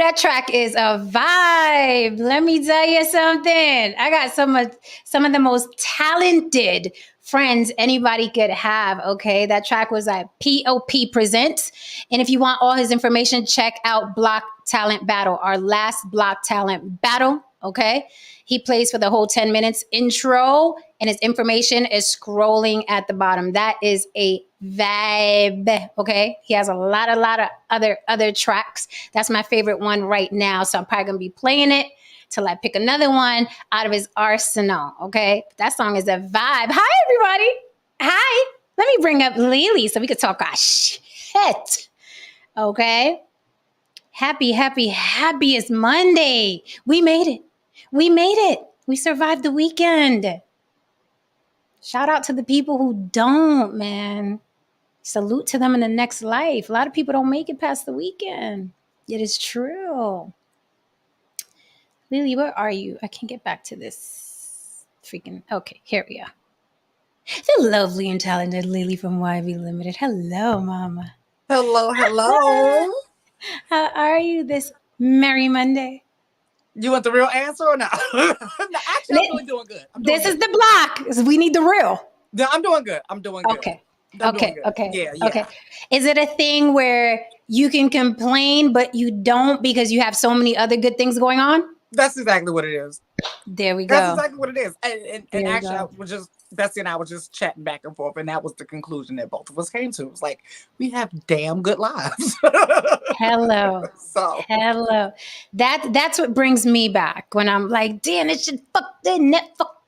that track is a vibe. Let me tell you something. I got some of the most talented friends anybody could have. Okay, that track was at POP Presents, and if you want all his information, check out Block Talent Battle, our last Block Talent Battle. Okay, he plays for the whole 10 minutes intro, and his information is scrolling at the bottom. That is a vibe. Okay, he has a lot of other tracks. That's my favorite one right now, so I'm probably gonna be playing it till I pick another one out of his arsenal. Okay, that song is a vibe. Hi everybody. Hi. Let me bring up Lily so we could talk our shit. Okay. Happiest Monday. We made it. We survived the weekend. Shout out to the people who don't, man. Salute to them in the next life. A lot of people don't make it past the weekend. It is true. Lily, where are you? I can't get back to this freaking. Okay, here we are. The lovely and talented Lily from YB Limited. Hello, Mama. Hello. How are you this merry Monday? You want the real answer or not? No, actually, I'm really doing good. This is the block. We need the real. Yeah, I'm doing good. Okay. Okay. Yeah. Okay. Is it a thing where you can complain, but you don't because you have so many other good things going on? That's exactly what it is. There we go. That's exactly what it is. And actually, I was just, Bessie and I were just chatting back and forth, and that was the conclusion that both of us came to. It was like, we have damn good lives. Hello. That's what brings me back when I'm like, damn, this shit fucked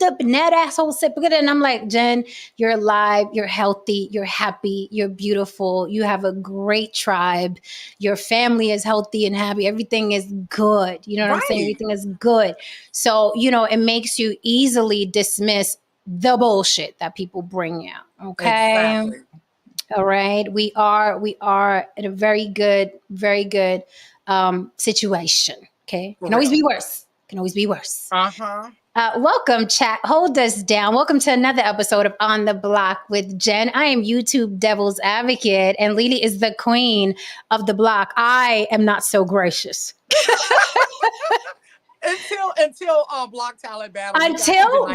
up and that asshole said, and I'm like, Jen, you're alive, you're healthy, you're happy, you're beautiful, you have a great tribe, your family is healthy and happy, everything is good. You know what I'm saying? Everything is good. So, it makes you easily dismiss the bullshit that people bring out. Okay. Exactly. All right. We are in a very good situation. Okay. Can always be worse. Welcome, chat. Hold us down. Welcome to another episode of On the Block with Jen. I am YouTube Devil's Advocate, and Lily is the queen of the block. I am not so gracious. Until Block Talent Battle. Until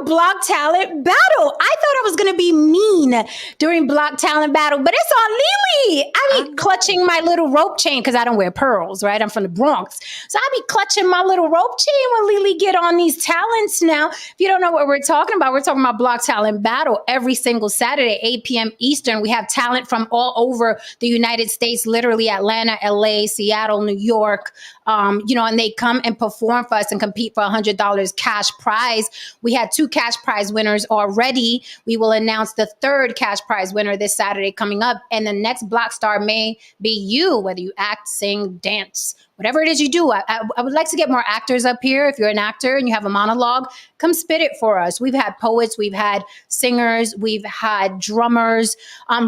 Block Talent Battle. I thought I was going to be mean during Block Talent Battle, but it's on Lily. I be clutching my little rope chain because I don't wear pearls, right? I'm from the Bronx. So I be clutching my little rope chain when Lily get on these talents now. If you don't know what we're talking about Block Talent Battle every single Saturday, 8 p.m. Eastern. We have talent from all over the United States, literally Atlanta, LA, Seattle, New York, and they come and perform for us and compete for $100 cash prize. We had 2 cash prize winners already. We will announce the 3rd cash prize winner this Saturday coming up. And the next block star may be you, whether you act, sing, dance, whatever it is you do. I would like to get more actors up here. If you're an actor and you have a monologue, come spit it for us. We've had poets, we've had singers, we've had drummers.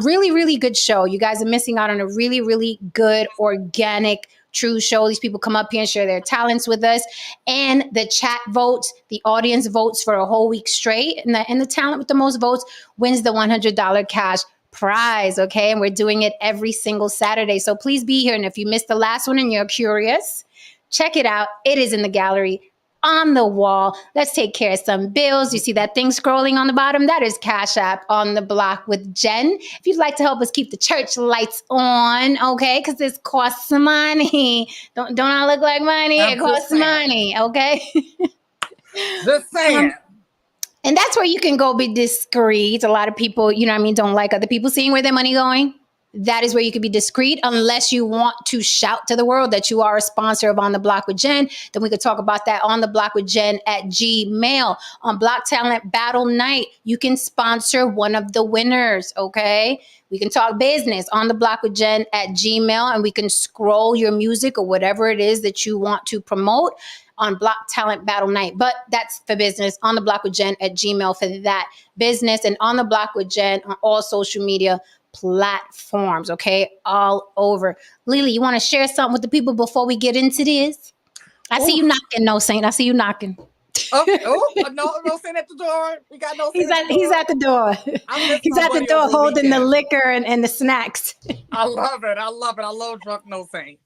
Really, really good show. You guys are missing out on a really, really good, organic, true show. These people come up here and share their talents with us, and the chat votes, the audience votes for a whole week straight, and the talent with the most votes wins the $100 cash prize. Okay, and we're doing it every single Saturday, so please be here. And if you missed the last one and you're curious, check it out. It is in the gallery on the wall. Let's take care of some bills. You see that thing scrolling on the bottom? That is Cash App On the Block with Jen. If you'd like to help us keep the church lights on, okay? Because this costs money. Don't I look like money? It costs money, okay? Just saying. And that's where you can go be discreet. A lot of people, don't like other people seeing where their money going. That is where you could be discreet, unless you want to shout to the world that you are a sponsor of On the Block with Jen. Then we could talk about that on the block with Jen at Gmail. On Block Talent Battle Night, you can sponsor one of the winners, okay? We can talk business on the block with Jen at Gmail, and we can scroll your music or whatever it is that you want to promote on Block Talent Battle Night. But that's for business. On the Block with Jen at Gmail for that business, and On the Block with Jen on all social media platforms, okay? All over. Lily, you want to share something with the people before we get into this? I see you knocking, No Saint. I see you knocking. No Saint at the door. We got No Saint. He's at the door. He's at the door holding the liquor and the snacks. I love it. I love Drunk No Saint.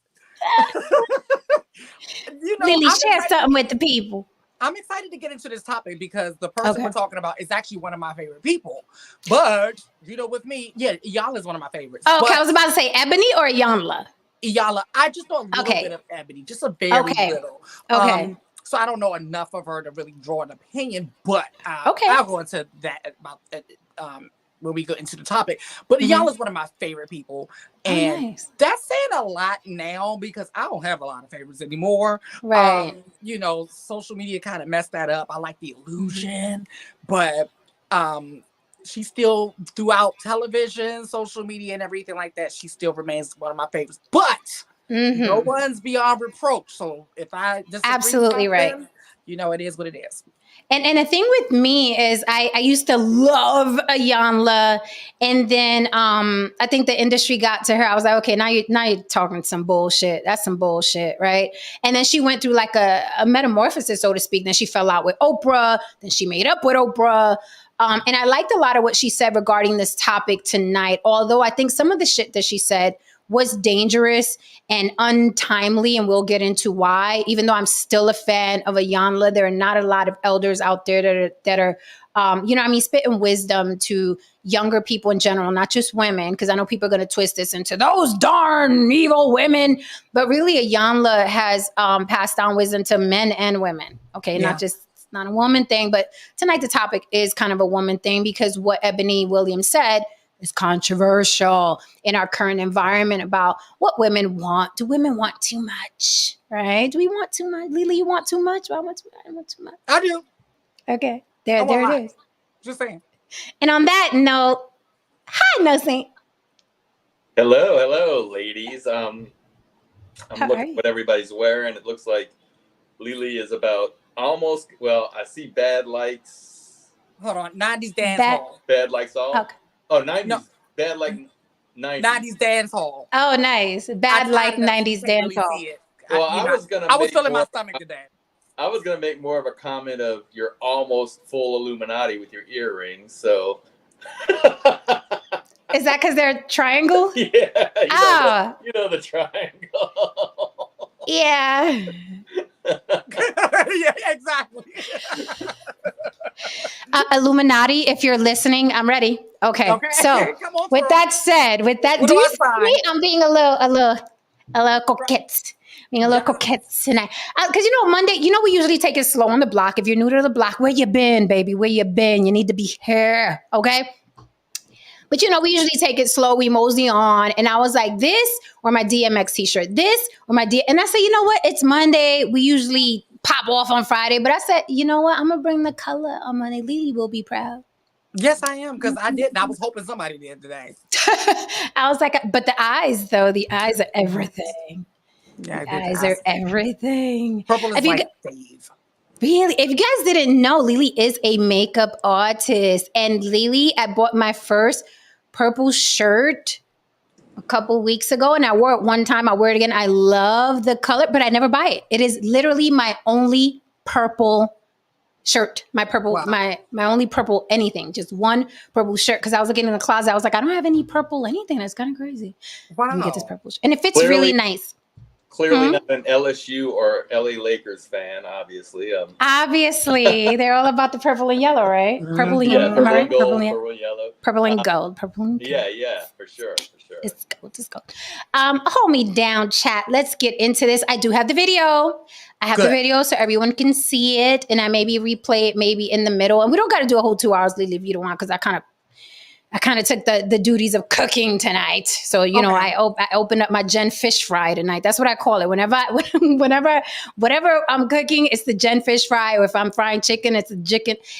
Lily, share something with the people. I'm excited to get into this topic because the person we're talking about is actually one of my favorite people. But, with me, Iyanla is one of my favorites. Oh, okay, I was about to say Eboni or Iyanla? Iyanla. I just know a little bit of Eboni, just a very little. Okay. So I don't know enough of her to really draw an opinion, but I'll go into that about when we go into the topic. But Iyanla is one of my favorite people. And that's saying a lot now because I don't have a lot of favorites anymore. Right. Social media kind of messed that up. I like the illusion, but she still, throughout television, social media, and everything like that, she still remains one of my favorites. But no one's beyond reproach. So if I disagree, absolutely right. Them, it is what it is. And the thing with me is I used to love Iyanla, and then I think the industry got to her. I was like, okay, now you're talking some bullshit. That's some bullshit, right? And then she went through like a metamorphosis, so to speak. Then she fell out with Oprah. Then she made up with Oprah. And I liked a lot of what she said regarding this topic tonight, although I think some of the shit that she said was dangerous and untimely, and we'll get into why. Even though I'm still a fan of Iyanla, there are not a lot of elders out there that are spitting wisdom to younger people in general, not just women, because I know people are going to twist this into those darn evil women. But really, Iyanla has passed on wisdom to men and women. Okay, not a woman thing, but tonight the topic is kind of a woman thing because what Eboni Williams said is controversial in our current environment about what women want. Do women want too much? Right? Do we want too much? Lily, you want too much? I want too much. I do. Okay. There it is. Just saying. And on that note, hi, No Saint. Hello, ladies. I'm looking at what everybody's wearing. It looks like Lily is about almost, I see Bad Likes. Hold on. 90s dance hall. Bad Likes all? Okay. Oh, 90s. No. Bad like 90s. 90s dance hall. Oh, nice. Bad like 90s dance hall. Well, I was feeling my stomach today. I was going to make more of a comment of you're almost full Illuminati with your earrings, so. Is that because they're triangle? Yeah. You know the triangle. Yeah. Yeah, exactly. Illuminati, if you're listening, I'm ready. Okay. So with that said, do you see me? I'm being a little coquette. Being a little coquette tonight. Because Monday, we usually take it slow on the block. If you're new to the block, where you been, baby? Where you been? You need to be here. Okay. But we usually take it slow. We mosey on. And I was like, this or my DMX t-shirt, and I said, you know what? It's Monday. We usually pop off on Friday. But I said, you know what? I'm going to bring the color on Monday. Lily will be proud. Yes, I am. Because I didn't. I was hoping somebody did today. I was like, but the eyes are everything. Yeah, the eyes are everything. Purple is like Dave. Really? If you guys didn't know, Lily is a makeup artist. And Lily, I bought my first purple shirt a couple weeks ago, and I wore it one time. I wear it again. I love the color, but I never buy it. It is literally my only purple shirt. My purple, my only purple anything. Just one purple shirt. Because I was looking in the closet. I was like, I don't have any purple anything. That's kind of crazy. Wow. Let me get this purple shirt. And it fits really nice. Clearly not an LSU or LA Lakers fan, obviously. Obviously, they're all about the purple and yellow, right? Purple and yellow. Purple and gold, purple and yellow. Purple and gold. Purple and gold. Yeah, for sure. It's gold. Hold me down, chat. Let's get into this. I do have the video. The video so everyone can see it, and I maybe replay it maybe in the middle. And we don't got to do a whole 2 hours, Lily, if you don't want, because I kind of took the duties of cooking tonight. So, I opened up my Jen fish fry tonight. That's what I call it. Whenever I'm cooking, it's the Jen fish fry. Or if I'm frying chicken, it's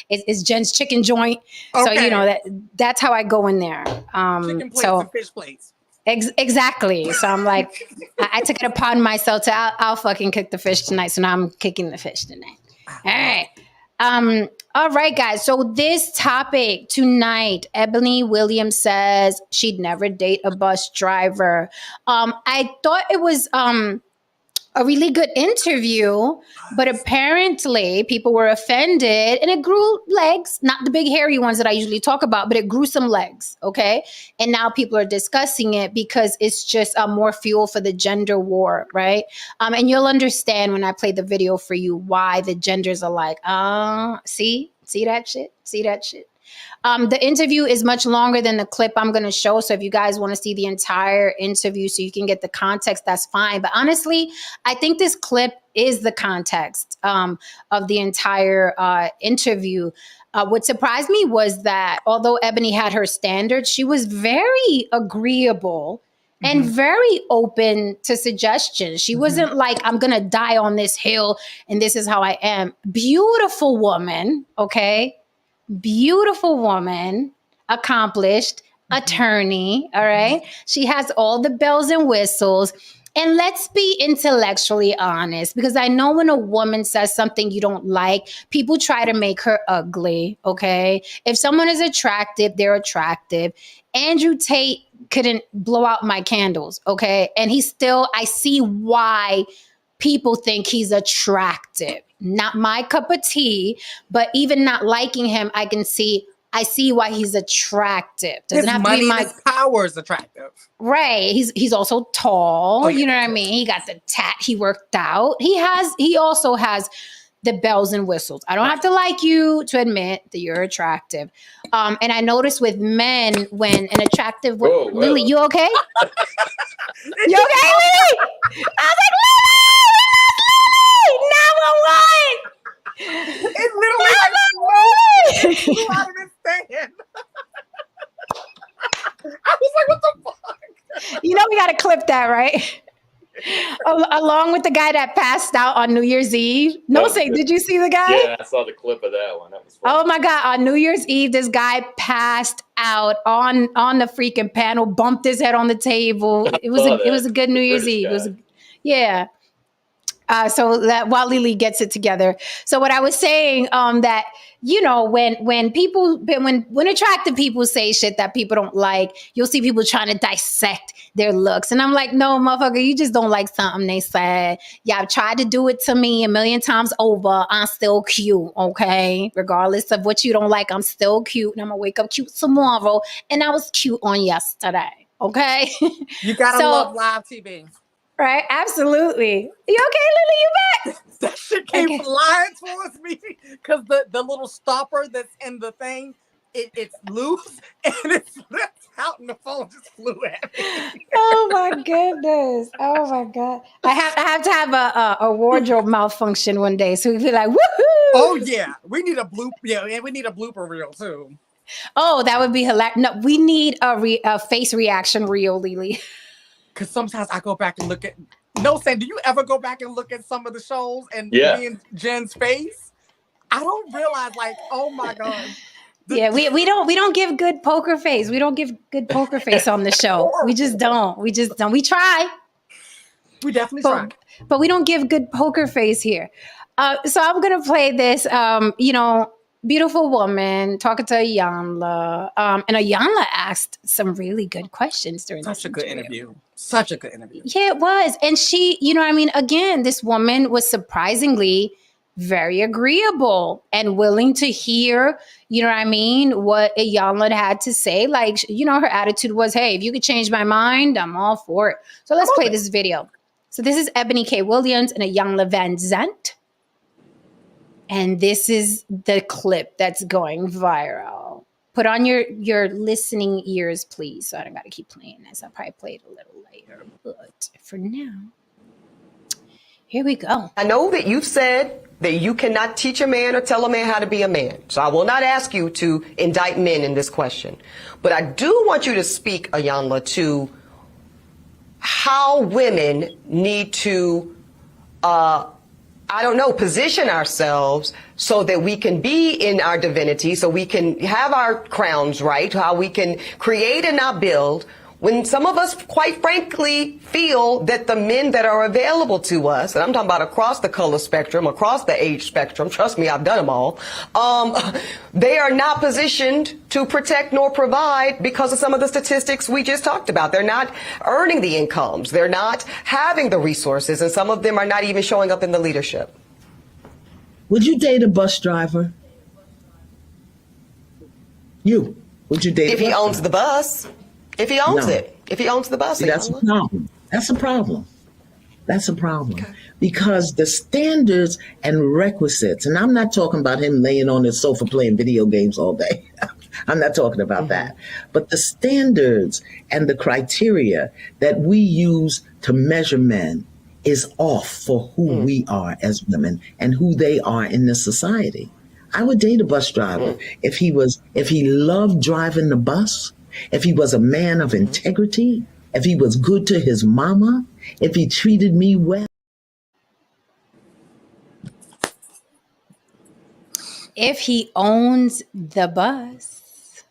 it's Jen's chicken joint. Okay. So, that's how I go in there. Chicken plates and fish plates. Exactly. So I'm like, I took it upon myself to I'll fucking cook the fish tonight. So now I'm cooking the fish tonight. All right. All right, guys. So this topic tonight, Eboni Williams says she'd never date a bus driver. I thought it was a a really good interview, but apparently people were offended and it grew legs, not the big hairy ones that I usually talk about, but it grew some legs. Okay. And now people are discussing it because it's just more fuel for the gender war. Right. And you'll understand when I play the video for you why the genders are like, see that shit? See that shit? The interview is much longer than the clip I'm going to show. So if you guys want to see the entire interview so you can get the context, that's fine. But honestly, I think this clip is the context of the entire interview. What surprised me was that although Eboni had her standards, she was very agreeable and very open to suggestions. She wasn't like, I'm going to die on this hill and this is how I am. Beautiful woman, okay? Beautiful woman, accomplished, attorney, all right? She has all the bells and whistles. And let's be intellectually honest, because I know when a woman says something you don't like, people try to make her ugly, okay? If someone is attractive, they're attractive. Andrew Tate couldn't blow out my candles, okay? And I see why people think he's attractive. Not my cup of tea, but even not liking him, I see why he's attrative. Doesn't have to be my power is attractive. Right. He's also tall. Oh, yeah. You know what I mean? He got the tat. He worked out. He also has the bells and whistles. I don't have to like you to admit that you're attractive. And I noticed with men when an attractive woman, Lily, you okay? You okay, Lily? I was like, Lily! 911! It's literally like, you out of this stand. I was like, what the fuck? You know we got to clip that, right? Along with the guy that passed out on New Year's Eve. Did you see the guy? Yeah, I saw the clip of that one. That was fun. Oh my God. On New Year's Eve, this guy passed out on the freaking panel, bumped his head on the table. It was a good New Year's Eve. Yeah. So that while Lily gets it together. So what I was saying, that, you know, when attractive people say shit that people don't like, you'll see people trying to dissect their looks. And I'm like, no, motherfucker, you just don't like something they said. Y'all tried to do it to me a million times over. I'm still cute, okay? Regardless of what you don't like, I'm still cute. And I'm gonna wake up cute tomorrow. And I was cute on yesterday, okay? You gotta love live TV. Right, absolutely. You okay, Lily? You back? That shit came flying towards me because the little stopper that's in the thing, it's loose and it's left out, and the phone just flew at me. Oh my goodness! Oh my God! I have to have a wardrobe malfunction one day, so we feel like, woohoo! Oh yeah, we need a bloop. Yeah, and we need a blooper reel too. Oh, that would be hilarious. No, we need a face reaction reel, Lily. Because sometimes I go back and look at. No, Sam, do you ever go back and look at some of the shows and me and Jen's face? I don't realize, like, oh my God. Yeah, we don't give good poker face. We don't give good poker face on the show. We just don't. We try. We definitely try. But we don't give good poker face here. So I'm gonna play this. Beautiful woman talking to Iyanla. And Iyanla asked some really good questions during Such a good interview. Such a good interview. Yeah, it was. And she, you know what I mean? Again, this woman was surprisingly very agreeable and willing to hear, you know what I mean, what Iyanla had to say. Like, you know, her attitude was, hey, if you could change my mind, I'm all for it. So let's play this video. So this is Eboni K. Williams and Iyanla Vanzant. And this is the clip that's going viral. Put on your listening ears, please. So I don't got to keep playing this. I'll probably play it a little later. But for now, here we go. I know that you've said that you cannot teach a man or tell a man how to be a man. So I will not ask you to indict men in this question. But I do want you to speak, Iyanla, to how women need to position ourselves so that we can be in our divinity, so we can have our crowns right, how we can create and not build when some of us, quite frankly, feel that the men that are available to us, and I'm talking about across the color spectrum, across the age spectrum, trust me, I've done them all, they are not positioned to protect nor provide because of some of the statistics we just talked about. They're not earning the incomes. They're not having the resources, and some of them are not even showing up in the leadership. Would you date a bus driver? Would you date if he owns the bus? If he owns it. If he owns the bus. See, that's a problem. That's a problem. That's a problem. Okay. Because the standards and requisites, and I'm not talking about him laying on his sofa playing video games all day. I'm not talking about that. But the standards and the criteria that we use to measure men is off for who we are as women and who they are in this society. I would date a bus driver if he loved driving the bus, if he was a man of integrity, if he was good to his mama, if he treated me well. If he owns the bus.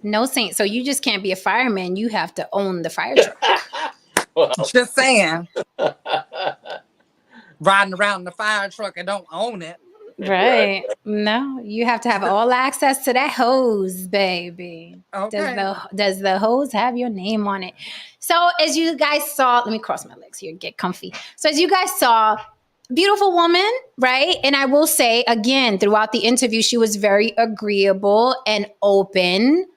No, Saint. So you just can't be a fireman. You have to own the fire truck. Well, just saying. Riding around in the fire truck and don't own it. Right. No, you have to have all access to that hose, baby. Okay. Does the hose have your name on it? So as you guys saw, let me cross my legs here, get comfy. So as you guys saw, beautiful woman, right? And I will say again, throughout the interview, she was very agreeable and open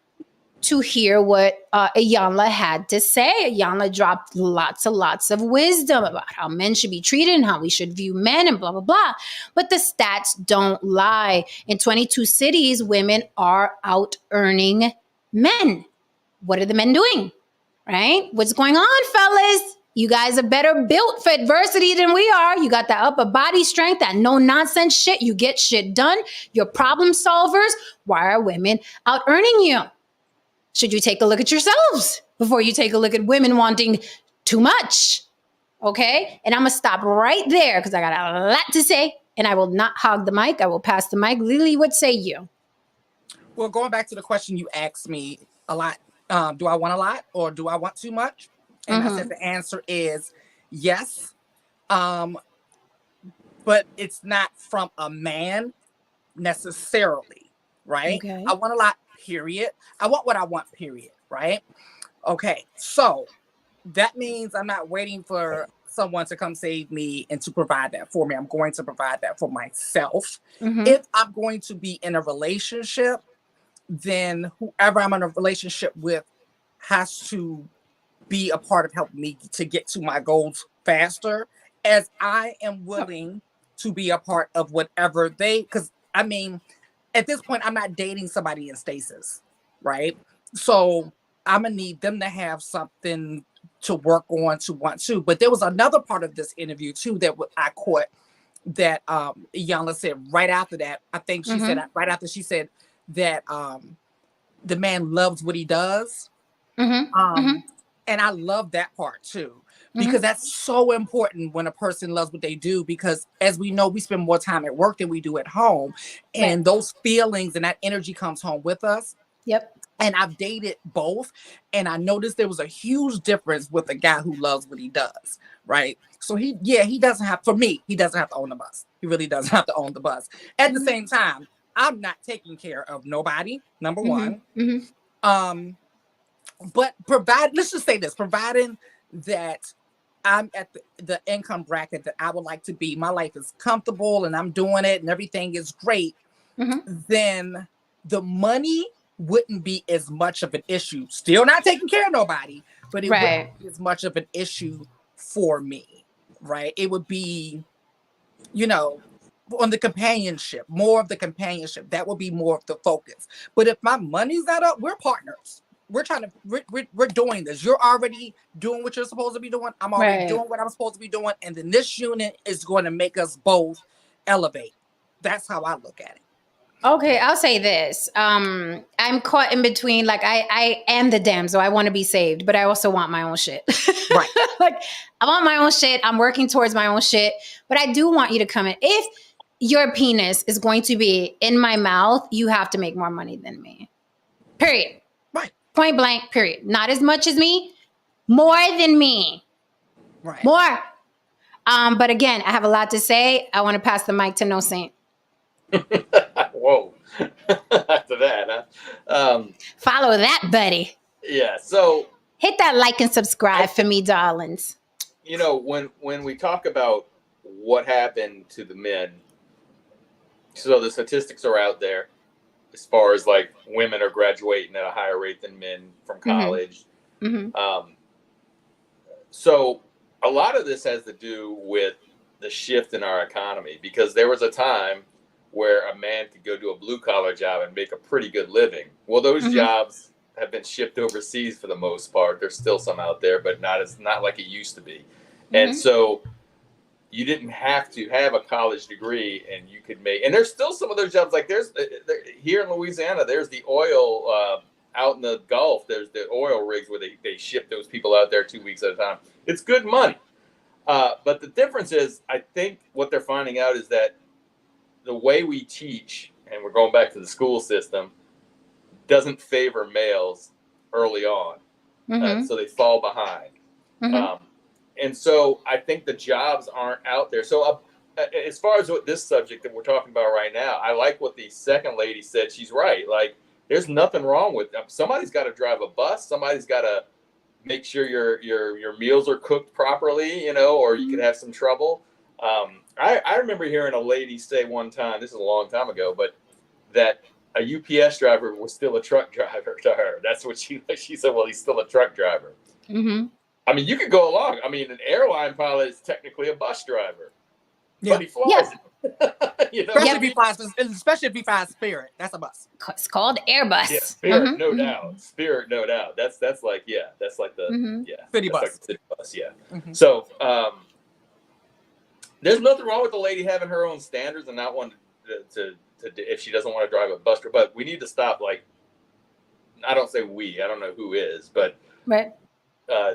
to hear what Iyanla had to say. Iyanla dropped lots of wisdom about how men should be treated and how we should view men and blah, blah, blah. But the stats don't lie. In 22 cities, women are out earning men. What are the men doing? Right? What's going on, fellas? You guys are better built for adversity than we are. You got that upper body strength, that no nonsense shit. You get shit done. You're problem solvers. Why are women out earning you? Should you take a look at yourselves before you take a look at women wanting too much? Okay? And I'm going to stop right there because I got a lot to say and I will not hog the mic. I will pass the mic. Lily, what say you? Well, going back to the question you asked me a lot, do I want a lot or do I want too much? And I said the answer is yes. But it's not from a man necessarily, right? Okay. I want a lot. Period. I want what I want, period. Right? Okay. So that means I'm not waiting for someone to come save me and to provide that for me. I'm going to provide that for myself. If I'm going to be in a relationship, then whoever I'm in a relationship with has to be a part of helping me to get to my goals faster, as I am willing to be a part of whatever because I mean, at this point, I'm not dating somebody in stasis, right? So I'm gonna need them to have something to work on to want to. But there was another part of this interview too that I caught that Iyanla said right after that. I think she said right after she said that the man loves what he does. And I love that part too, because that's so important when a person loves what they do, because as we know, we spend more time at work than we do at home. And those feelings and that energy comes home with us. Yep. And I've dated both. And I noticed there was a huge difference with a guy who loves what he does. Right. So he doesn't have, for me, he doesn't have to own the bus. He really doesn't have to own the bus. At the same time, I'm not taking care of nobody. Number one. But let's just say this, providing that I'm at the income bracket that I would like to be, my life is comfortable and I'm doing it and everything is great, then the money wouldn't be as much of an issue. Still not taking care of nobody, but it wouldn't be as much of an issue for me, right? It would be, on the companionship, more of the companionship. That would be more of the focus. But if my money's not up, we're partners. We're doing this. You're already doing what you're supposed to be doing. I'm already doing what I'm supposed to be doing. And then this unit is going to make us both elevate. That's how I look at it. Okay, I'll say this. I'm caught in between. Like I am the damsel. I want to be saved, but I also want my own shit. Right. Like I want my own shit. I'm working towards my own shit, but I do want you to come in. If your penis is going to be in my mouth, you have to make more money than me. Period. Right. Point blank, period. Not as much as me, more than me. Right. More. But again, I have a lot to say. I want to pass the mic to No Saint. Whoa. After that, huh? Follow that, buddy. Yeah. So Hit that like and subscribe for me, darlings. you know, when we talk about what happened to the men, so the statistics are out there as far as like women are graduating at a higher rate than men from college. Mm-hmm. So a lot of this has to do with the shift in our economy, because there was a time where a man could go do a blue collar job and make a pretty good living. Well, those jobs have been shipped overseas for the most part. There's still some out there, but not like it used to be. And so you didn't have to have a college degree, and you could make. And there's still some of those jobs. Like here in Louisiana, there's the oil out in the Gulf. There's the oil rigs where they ship those people out there 2 weeks at a time. It's good money. But the difference is, I think what they're finding out is that the way we teach, and we're going back to the school system, doesn't favor males early on. So they fall behind. And so I think the jobs aren't out there. So as far as what this subject that we're talking about right now, I like what the second lady said. She's right. Like, there's nothing wrong with them. Somebody's got to drive a bus. Somebody's got to make sure your meals are cooked properly, or you could have some trouble. I remember hearing a lady say one time, this is a long time ago, but that a UPS driver was still a truck driver to her. That's what she said. Well, he's still a truck driver. I mean, you could go along. I mean, an airline pilot is technically a bus driver, but he flies. Especially if he flies Spirit, that's a bus. It's called Airbus. Yeah, Spirit, no doubt. Spirit, no doubt. That's like the city bus. Like the city bus, yeah. So there's nothing wrong with the lady having her own standards and not wanting to if she doesn't want to drive a bus. But we need to stop. Like, I don't say we. I don't know who is, but right.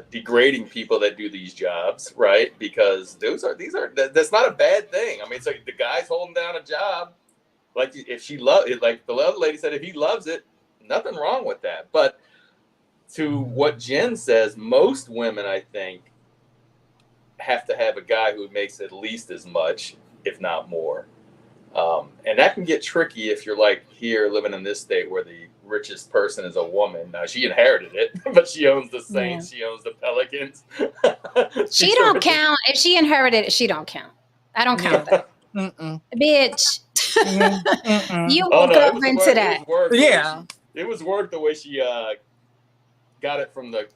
Degrading people that do these jobs, right? Because that's not a bad thing. I mean, it's like the guy's holding down a job. Like, if she loves it, like the other lady said, if he loves it, nothing wrong with that. But to what Jen says, most women, I think, have to have a guy who makes at least as much, if not more. And that can get tricky if you're like here living in this state where the richest person is a woman. Now, she inherited it, but she owns the Saints. She owns the Pelicans. She don't count. If she inherited it, she don't count. I don't count that. Bitch. You woke up into that. It was work the way she got it from the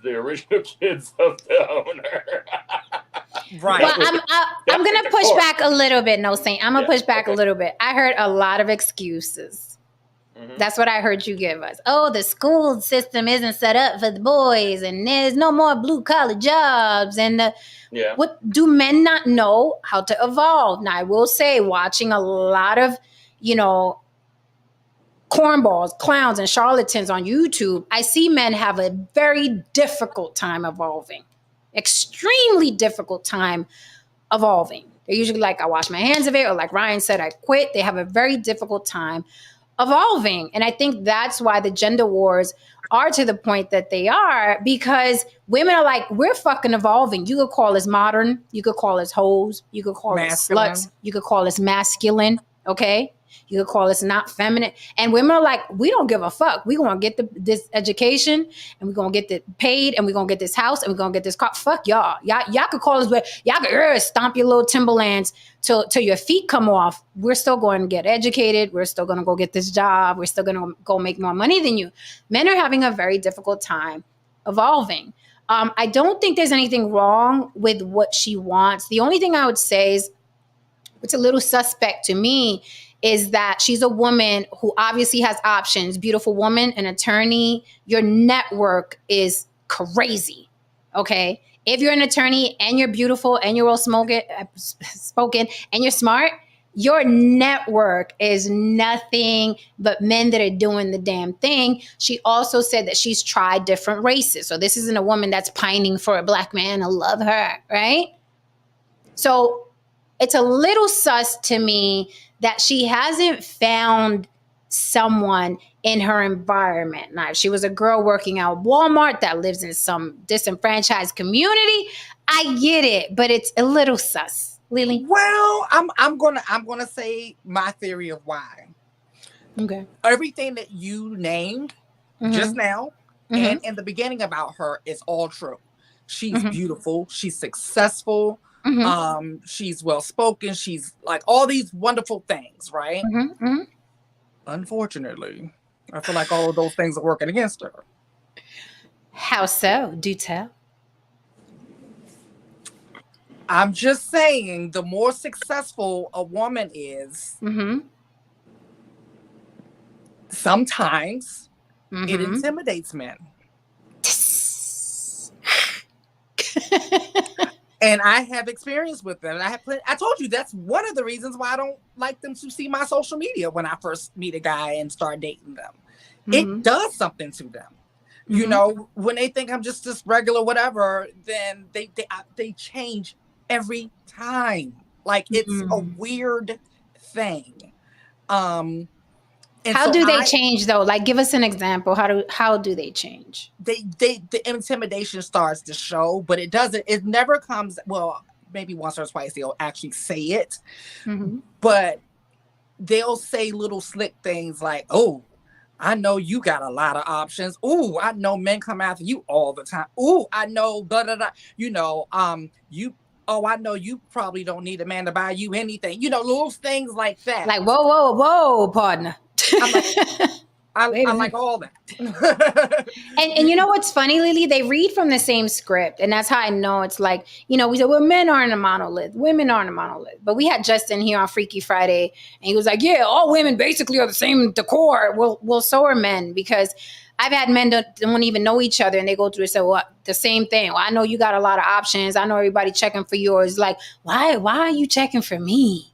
original kids of the owner. Right. Well, I'm going to push back a little bit, No Saint. I'm going to push back a little bit. I heard a lot of excuses. That's what I heard you give us. Oh, the school system isn't set up for the boys, and there's no more blue collar jobs. And what do men not know how to evolve? Now, I will say, watching a lot of, cornballs, clowns, and charlatans on YouTube, I see men have a very difficult time evolving. Extremely difficult time evolving. They're usually like, I wash my hands of it, or like Ryan said, I quit. They have a very difficult time evolving. And I think that's why the gender wars are to the point that they are, because women are like, we're fucking evolving. You could call us modern. You could call us hoes. You could call us sluts. You could call us masculine. Okay. You could call us not feminine. And women are like, we don't give a fuck. We're going to get this education, and we're going to get paid, and we're going to get this house, and we're going to get this car. Fuck y'all. Y'all could call us, y'all could stomp your little Timberlands till your feet come off. We're still going to get educated. We're still going to go get this job. We're still going to go make more money than you. Men are having a very difficult time evolving. I don't think there's anything wrong with what she wants. The only thing I would say is, what's a little suspect to me is that she's a woman who obviously has options. Beautiful woman, an attorney. Your network is crazy, okay? If you're an attorney and you're beautiful and you're well spoken and you're smart, your network is nothing but men that are doing the damn thing. She also said that she's tried different races. So this isn't a woman that's pining for a black man to love her, right? So it's a little sus to me that she hasn't found someone in her environment. Now, if she was a girl working at Walmart that lives in some disenfranchised community, I get it, but it's a little sus. Lily? Well, I'm gonna say my theory of why. Okay. Everything that you named just now and in the beginning about her is all true. She's beautiful. She's successful. She's well spoken. She's like all these wonderful things, right? Unfortunately, I feel like all of those things are working against her. How so? Do tell. I'm just saying, the more successful a woman is, sometimes it intimidates men. And I have experience with them. I told you that's one of the reasons why I don't like them to see my social media when I first meet a guy and start dating them. It does something to them. You know, when they think I'm just this regular whatever, then they change every time. Like it's a weird thing. How do they change though? Like, give us an example. How do they change? The intimidation starts to show, but it never comes. Well, maybe once or twice they'll actually say it, but they'll say little slick things like, "Oh, I know you got a lot of options. Oh, I know men come after you all the time. Oh, I know blah blah blah. You know, you. Oh, I know you probably don't need a man to buy you anything. You know, little things like that. Like, whoa, partner. I like all that. and you know what's funny, Lily? They read from the same script. And that's how I know it's like, you know, we said, well, men aren't a monolith. Women aren't a monolith. But we had Justin here on Freaky Friday. And he was like, yeah, all women basically are the same decor. Well, so are men. Because I've had men that don't even know each other. And they go through and say, well, the same thing. Well, I know you got a lot of options. I know everybody checking for yours. Like, why are you checking for me?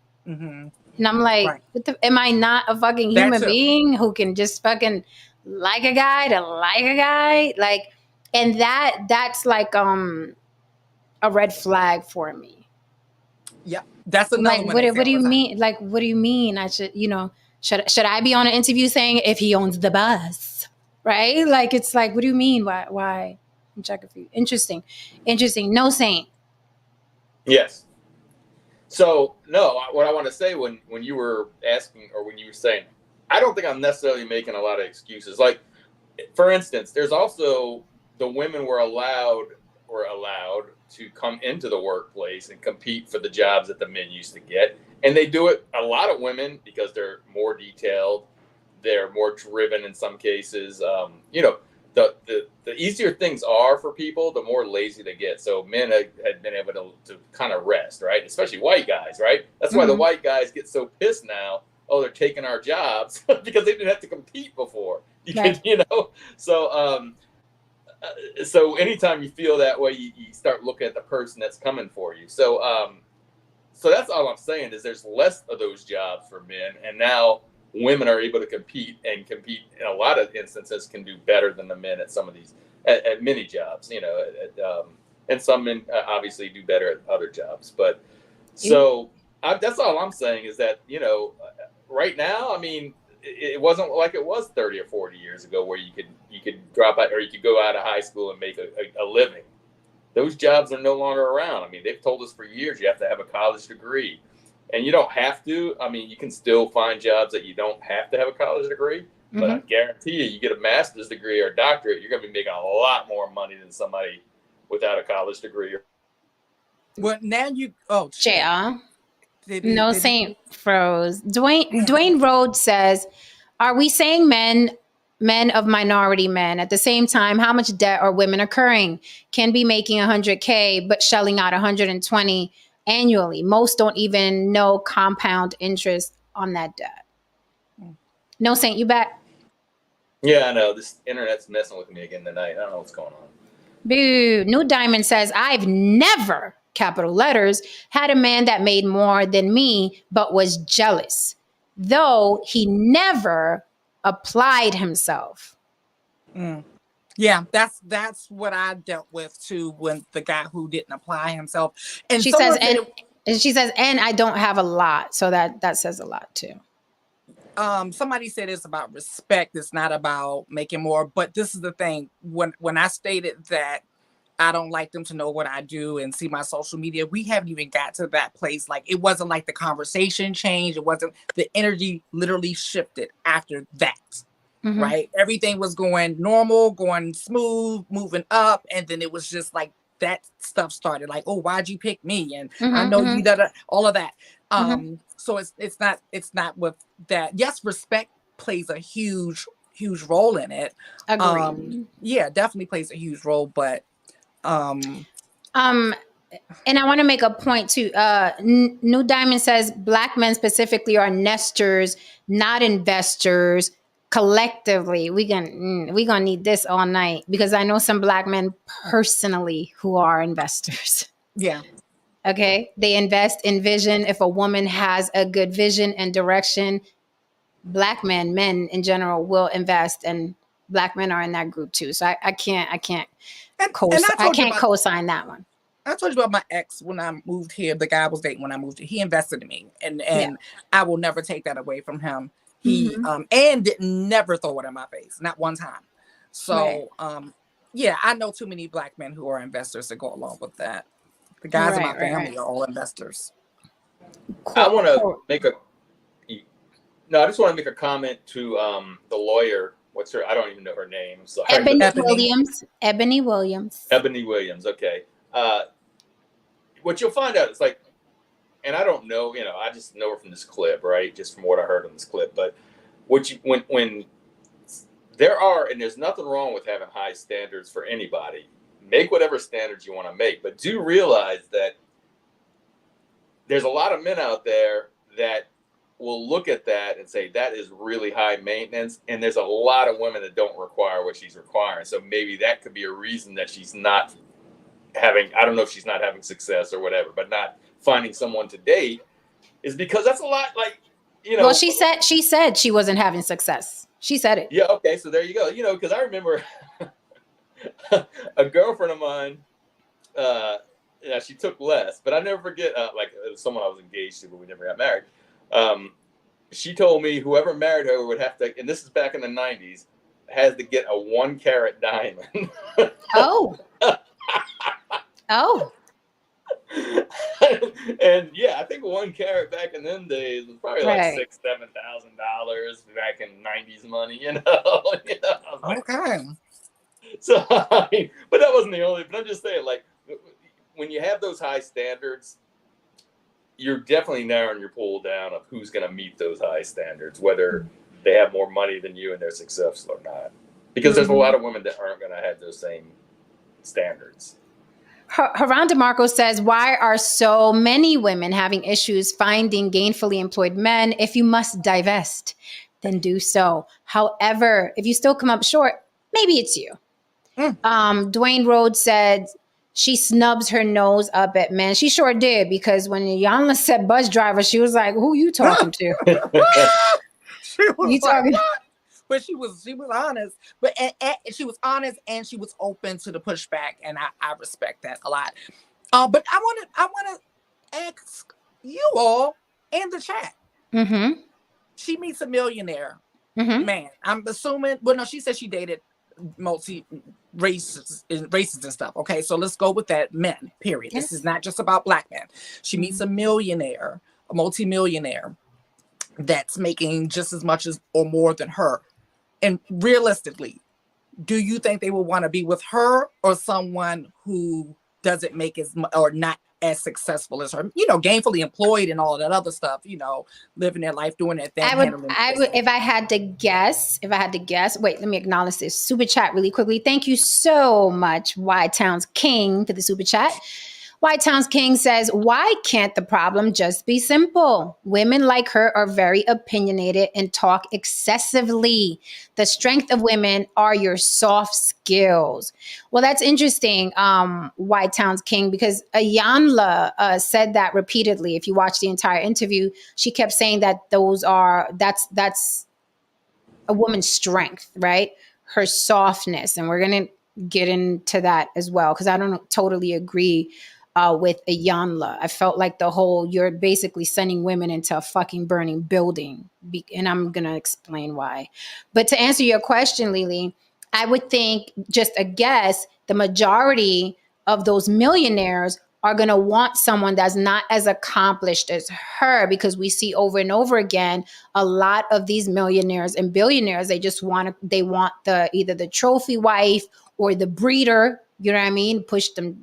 And I'm like, am I not a fucking human being who can just fucking like a guy to like a guy? Like, and that's like a red flag for me. Yeah, that's another like, one. what do you mean? Like, what do you mean? I should, you know, should I be on an interview saying if he owns the bus, right? Like, it's like, what do you mean? Why? I'm checking for you. Interesting. No Saint. Yes. So, no, what I want to say when you were asking or when you were saying, I don't think I'm necessarily making a lot of excuses. Like, for instance, there's also the women were allowed to come into the workplace and compete for the jobs that the men used to get. And they do it, a lot of women, because they're more detailed, they're more driven in some cases. You know, the easier things are for people, the more lazy they get. So men had been able to kind of rest, right? Especially white guys, right? That's why the white guys get so pissed now. Oh, they're taking our jobs because they didn't have to compete before. You know? So, so anytime you feel that way, you start looking at the person that's coming for you. So, so that's all I'm saying is there's less of those jobs for men, and now women are able to compete in a lot of instances can do better than the men at some of these at many jobs, you know, and some men obviously do better at other jobs. But so that's all I'm saying is that, you know, right now, I mean, it wasn't like it was 30 or 40 years ago where you could drop out or you could go out of high school and make a living. Those jobs are no longer around. I mean, they've told us for years you have to have a college degree. And you don't have to. I mean, you can still find jobs that you don't have to have a college degree. But I guarantee you get a master's degree or a doctorate, you're going to be making a lot more money than somebody without a college degree. Well, now you... No Saint froze. Dwayne Rhodes says, are we saying men of minority men at the same time, how much debt are women incurring? Can be making 100K, but shelling out 120 annually. Most don't even know compound interest on that debt. No Saint, you back? Yeah, I know. This internet's messing with me again tonight. I don't know what's going on. Boo. New Diamond says, I've never, capital letters, had a man that made more than me, but was jealous, though he never applied himself. Yeah, that's what I dealt with too when the guy who didn't apply himself. And she says, and I don't have a lot, so that says a lot too. somebody said it's about respect. It's not about making more. But this is the thing. When I stated that I don't like them to know what I do and see my social media, we haven't even got to that place. Like, it wasn't like the conversation changed. It wasn't, the energy literally shifted after that. Right? Everything was going normal, going smooth, moving up. And then it was just like that stuff started, like, oh, why'd you pick me? And I know you, that all of that. So it's not with that. Yes, respect plays a huge role in it. Agreed. Yeah, definitely plays a huge role, but And I want to make a point too. New Diamond says Black men specifically are nesters, not investors. Collectively, we gonna need this all night, because I know some Black men personally who are investors. yeah. Okay, they invest in vision. If a woman has a good vision and direction, Black men in general will invest, and Black men are in that group too. So I can't And I told you about, co-sign that one. I told you about my ex when I moved here. The guy I was dating when I moved here, he invested in me, and I will never take that away from him. He and never throw it in my face, not one time. So yeah, I know too many Black men who are investors to go along with that. The guys in my family are all investors. Cool. I want to make I just want to make a comment to the lawyer. What's her? I don't even know her name. So Williams. Eboni Williams. Eboni Williams. Okay. What you'll find out is, like, and I don't know, I just know her from this clip, right? Just from what I heard on this clip. But when there are, and there's nothing wrong with having high standards for anybody. Make whatever standards you want to make, but do realize that there's a lot of men out there that will look at that and say that is really high maintenance, and there's a lot of women that don't require what she's requiring. So maybe that could be a reason that she's not having, I don't know if she's not having success or whatever, but not finding someone to date is because that's a lot, like, Well, she said she wasn't having success. She said it. Yeah, okay, so there you go. Because I remember a girlfriend of mine, she took less, but I never forget, like, someone I was engaged to, but we never got married. She told me whoever married her would have to, and this is back in the 90s, has to get a 1 carat diamond. Oh. Oh. And yeah, I think 1 carat back in them days was probably like $6,000-$7,000 back in 90s money, Okay. So, I mean, but that wasn't the only, but I'm just saying, like, when you have those high standards, you're definitely narrowing your pool down of who's going to meet those high standards, whether they have more money than you and they're successful or not. Because there's a lot of women that aren't going to have those same standards. Haran DeMarco says, why are so many women having issues finding gainfully employed men? If you must divest, then do so. However, if you still come up short, maybe it's you. Dwayne Rhodes said she snubs her nose up at men. She sure did, because when Yanla said bus driver, she was like, who you talking to? She was You talking? what? But she was honest. But and she was honest, and she was open to the pushback, and I respect that a lot. But I want to ask you all in the chat. She meets a millionaire man. I'm assuming. Well, no, she said she dated multi races and stuff. Okay, so let's go with that. Men. Period. Yes. This is not just about Black men. She meets a millionaire, a multi-millionaire, that's making just as much as or more than her. And realistically, do you think they will want to be with her or someone who doesn't make as much or not as successful as her? Gainfully employed and all that other stuff. Living their life, doing their thing. I would, if I had to guess. Wait, let me acknowledge this super chat really quickly. Thank you so much, Y Towns King, for the super chat. Y Towns King says, why can't the problem just be simple? Women like her are very opinionated and talk excessively. The strength of women are your soft skills. Well, that's interesting, Y Towns King, because Ayanla said that repeatedly. If you watch the entire interview, she kept saying that that's a woman's strength, right? Her softness. And we're going to get into that as well, because I don't totally agree with Iyanla. I felt like the whole, you're basically sending women into a fucking burning building. And I'm going to explain why. But to answer your question, Lily, I would think, just a guess, the majority of those millionaires are going to want someone that's not as accomplished as her, because we see over and over again, a lot of these millionaires and billionaires, they want either the trophy wife or the breeder, you know what I mean? Push them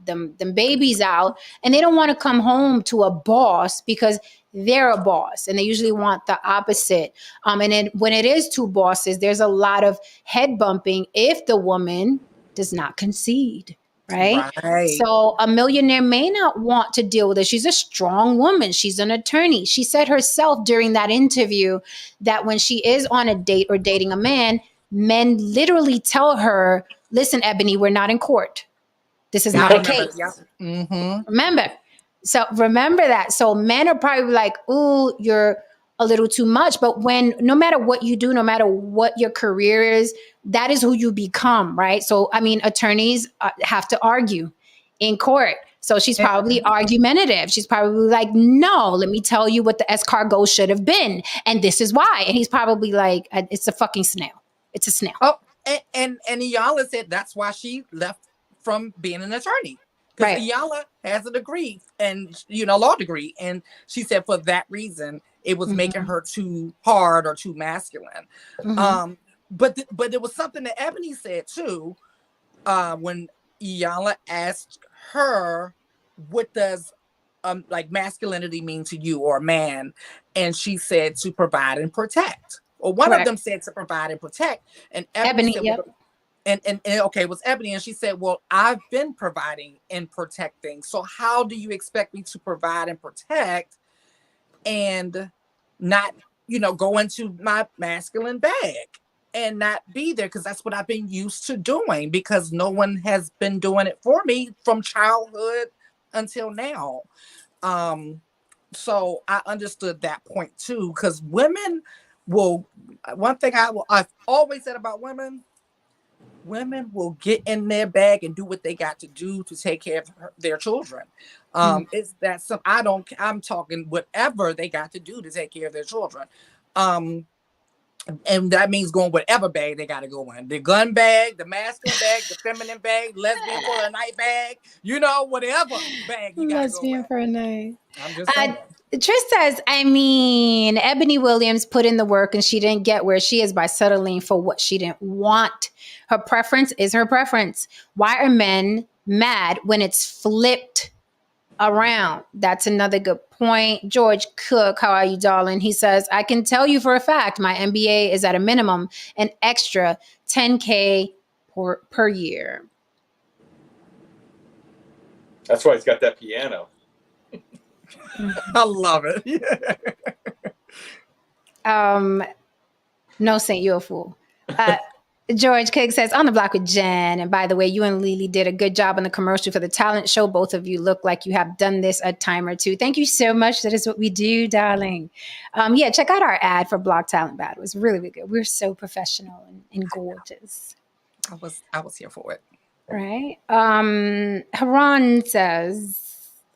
babies out. And they don't want to come home to a boss because they're a boss, and they usually want the opposite. And then when it is two bosses, there's a lot of head bumping if the woman does not concede. Right. So a millionaire may not want to deal with it. She's a strong woman. She's an attorney. She said herself during that interview that when she is on a date or dating a man, men literally tell her, listen, Eboni, we're not in court. This is not a case. Remember that. So men are probably like, ooh, you're a little too much. But no matter what you do, no matter what your career is, that is who you become, right? So, I mean, attorneys have to argue in court. So she's probably argumentative. She's probably like, no, let me tell you what the escargot should have been. And this is why. And he's probably like, it's a fucking snail. It's a snail. Oh, and Iyanla said that's why she left from being an attorney. Because Iyanla has a degree and, law degree. And she said for that reason, it was making her too hard or too masculine. But there was something that Eboni said too, when Iyanla asked her, what does like masculinity mean to you, or a man? And she said to provide and protect. Or one of them said to provide and protect. And Eboni said, and okay, it was Eboni. And she said, well, I've been providing and protecting. So how do you expect me to provide and protect and not, go into my masculine bag and not be there? Because that's what I've been used to doing, because no one has been doing it for me from childhood until now. So I understood that point too, because women will, one thing I've always said about women will get in their bag and do what they got to do to take care of their children. It's that some, I'm talking whatever they got to do to take care of their children. And that means going whatever bag they got to go in. The gun bag, the masculine bag, the feminine bag, lesbian for a night bag, whatever bag you got to go in. Lesbian for a night. I'm just saying. Trish says, I mean, Eboni Williams put in the work and she didn't get where she is by settling for what she didn't want. Her preference is her preference. Why are men mad when it's flipped around? That's another good point. George Cook, how are you, darling? He says, I can tell you for a fact my MBA is at a minimum an extra $10K per year. That's why he's got that piano. I love it. No, Saint, you're a fool. George Cook says, on the block with Jen. And by the way, you and Lily did a good job on the commercial for the talent show. Both of you look like you have done this a time or two. Thank you so much. That is what we do, darling. Check out our ad for Block Talent Battle. It's really, really good. We're so professional and gorgeous. I was here for it. Right. Haran says,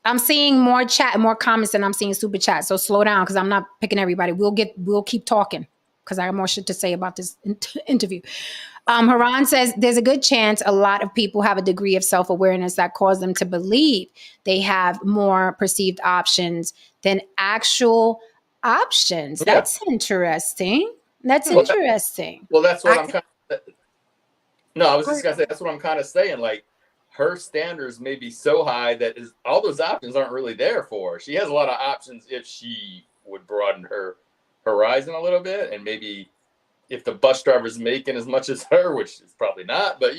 I'm seeing more chat and more comments than I'm seeing super chat. So slow down, because I'm not picking everybody. We'll keep talking, because I have more shit to say about this interview. Haran says, there's a good chance a lot of people have a degree of self-awareness that cause them to believe they have more perceived options than actual options. Yeah. That's interesting. That's interesting. Well, that's what I'm kind of... No, I was just going to say, that's what I'm kind of saying. Like, her standards may be so high that all those options aren't really there for her. She has a lot of options if she would broaden her horizon a little bit, and maybe if the bus driver's making as much as her, which is probably not, but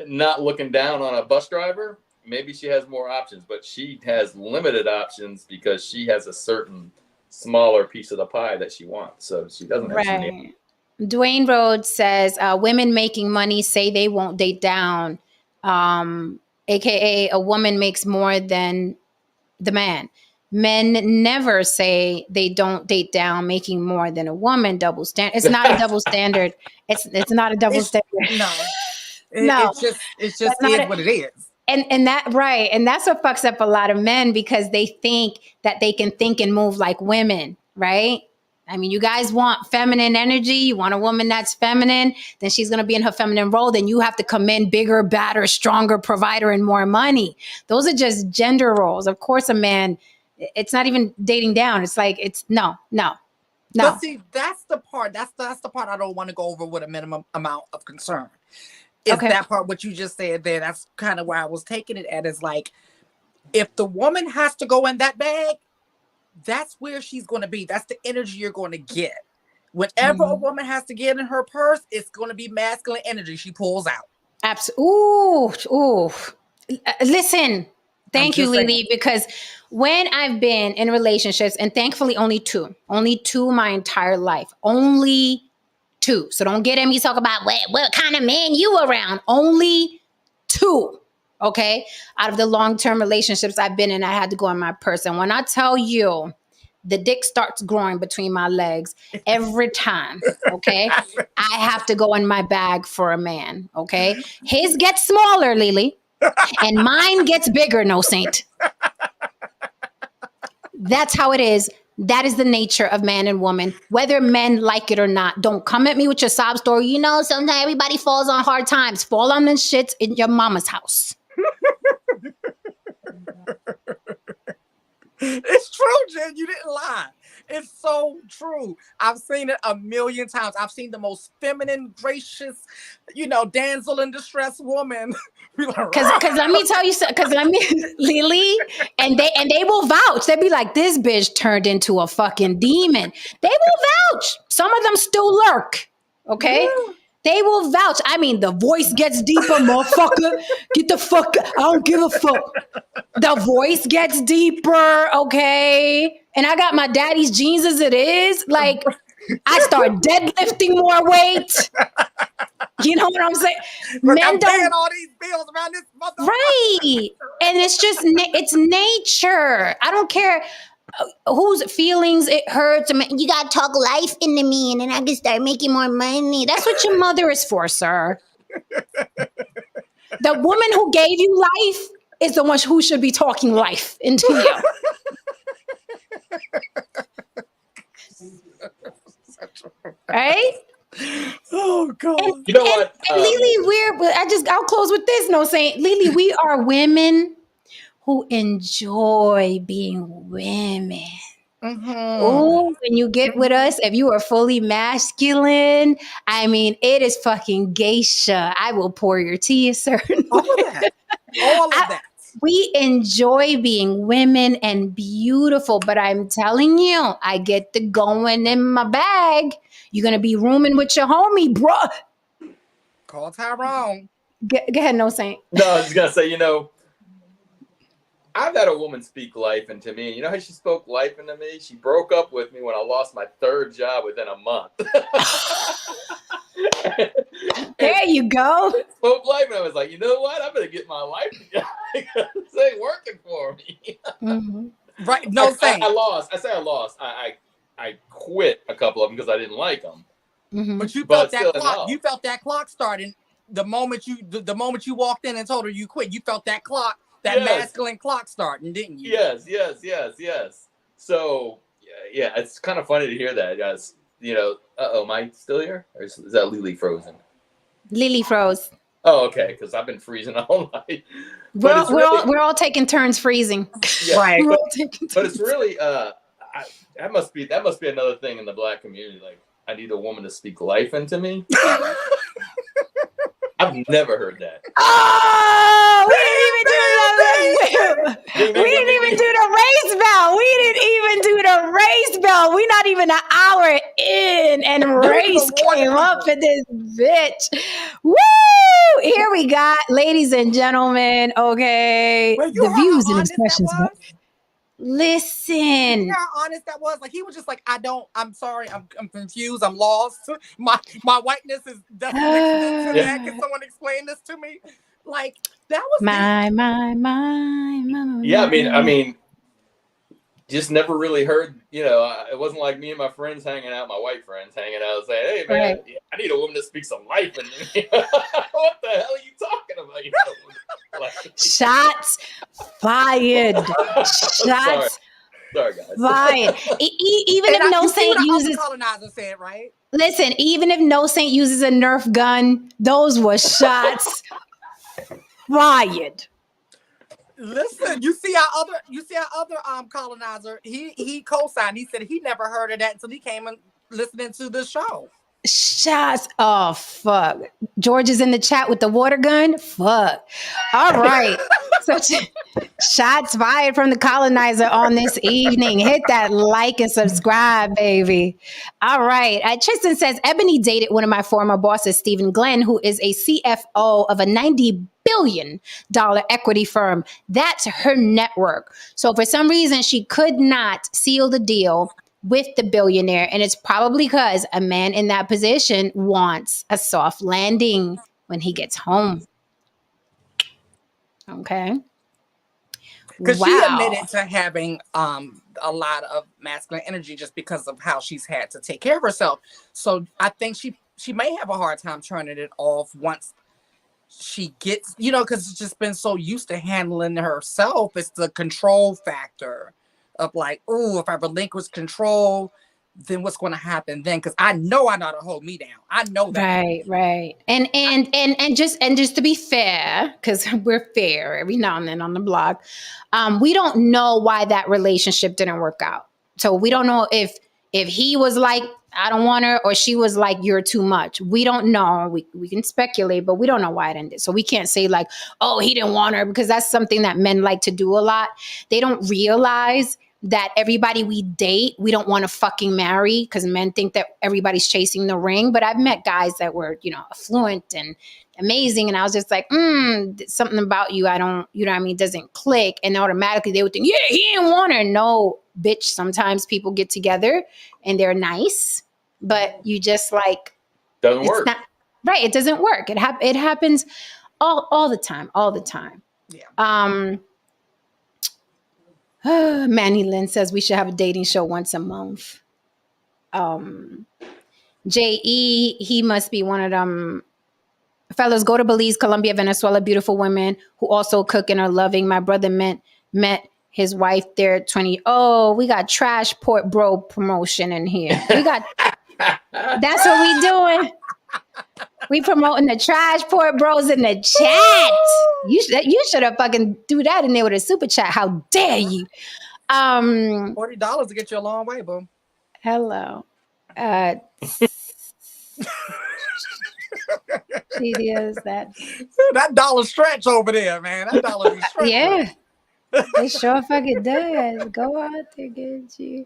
not looking down on a bus driver, maybe she has more options, but she has limited options because she has a certain smaller piece of the pie that she wants. So she doesn't have any. Dwayne Rhodes says, women making money say they won't date down, aka a woman makes more than the man. Men never say they don't date down making more than a woman. Double standard. It's not a double standard. It's not a double standard. No. It just is what it is. And that right. And that's what fucks up a lot of men because they think that they can think and move like women, right? I mean, you guys want feminine energy. You want a woman that's feminine, then she's going to be in her feminine role. Then you have to come in bigger, badder, stronger, provider, and more money. Those are just gender roles. Of course, a man, it's not even dating down. It's like, it's no. But see, that's the part. That's the part I don't want to go over with a minimum amount of concern. Is that part what you just said there? That's kind of where I was taking it at. Is like, if the woman has to go in that bag, that's where she's going to be. That's the energy you're going to get. Whenever a woman has to get in her purse, it's going to be masculine energy she pulls out. Absolutely. Ooh. Listen, thank you, Lily, because when I've been in relationships, and thankfully only two my entire life, only two. So don't get at me talk about what kind of man you around. Only two. Okay. Out of the long-term relationships I've been in, I had to go in my purse. And when I tell you the dick starts growing between my legs every time, okay, I have to go in my bag for a man. Okay. His gets smaller, Lily, and mine gets bigger, no saint. That's how it is. That is the nature of man and woman, whether men like it or not. Don't come at me with your sob story. You know, sometimes everybody falls on hard times. Fall on them shits in your mama's house. It's true, Jen. You didn't lie. It's so true. I've seen it a million times. I've seen the most feminine, gracious, damsel in distress woman. Because let me tell you, Lily, and they will vouch. They be like, this bitch turned into a fucking demon. They will vouch. Some of them still lurk. Okay. Yeah. They will vouch. I mean, the voice gets deeper, motherfucker. Get the fuck. I don't give a fuck. The voice gets deeper, okay? And I got my daddy's jeans as it is. Like, I start deadlifting more weight. You know what I'm saying? Look, I'm paying all these bills around this motherfucker. Right. And it's just, it's nature. I don't care whose feelings it hurts. You got to talk life into me and then I can start making more money. That's what your mother is for, sir. The woman who gave you life is the one who should be talking life into you. Right? Oh God! You know what, and Lily, I'll close with this. No, saying Lily, we are women who enjoy being women. Oh, when you get with us, if you are fully masculine, I mean, it is fucking geisha. I will pour your tea a certain all of that. All of that. We enjoy being women and beautiful, but I'm telling you, I get the going in my bag. You're going to be rooming with your homie, bruh. Call Tyrone. Go ahead, no saint. No, I was just going to say, I've had a woman speak life into me. You know how she spoke life into me? She broke up with me when I lost my third job within a month. There you go. Spoke life, and I was like, you know what? I better get my life together because this ain't working for me. Right? No, I lost. I quit a couple of them because I didn't like them. But you felt that clock. You felt that clock starting the moment you walked in and told her you quit. You felt that clock. That masculine clock starting, didn't you? Yes. So, yeah, it's kind of funny to hear that, guys. Am I still here? Or is that Lily frozen? Lily froze. Oh, okay, because I've been freezing all night. We're all taking turns freezing. Yeah, right. But it's really, that must be another thing in the Black community. Like, I need a woman to speak life into me. I've never heard that. Oh, we didn't even do the race bell. We didn't even do the race bell. We're not even an hour in, and race came up in this bitch. Woo! Here we got, ladies and gentlemen. Okay, the views and expressions. Listen. You know how honest that was? Like, he was just like, I'm sorry, I'm confused, I'm lost. My whiteness is doesn't make sense to that. Can someone explain this to me? Like, that was my. Yeah, I mean, just never really heard, it wasn't like me and my friends hanging out, my white friends hanging out, saying, "Hey man, Right. I need a woman to speak some life in me." What the hell are you talking about? Shots fired. Sorry, Shots guys. fired. Even if No you see Saint what the uses, colonizer said, right? listen, even if No Saint uses a Nerf gun, those were shots fired. Listen, you see our other colonizer, he co-signed. He said he never heard of that until he came and listening to the show. Shots. Oh, fuck. George is in the chat with the water gun. Fuck. All right. So shots fired from the colonizer on this evening. Hit that like and subscribe, baby. All right. Tristan says, Ebony dated one of my former bosses, Stephen Glenn, who is a CFO of a $90 billion equity firm. That's her network. So for some reason, she could not seal the deal with the billionaire. And it's probably because a man in that position wants a soft landing when he gets home. Okay. Because she admitted to having a lot of masculine energy just because of how she's had to take care of herself. So I think she may have a hard time turning it off once she gets, because it's just been so used to handling herself. It's the control factor of like, oh, if I relinquish control, then what's going to happen then? Because I know how to hold me down. I know that. Right. And just to be fair, because we're fair every now and then on the blog, we don't know why that relationship didn't work out. So we don't know if he was like, I don't want her, or she was like, you're too much. We don't know. We can speculate, but we don't know why it ended. So we can't say like, oh, he didn't want her, because that's something that men like to do a lot. They don't realize that everybody we date, we don't want to fucking marry, because men think that everybody's chasing the ring. But I've met guys that were, affluent and amazing. And I was just like, something about you, I don't, doesn't click. And automatically they would think, yeah, he didn't want her. No, bitch. Sometimes people get together and they're nice, but you just like, doesn't work. Not, right. It doesn't work. It happens all the time. Yeah. Manny Lynn says we should have a dating show once a month. J.E., he must be one of them. Fellas, go to Belize, Colombia, Venezuela, beautiful women who also cook and are loving. My brother met his wife there 20. Oh, we got trash port bro promotion in here. That's what we doing. We promoting the trash port bros in the chat. You should have fucking do that in there with a super chat. How dare you? $40 to get you a long way, boo. Hello. She is that dollar stretch over there, man. That dollar be stretch. Yeah. It sure fucking does. Go out there, get you.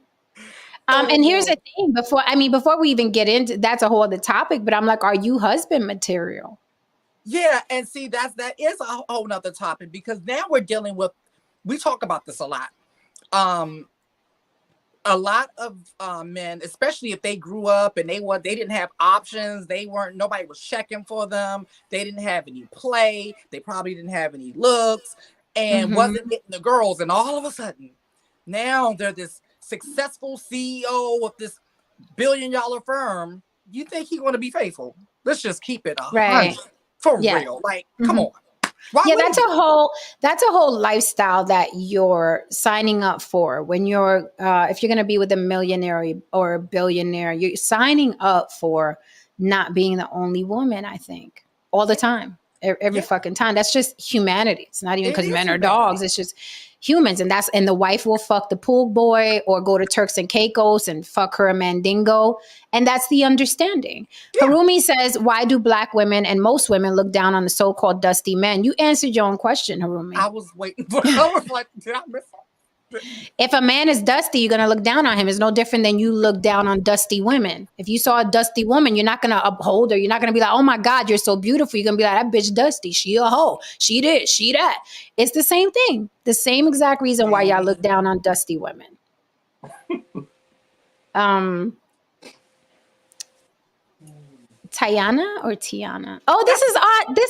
And here's the thing, before we even get into, that's a whole other topic, but I'm like, are you husband material? Yeah, and see, that is a whole nother topic, because now we're dealing with, we talk about this a lot. A lot of men, especially if they grew up and they didn't have options, nobody was checking for them, they didn't have any play, they probably didn't have any looks, and wasn't getting the girls, and all of a sudden, now they're this successful CEO of this $billion firm. You think he's going to be faithful? Let's just keep it 100 for real. Like, come on. Why that's a whole lifestyle that you're signing up for when you're if you're going to be with a millionaire or a billionaire. You're signing up for not being the only woman, I think, all the time, every fucking time. That's just humanity. It's not even because men are dogs. It's just humans. And the wife will fuck the pool boy or go to Turks and Caicos and fuck her a mandingo. And that's the understanding. Yeah. Harumi says, why do black women and most women look down on the so-called dusty men? You answered your own question, Harumi. I was waiting for it. I was like, did I miss something? If a man is dusty, you're going to look down on him. It's no different than you look down on dusty women. If you saw a dusty woman, you're not going to uphold her. You're not going to be like, oh my God, you're so beautiful. You're going to be like, that bitch dusty. She a hoe. She this, she that. It's the same thing. The same exact reason why y'all look down on dusty women. Tiana or Tiana? Oh, this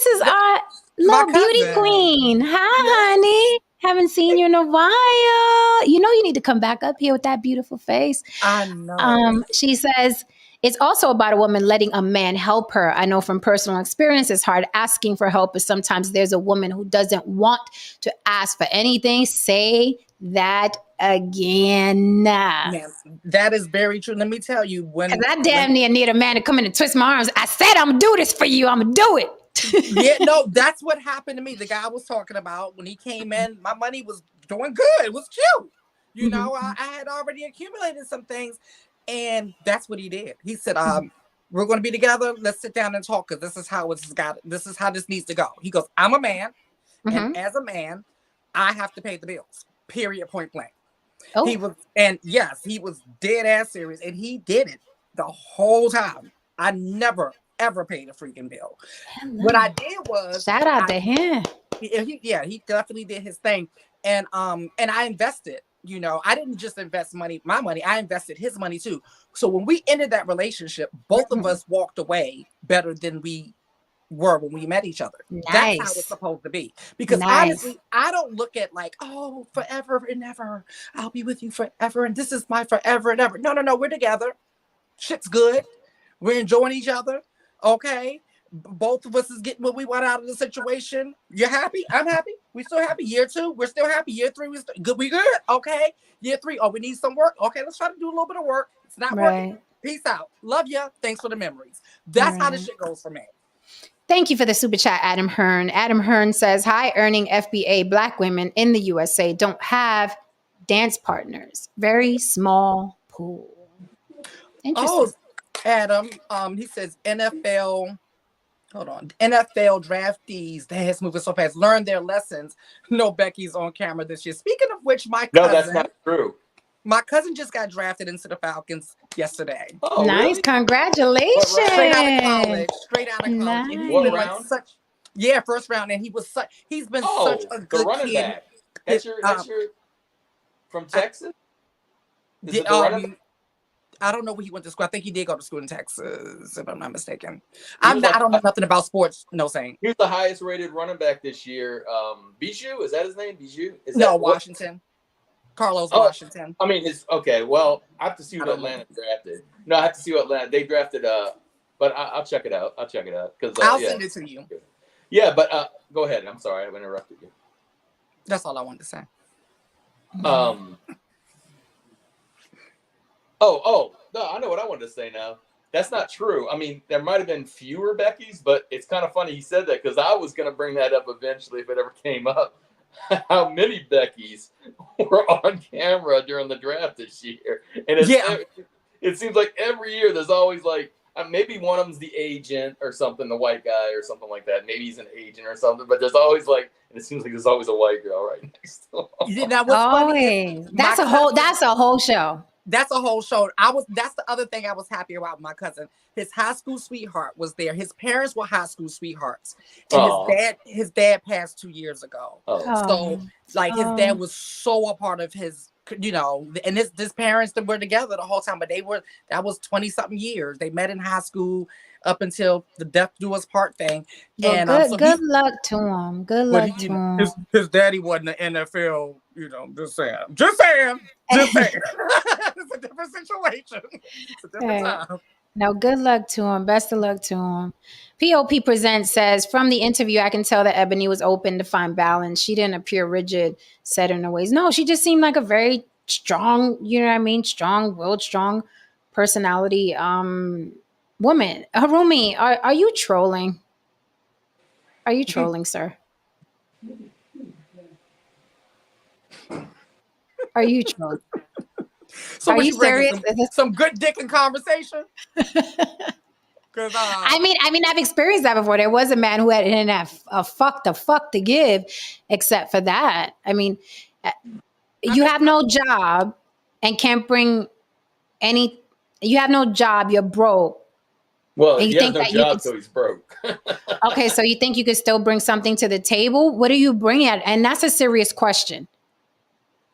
is our little beauty queen. Hi, honey. Haven't seen you in a while. You know you need to come back up here with that beautiful face. I know. She says, it's also about a woman letting a man help her. I know from personal experience, it's hard asking for help, but sometimes there's a woman who doesn't want to ask for anything. Say that again. Yeah, that is very true. Let me tell you, Because I damn near need a man to come in and twist my arms. I said, I'm going to do this for you. I'm going to do it. Yeah, no, that's what happened to me. The guy I was talking about, when he came in, my money was doing good. It was cute. You know, I had already accumulated some things. And that's what he did. He said, we're going to be together. Let's sit down and talk, because this is how this needs to go. He goes, I'm a man. And as a man, I have to pay the bills. Period, point blank. Oh. He was dead ass serious. And he did it the whole time. I never, ever paid a freaking bill. What I did was, shout out to him. He definitely did his thing. And I invested. You know, I didn't just invest my money, I invested his money too. So when we ended that relationship, both of us walked away better than we were when we met each other. Nice. That's how it's supposed to be. Because honestly, I don't look at like, oh, forever and ever, I'll be with you forever, and this is my forever and ever. No, we're together. Shit's good. We're enjoying each other. Okay. Both of us is getting what we want out of the situation. You're happy. I'm happy. We're still happy. Year 2, we're still happy. Year 3, we're still good. We good. Okay. Year 3, oh, we need some work. Okay, let's try to do a little bit of work. It's not working. Peace out. Love ya. Thanks for the memories. That's how the shit goes for me. Thank you for the super chat, Adam Hearn. Adam Hearn says, high earning FBA Black women in the USA don't have dance partners. Very small pool. Oh, Interesting. Adam, he says NFL draftees, that's moving so fast, learn their lessons. No Becky's on camera this year. Speaking of which, no, that's not true. My cousin just got drafted into the Falcons yesterday. Oh, nice. Really? Congratulations. Straight out of college. Nice. And he's been like first round. And he's been such a good running kid. Back. That's your from Texas? Is it the running back? I don't know where he went to school. I think he did go to school in Texas, if I'm not mistaken. I don't know nothing about sports. No saying. He was the highest rated running back this year. Bijou, is that his name? Bijou? Washington. Carlos Washington. I mean, well, I have to see what Atlanta drafted. No, I have to see what Atlanta they drafted. But I'll check it out. I'll send it to you. Yeah, but go ahead. I'm sorry, I've interrupted you. That's all I wanted to say. No, I know what I wanted to say now. That's not true. I mean, there might have been fewer Beckys, but it's kind of funny he said that, because I was going to bring that up eventually if it ever came up. How many Beckys were on camera during the draft this year? And it seems like every year there's always like, maybe one of them's the agent or something, the white guy or something like that. Maybe he's an agent or something, but there's always like, and it seems like there's always a white girl right next to him. That's a whole show. That's a whole show. That's the other thing I was happy about with my cousin. His high school sweetheart was there. His parents were his sweethearts. And his dad passed 2 years ago. So like his dad was so a part of his, you know, and his parents that were together the whole time, but that was 20 something years. They met in high school up until the death do us part thing. Well, and good luck to him. Good luck to him. His daddy wasn't an NFL, you know, just saying. It's a different situation. It's a different time. Now, good luck to him. Best of luck to him. POP Presents says, from the interview, I can tell that Eboni was open to find balance. She didn't appear rigid, set in her ways. No, she just seemed like a very strong, you know what I mean? Strong-willed, strong personality woman. Harumi, are you trolling? Are you trolling, sir? Are you trolling? So are you serious? Some good dick in conversation? I mean, I've experienced that before. There was a man who didn't have a fuck to give, except for that. I mean, you have no job and can't bring any. You have no job. You're broke. Well, he has no job, so he's broke. Okay, so you think you could still bring something to the table? What are you bringing? And that's a serious question.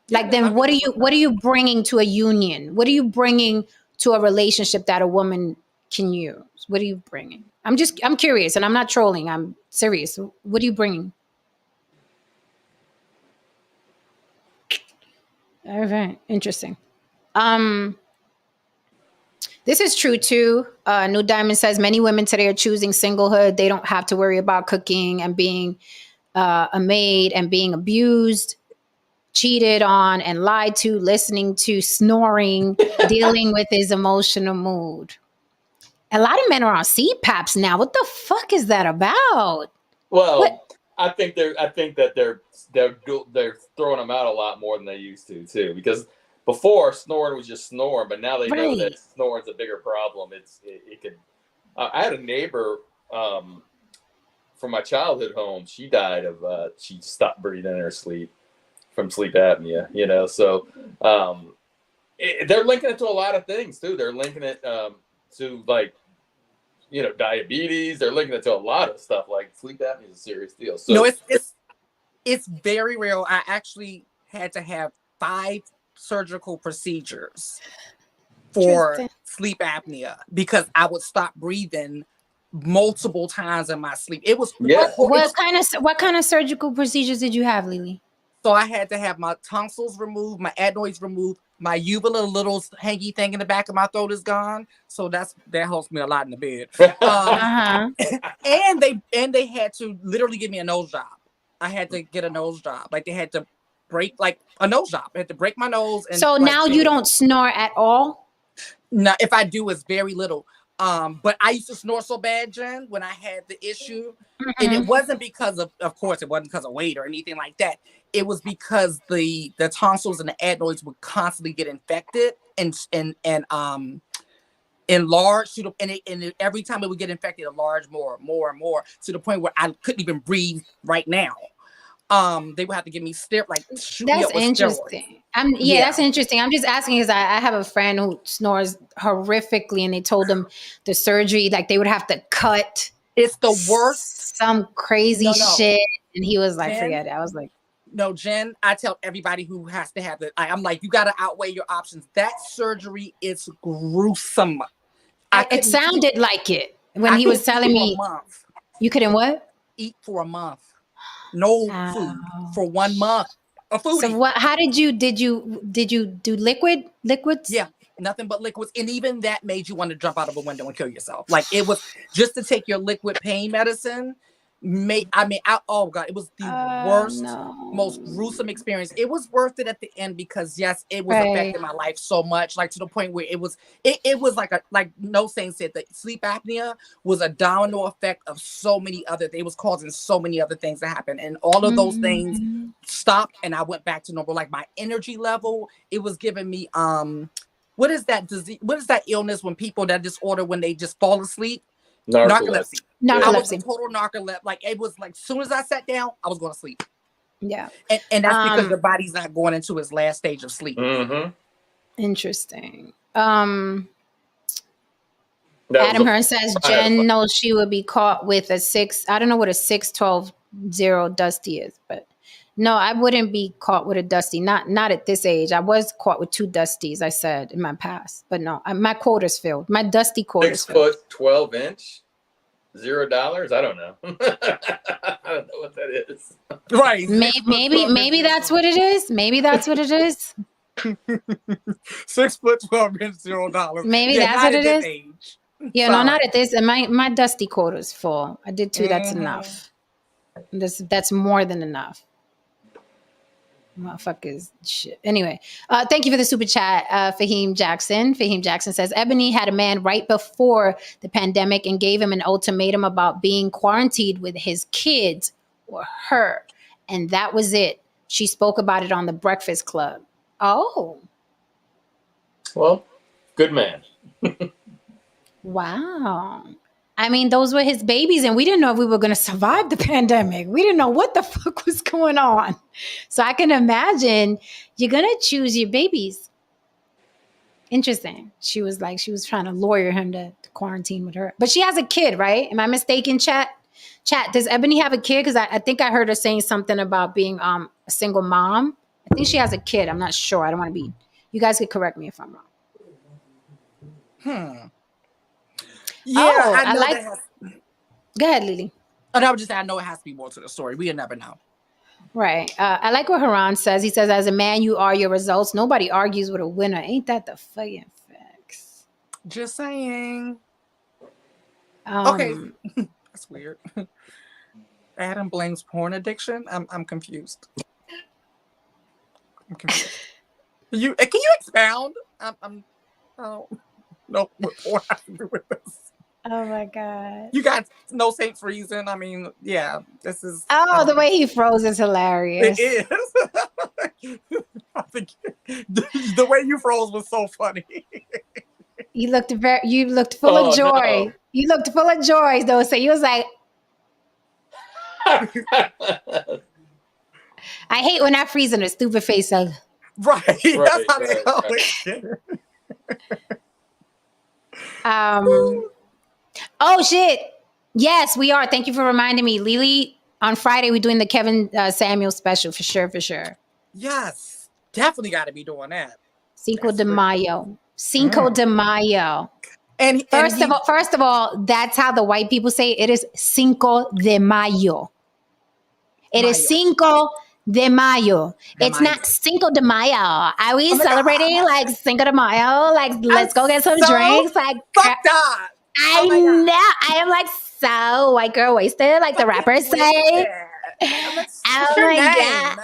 Like, then what are you bringing to a union? What are you bringing to a relationship that a woman can use? What are you bringing? I'm curious, and I'm not trolling. I'm serious. What are you bringing? Okay, interesting. This is true too. New Diamond says many women today are choosing singlehood. They don't have to worry about cooking and being a maid and being abused, cheated on, and lied to, listening to, snoring, dealing with his emotional mood. A lot of men are on CPAPs now. What the fuck is that about? Well, What? I think that they're throwing them out a lot more than they used to too. Because before snoring was just snoring, but now they know Right. that snoring's a bigger problem. It could. I had a neighbor from my childhood home. She died of she stopped breathing in her sleep from sleep apnea. You know, so they're linking it to a lot of things too. They're linking it to like, you know, diabetes. They're linking it to a lot of stuff. Like sleep apnea is a serious deal. So No, it's very real. I actually had to have 5 surgical procedures for Interesting. sleep apnea because I would stop breathing multiple times in my sleep. It was Yeah. What kind of surgical procedures did you have, Lily? So I had to have my tonsils removed, my adenoids removed, my uvula, little hangy thing in the back of my throat is gone. So that helps me a lot in the bed. Uh-huh. And they had to literally give me a nose job. I had to get a nose job. Like they had to break like a nose job. I had to break my nose. And So now you don't snore at all? No, if I do, it's very little. But I used to snore so bad, Jen, when I had the issue. And it wasn't because of course, it wasn't because of weight or anything like that. It was because the tonsils and the adenoids would constantly get infected and enlarged to the and every time it would get infected, enlarge more and more to the point where I couldn't even breathe right now. They would have to give me shoot me That's up with interesting. Yeah. That's interesting. I'm just asking because I have a friend who snores horrifically, and they told him the surgery, like they would have to cut. It's the worst. Some crazy No. shit, and he was like, Jen? "Forget it." I was like, No, Jen, I tell everybody who has to have it, I'm like, you got to outweigh your options. That surgery is gruesome. it sounded like it when he was telling me. You couldn't what? Eat for a month. No food for 1 month. A foodie. So what? How did you do liquids? Yeah, nothing but liquids, and even that made you want to jump out of a window and kill yourself. Like it was just to take your liquid pain medicine. Oh God, it was the worst, most gruesome experience. It was worth it at the end because yes, it was affecting my life so much, like to the point where it was like No Saint said that sleep apnea was a domino effect of so many other. It was causing so many other things to happen, and all of those things stopped, and I went back to normal. Like my energy level, it was giving me what is that disease? What is that illness when people that disorder when they just fall asleep? Narcolepsy. I was a total narcolepsy. Like it was like as soon as I sat down, I was going to sleep. Yeah. And that's because your body's not going into its last stage of sleep. Interesting. Adam Hearn says Jen knows she would be caught with a 6. I don't know what a 612-0 Dusty is, but no, I wouldn't be caught with a Dusty. Not at this age. I was caught with 2 Dusties, I said in my past, but no, my quota's filled. My Dusty quota's 6 foot 12 inch, $0. I don't know. I don't know what that is. Right. Maybe that's what it is. Maybe that's what it is. 6 foot 12 inch, $0. Maybe that's what it is. Age. Yeah, no, not at this. And my Dusty quota's full. I did 2. That's enough. That's more than enough. Motherfuckers shit. Anyway, thank you for the super chat, Fahim Jackson. Fahim Jackson says Ebony had a man right before the pandemic and gave him an ultimatum about being quarantined with his kids or her, and that was it. She spoke about it on the Breakfast Club. Oh, well, good man. Wow. I mean, those were his babies, and we didn't know if we were going to survive the pandemic. We didn't know what the fuck was going on. So I can imagine you're going to choose your babies. Interesting. She was trying to lawyer him to quarantine with her. But she has a kid, right? Am I mistaken, chat? Chat, does Ebony have a kid? Because I think I heard her saying something about being a single mom. I think she has a kid. I'm not sure. I don't want to be. You guys could correct me if I'm wrong. Yeah, I know that Go ahead, Lily. And I would just say I know it has to be more to the story. We'll never know. Right. I like what Haran says. He says, as a man, you are your results. Nobody argues with a winner. Ain't that the fucking facts? Just saying. Okay, Um, that's weird. Adam blames porn addiction. I'm confused. I'm confused. Can you expound? I'm I don't know what porn has to do with this. oh my God. You got no Saint Freezing. I mean, yeah, this is. Oh, the way he froze is hilarious. It is. I think the way you froze was so funny. You looked full Oh, of joy. no. You looked full of joy, though. So you was like, I hate when I freeze in a stupid face. Like, Right. That's how they right. always get. oh shit. Yes, we are. Thank you for reminding me. Lily, on Friday, we're doing the Kevin Samuel special for sure. Yes, definitely got to be doing that. Cinco That's de great. Mayo. Cinco de Mayo. And First of all, that's how the white people say it. It is Cinco de Mayo. It is Mayo. Cinco de Mayo. De It's Mayo. not Cinco de Mayo. Are we Oh my God. celebrating like Cinco de Mayo? Like, let's go get some so drinks. Like, fucked up. I Oh my God. know. I am like so white girl wasted, like the rappers say. What's Oh your my name? God.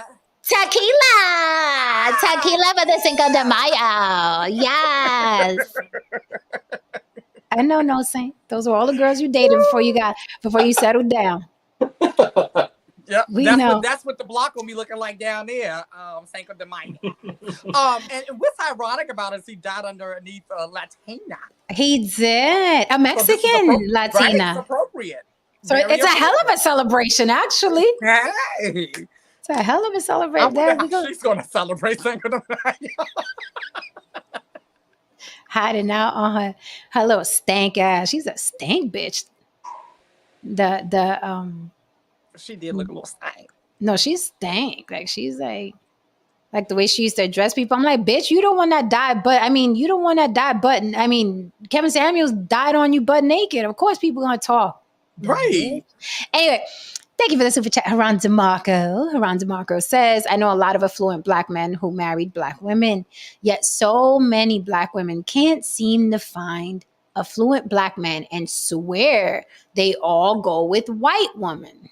Tequila for the Cinco de Mayo. Yes. I know, no Saint. Those were all the girls you dated before you settled down. Yep, We know. that's what the block will be looking like down there. Cinco de Mayo. And what's ironic about it is he died underneath Latina. He did. A Mexican Right? It's Latina. appropriate. So Very it's a hell of a celebration, actually. Hey, It's a hell of a I celebration. wonder There we how go. she's going to celebrate Cinco de Mayo. Hiding out on her little stank ass. She's a stank bitch. She did look a little stank. No, she's stank. Like she's like the way she used to address people. I'm like, bitch, you don't want that die, but I mean, you don't want that die button. I mean, Kevin Samuels died on you butt naked. Of course, people gonna talk. Right. Anyway, thank you for the super chat, Haran DeMarco. Haran DeMarco says, I know a lot of affluent black men who married black women, yet so many black women can't seem to find affluent black men and swear they all go with white women.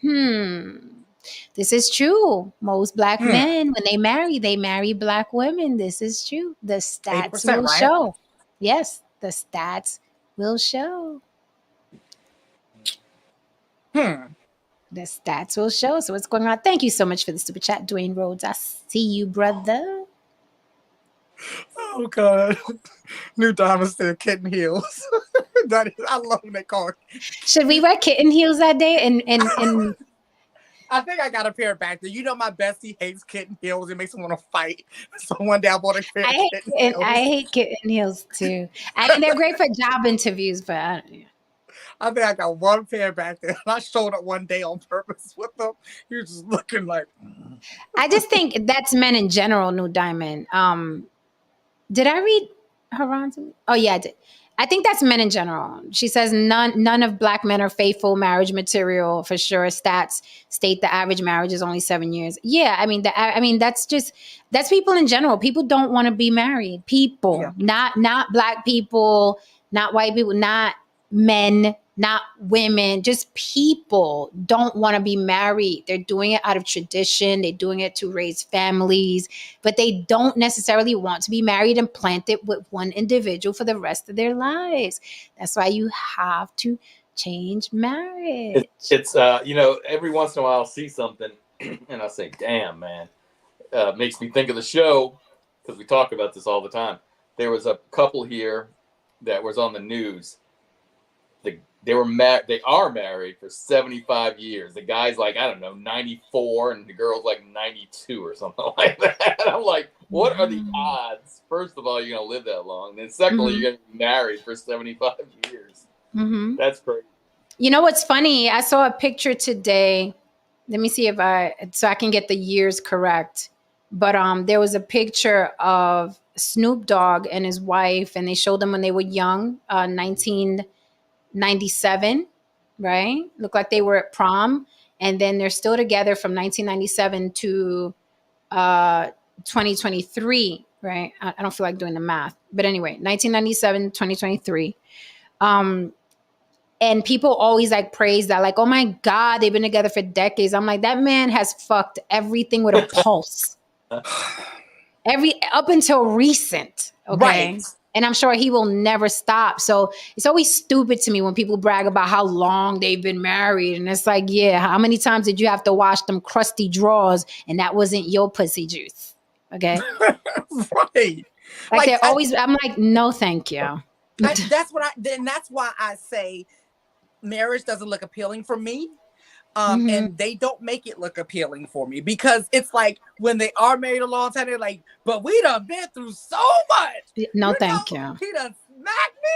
This is true. Most black men, when they marry black women. This is true. The stats 80%, will right? show. Yes, the stats will show. The stats will show. So what's going on? Thank you so much for the super chat, Dwayne Rhodes. I see you, brother. Oh God. New Diamond said kitten heels. I love when they call it. Should we wear kitten heels that day? And I think I got a pair back there. You know my bestie hates kitten heels. It makes him want to fight. So one day I bought a pair of kitten heels. I hate kitten heels too. I mean, they're great for job interviews, but I don't. I think I got one pair back there. And I showed up one day on purpose with them. He was just looking like. I just think that's men in general, New Diamond. Did I read Haran's? Oh yeah, I did. I think that's men in general. She says none of black men are faithful marriage material for sure. Stats state the average marriage is only 7 years. Yeah, I mean that's people in general. People don't want to be married. People, not black people, not white people, not men, not women, just people don't want to be married. They're doing it out of tradition. They're doing it to raise families, but they don't necessarily want to be married and planted with one individual for the rest of their lives. That's why you have to change marriage. It's every once in a while I'll see something and I say, damn, man. Makes me think of the show because we talk about this all the time. There was a couple here that was on the news. They are married for 75 years. The guy's like, I don't know, 94, and the girl's like 92 or something like that. And I'm like, what are the odds? First of all, you're going to live that long. Then secondly, you're going to be married for 75 years. That's crazy. You know what's funny? I saw a picture today. Let me see so I can get the years correct. But there was a picture of Snoop Dogg and his wife, and they showed them when they were young, 1997, right? Looked like they were at prom. And then they're still together from 1997 to 2023, right? I don't feel like doing the math. But anyway, 1997, 2023. And people always like praise that, like, oh my God, they've been together for decades. I'm like, that man has fucked everything with a pulse. Up until recent. Okay. Right. And I'm sure he will never stop. So it's always stupid to me when people brag about how long they've been married. And it's like, yeah, how many times did you have to wash them crusty drawers and that wasn't your pussy juice? Okay. Right. Like they're always, I'm like, no, thank you. That's why I say marriage doesn't look appealing for me. And they don't make it look appealing for me, because it's like when they are married a long time, they're like, but we done been through so much. No, thank you. He done smacked me.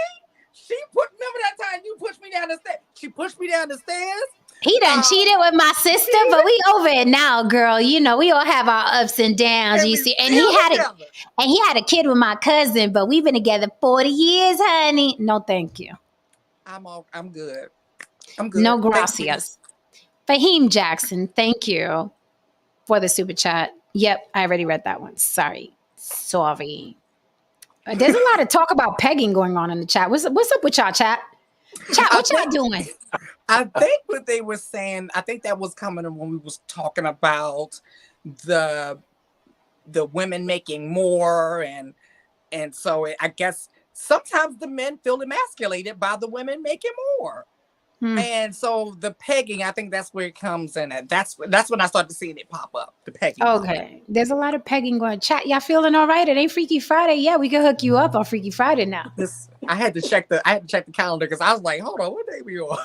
Remember that time you pushed me down the stairs? She pushed me down the stairs. He done cheated with my sister, but we over it now, girl. You know, we all have our ups and downs, you see. And he had a kid with my cousin, but we've been together 40 years, honey. No, thank you. I'm good. I'm good. No gracias. Fahim Jackson, thank you for the super chat. Yep, I already read that one. Sorry. There's a lot of talk about pegging going on in the chat. What's up with y'all, chat? Chat, what y'all doing? I think what they were saying, I think that was coming when we was talking about the women making more, and so I guess sometimes the men feel emasculated by the women making more. And so the pegging, I think that's where it comes in at. That's when I started seeing it pop up, the pegging. Okay. There's a lot of pegging going. Chat, y'all feeling all right? It ain't Freaky Friday. Yeah, we can hook you up on Freaky Friday now. I had to check the calendar, because I was like, hold on, what day we on?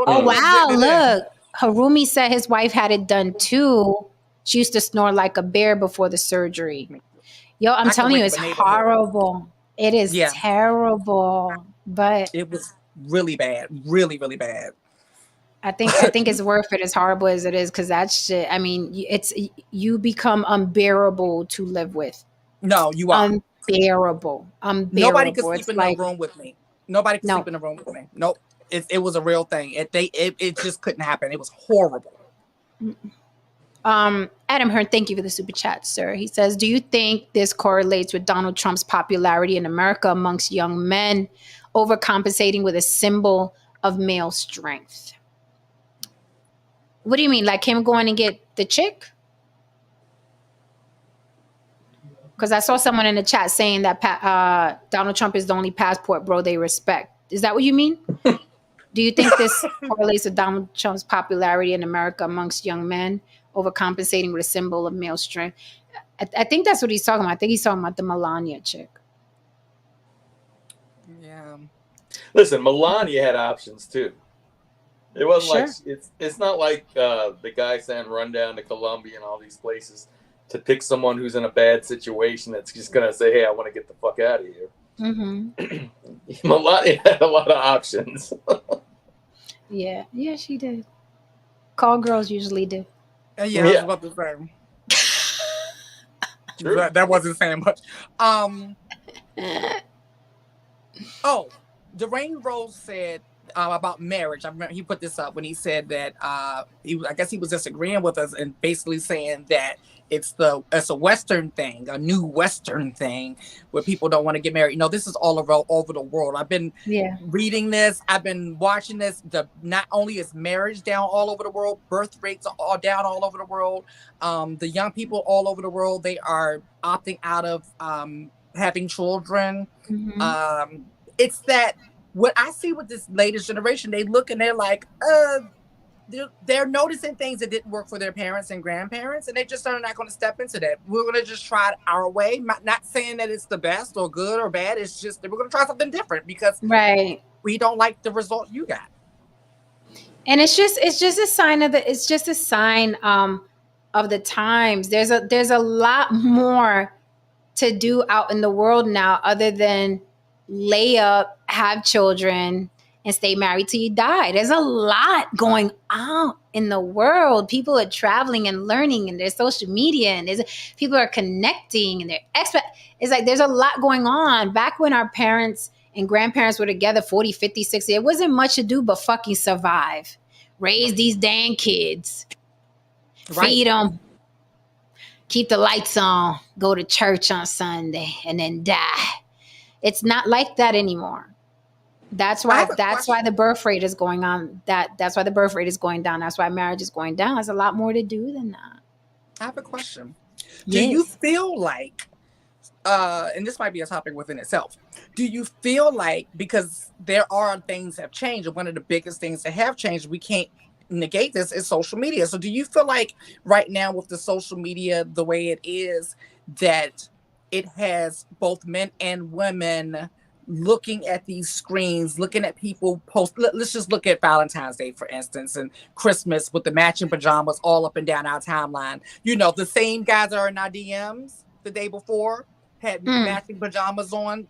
Oh wow, look. Harumi said his wife had it done too. She used to snore like a bear before the surgery. Yo, I'm telling you, it's horrible. It is terrible. But it was really bad, really, really bad. I think it's worth it, as horrible as it is, because that shit, I mean, you become unbearable to live with. No, you are unbearable. Nobody could sleep in the room with me. Nobody could sleep in the room with me. Nope. It was a real thing. It just couldn't happen. It was horrible. Adam Hearn, thank you for the super chat, sir. He says, do you think this correlates with Donald Trump's popularity in America amongst young men, overcompensating with a symbol of male strength? What do you mean? Like him going and get the chick? Because I saw someone in the chat saying that Donald Trump is the only passport bro they respect. Is that what you mean? Do you think this correlates with Donald Trump's popularity in America amongst young men, overcompensating with a symbol of male strength? I think that's what he's talking about. I think he's talking about the Melania chick. Yeah. Listen, Melania had options too. It wasn't like it's not like the guy saying run down to Colombia and all these places to pick someone who's in a bad situation that's just gonna say, "Hey, I want to get the fuck out of here." Melania had a lot of options. Yeah, she did. Call girls usually do. I was about to say. That wasn't saying much. Dwayne Rose said about marriage. I remember he put this up when he said that I guess he was disagreeing with us and basically saying that it's a Western thing, a new Western thing where people don't want to get married. This is all over the world. I've been reading this. I've been watching this. Not only is marriage down all over the world, birth rates are all down all over the world. The young people all over the world, they are opting out of having children. It's that what I see with this latest generation, they look and they're like, they're noticing things that didn't work for their parents and grandparents, and they just are not going to step into that. We're going to just try it our way. Not saying that it's the best or good or bad. It's just that we're going to try something different because we don't like the result you got. And it's just a sign of the times. There's a lot more to do out in the world now other than lay up, have children, and stay married till you die. There's a lot going on in the world. People are traveling and learning, and there's social media, and people are connecting, and it's like there's a lot going on. Back when our parents and grandparents were together 40, 50, 60, it wasn't much to do but fucking survive, raise these dang kids, Right. feed them, keep the lights on, go to church on Sunday, and then die. It's not like that anymore. That's I why have a that's why question. the birth rate is going on. That's why the birth rate is going down. That's why marriage is going down. There's a lot more to do than that. I have a question. Do you feel like, and this might be a topic within itself, do you feel like, because there are things have changed, and one of the biggest things that have changed, we can't negate this, is social media. So do you feel like right now with the social media the way it is, that it has both men and women looking at these screens, looking at people post, let's just look at Valentine's Day, for instance, and Christmas with the matching pajamas all up and down our timeline. You know, the same guys that are in our DMs the day before had matching pajamas on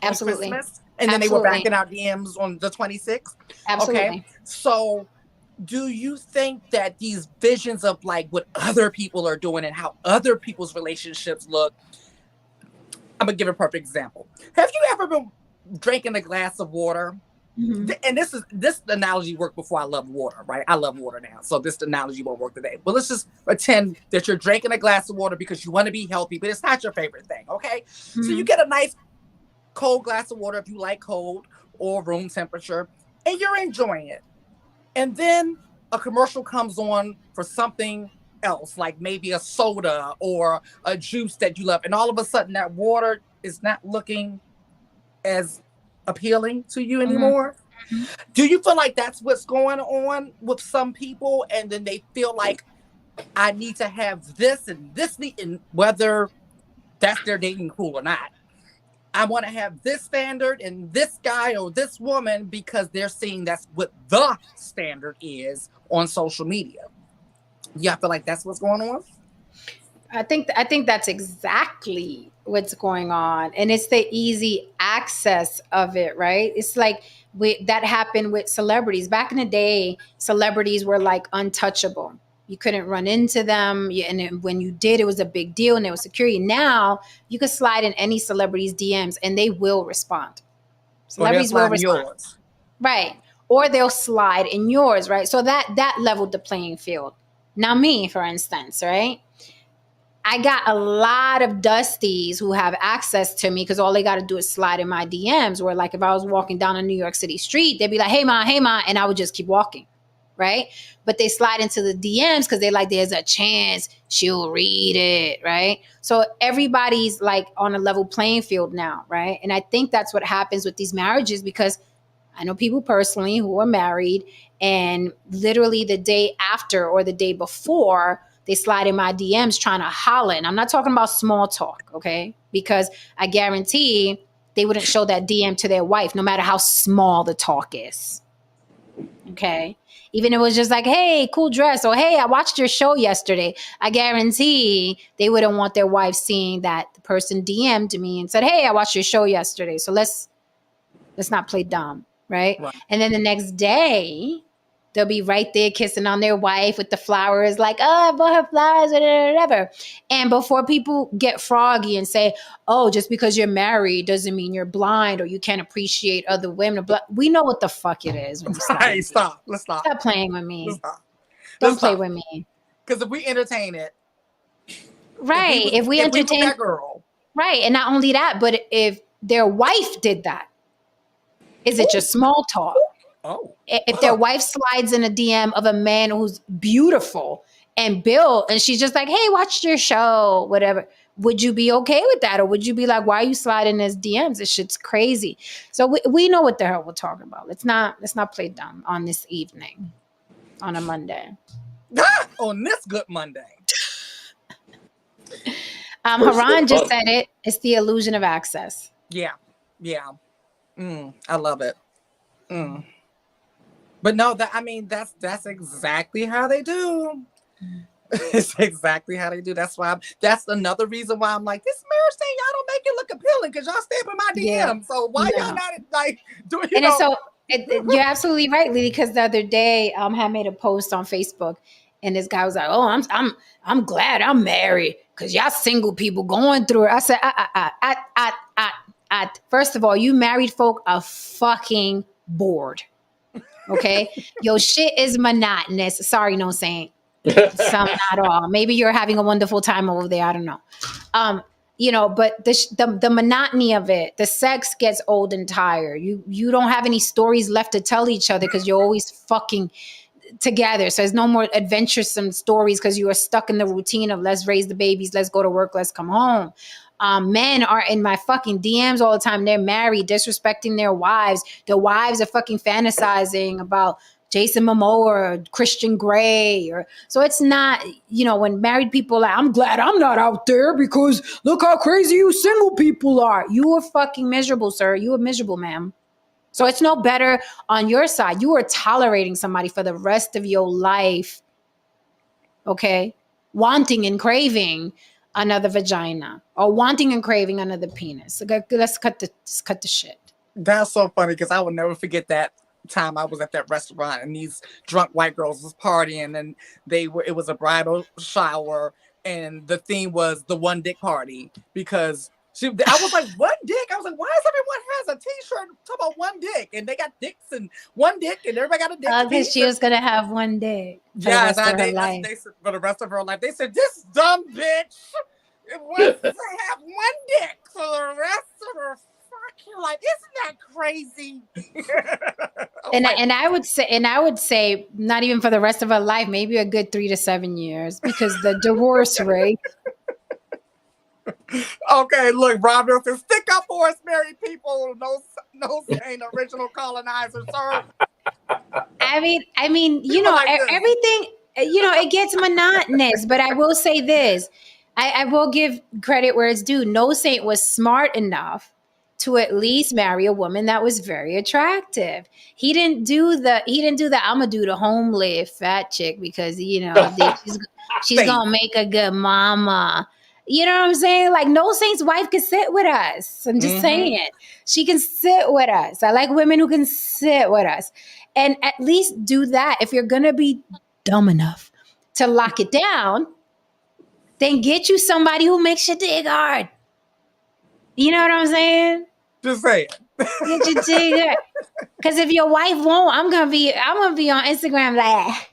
Absolutely. Christmas, and then they were back Absolutely. in our DMs on the 26th. Absolutely. Okay. So do you think that these visions of like what other people are doing and how other people's relationships look, I'm gonna give a perfect example. Have you ever been drinking a glass of water? And this analogy worked before I loved water, right? I love water now, so this analogy won't work today. But let's just pretend that you're drinking a glass of water because you want to be healthy, but it's not your favorite thing, okay? So you get a nice cold glass of water if you like cold or room temperature, and you're enjoying it. And then a commercial comes on for something else, like maybe a soda or a juice that you love, and all of a sudden that water is not looking as appealing to you anymore. Do you feel like that's what's going on with some people, and then they feel like I need to have this and this, and whether that's their dating pool or not, I want to have this standard and this guy or this woman because they're seeing that's what the standard is on social media? Yeah, I feel like that's what's going on. I think that's exactly what's going on, and it's the easy access of it, right? It's like that happened with celebrities back in the day. Celebrities were like untouchable. You couldn't run into them, and when you did, it was a big deal, and there was security. Now you could slide in any celebrity's DMs, and they will respond. Celebrities will respond, yours. right? Or they'll slide in yours, right? So that leveled the playing field. Now, me, for instance, right? I got a lot of dusties who have access to me because all they got to do is slide in my DMs. Where like if I was walking down a New York City street, they'd be like, hey, ma, and I would just keep walking, right? But they slide into the DMs because they're like, there's a chance she'll read it, right? So everybody's like on a level playing field now, right? And I think that's what happens with these marriages, because I know people personally who are married, and literally the day after or the day before, they slide in my DMs trying to holler. And I'm not talking about small talk, okay? Because I guarantee they wouldn't show that DM to their wife, no matter how small the talk is, okay? Even if it was just like, hey, cool dress, or hey, I watched your show yesterday. I guarantee they wouldn't want their wife seeing that the person DM'd me and said, hey, I watched your show yesterday. So let's not play dumb, right? And then the next day, they'll be right there kissing on their wife with the flowers, like, oh, I bought her flowers, whatever. And before people get froggy and say, oh, just because you're married doesn't mean you're blind or you can't appreciate other women. But we know what the fuck it is. When you Right, stop. Let's stop. Stop playing with me. Let's stop. Don't play with me. Because if we entertain it. Right. If we entertain that girl. Right. And not only that, but if their wife did that, is it just small talk? Oh. If their wife slides in a DM of a man who's beautiful and built, and she's just like, hey, watched your show, whatever, would you be okay with that? Or would you be like, why are you sliding his DMs? This shit's crazy. So we know what the hell we're talking about. Let's not play dumb on this evening, on a Monday. On this good Monday. Haran just said it. It's the illusion of access. Yeah. I love it. But no, that's exactly how they do. It's exactly how they do. That's why that's another reason why I'm like, this marriage thing, y'all don't make it look appealing because y'all stay up in my DM. Yeah. So why y'all not like doing it? And so you're absolutely right, Lee, because the other day I made a post on Facebook, and this guy was like, oh, I'm glad I'm married because y'all single people going through it. I said, first of all, you married folk are fucking bored. Okay, your shit is monotonous. Sorry, no saint. Some, not all. Maybe you're having a wonderful time over there. I don't know. But the monotony of it, the sex gets old and tired. You don't have any stories left to tell each other because you're always fucking together. So there's no more adventuresome stories because you are stuck in the routine of let's raise the babies, let's go to work, let's come home. Men are in my fucking DMs all the time. They're married, disrespecting their wives. Their wives are fucking fantasizing about Jason Momoa or Christian Grey. So it's not, when married people are like, I'm glad I'm not out there because look how crazy you single people are. You are fucking miserable, sir. You are miserable, ma'am. So it's no better on your side. You are tolerating somebody for the rest of your life, okay? Wanting and craving another vagina or wanting and craving another penis. Okay, let's cut the shit. That's so funny because I will never forget that time I was at that restaurant and these drunk white girls was partying and it was a bridal shower and the theme was the one dick party because I was like, one dick? I was like, why does everyone has a t-shirt talking about one dick? And they got dicks and one dick and everybody got a dick. Because she was going to have one dick for the rest of her life. For the rest of her life. They said, this dumb bitch wants to have one dick for the rest of her fucking life. Isn't that crazy? And I would say not even for the rest of her life, maybe a good 3 to 7 years because the divorce rate. Okay, look, Robert says, stick up for us, married people. No saying original colonizer, sir. I mean, everything, it gets monotonous, but I will say this. I will give credit where it's due. No Saint was smart enough to at least marry a woman that was very attractive. He didn't do the I'ma do the homely fat chick because, she's gonna make a good mama. You know what I'm saying? Like No Saint's wife can sit with us. I'm just saying. She can sit with us. I like women who can sit with us. And at least do that. If you're going to be dumb enough to lock it down, then get you somebody who makes you dig hard. You know what I'm saying? Just saying. Get you dig hard. Because if your wife won't, I'm gonna be on Instagram like,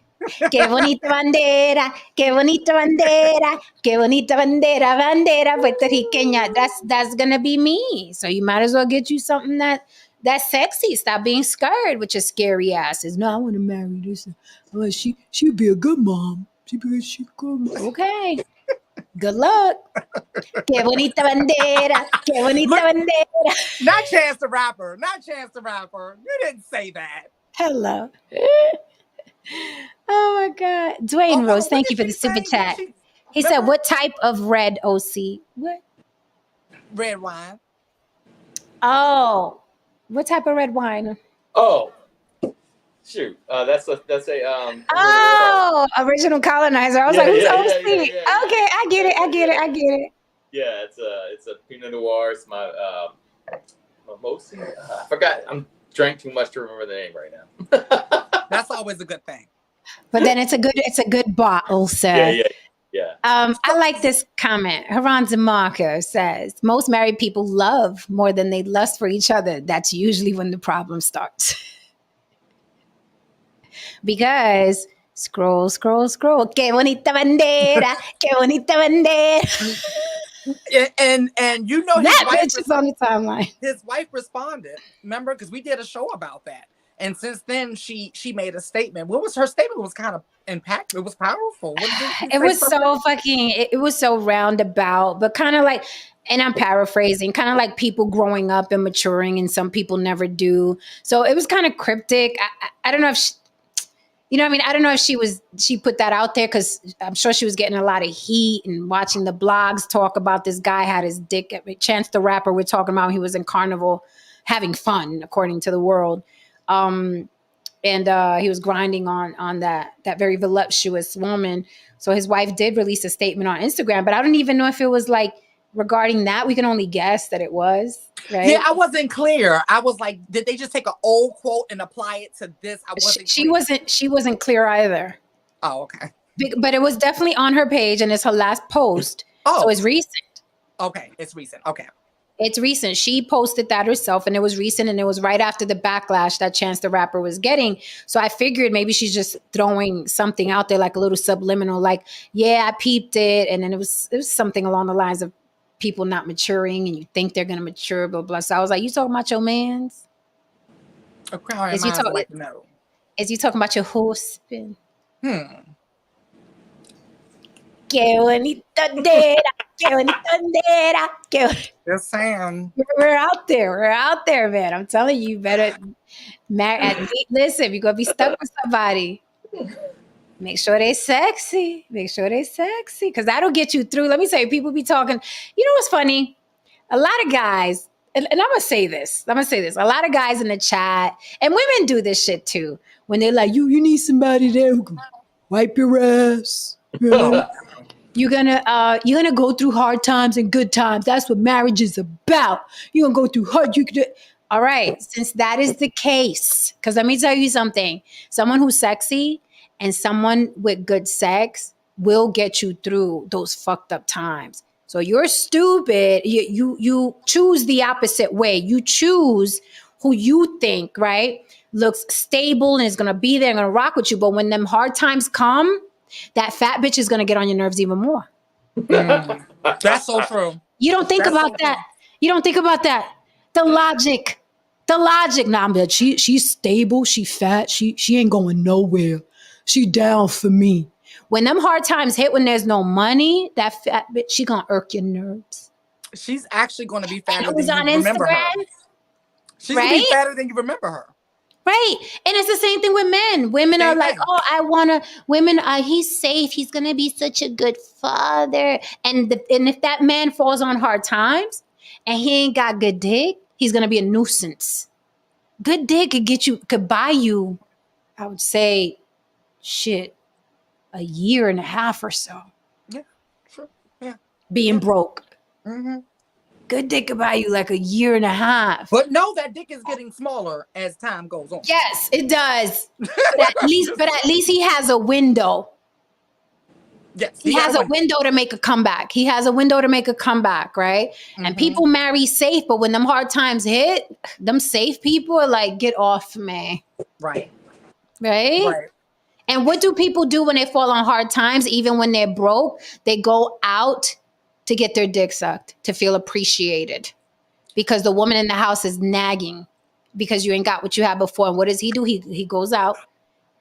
qué bonita bandera, qué bonita bandera, qué bonita bandera, bandera puertorriqueña. That's gonna be me. So you might as well get you something that's sexy. Stop being scared with your scary asses. No, I want to marry this. She'd be a good mom. She'd be a good mom. Okay. Good luck. Qué bonita bandera, qué bonita bandera. Not Chance the Rapper. You didn't say that. Hello. Oh my God. Dwayne Rose, thank you for the super chat. He said, what type of red OC? What? Red wine. Oh, what type of red wine? Oh, shoot. That's a original colonizer. I was like, who's OC? Okay, I get it. Yeah, it's a Pinot Noir. It's my Mimosa. I forgot. I'm drank too much to remember the name right now. That's always a good thing. But then it's a good bottle, sir. Yeah. I like this comment. Haran Demarco says, most married people love more than they lust for each other. That's usually when the problem starts. Because scroll. Qué bonita bandera. Qué bonita bandera. And you know that bitch is on the timeline. His wife responded. Remember? Because we did a show about that. And since then, she made a statement. What was her statement? It was kind of impactful. It was powerful. It was so roundabout, but kind of like, and I'm paraphrasing, kind of like people growing up and maturing, and some people never do. So it was kind of cryptic. I don't know if I don't know if she put that out there because I'm sure she was getting a lot of heat and watching the blogs talk about this guy had his dick. Chance the Rapper we're talking about, he was in Carnival having fun, according to the world. And he was grinding on that very voluptuous woman. So his wife did release a statement on Instagram, but I don't even know if it was like regarding that. We can only guess that it was, right? Yeah, I wasn't clear. I was like, did they just take an old quote and apply it to this? She wasn't clear either. Oh, okay. But it was definitely on her page and it's her last post. Oh. So it's recent. Okay, it's recent. Okay. It's recent. She posted that herself, and it was recent, and it was right after the backlash that Chance the Rapper was getting. So I figured maybe she's just throwing something out there, like a little subliminal, like, yeah, I peeped it, and then it was something along the lines of people not maturing, and you think they're gonna mature, blah blah. So I was like, you talking about your man's? A crowd in Is you minds talking? like to know. Is you talking about your husband? Hmm. Que bonita bandera, que bonita bandera, que Just saying. we're out there. We're out there, man. I'm telling you, you better listen, you're gonna be stuck with somebody. Make sure they sexy. Make sure they sexy. Cause that'll get you through. Let me tell you, people be talking. You know what's funny? A lot of guys, and I'm gonna say this. I'm gonna say this. A lot of guys in the chat, and women do this shit too. When they're like, you need somebody there who can wipe your ass. You're gonna go through hard times and good times. That's what marriage is about. You're gonna go through hard. All right. Since that is the case, because let me tell you something. Someone who's sexy and someone with good sex will get you through those fucked up times. So you're stupid. You choose the opposite way. You choose who you think, right, looks stable and is gonna be there and gonna rock with you. But when them hard times come, that fat bitch is gonna get on your nerves even more. That's so true. You don't think That's about so that. true. You don't think about that. The logic. Nah, but she's stable. She fat. She ain't going nowhere. She down for me. When them hard times hit, when there's no money, that fat bitch, she gonna irk your nerves. She's actually going to be fatter Who's than on you remember her. Instagram? She's going to Right? be fatter than you remember her. Right. And it's the same thing with men. Women are Same like, thing. oh, women, he's safe. He's going to be such a good father. And if that man falls on hard times and he ain't got good dick, he's going to be a nuisance. Good dick could buy you, I would say, shit, a year and a half or so Yeah, sure. Yeah. being broke. Mm-hmm. Good dick could buy you like a year and a half. But no, that dick is getting smaller as time goes on. Yes, it does. But at least he has a window. Yes, He has a window to make a comeback. He has a window to make a comeback, right? Mm-hmm. And people marry safe, but when them hard times hit, them safe people are like, get off me. Right. Right? And what do people do when they fall on hard times, even when they're broke? They go out to get their dick sucked, to feel appreciated. Because the woman in the house is nagging because you ain't got what you had before. And what does he do? He goes out,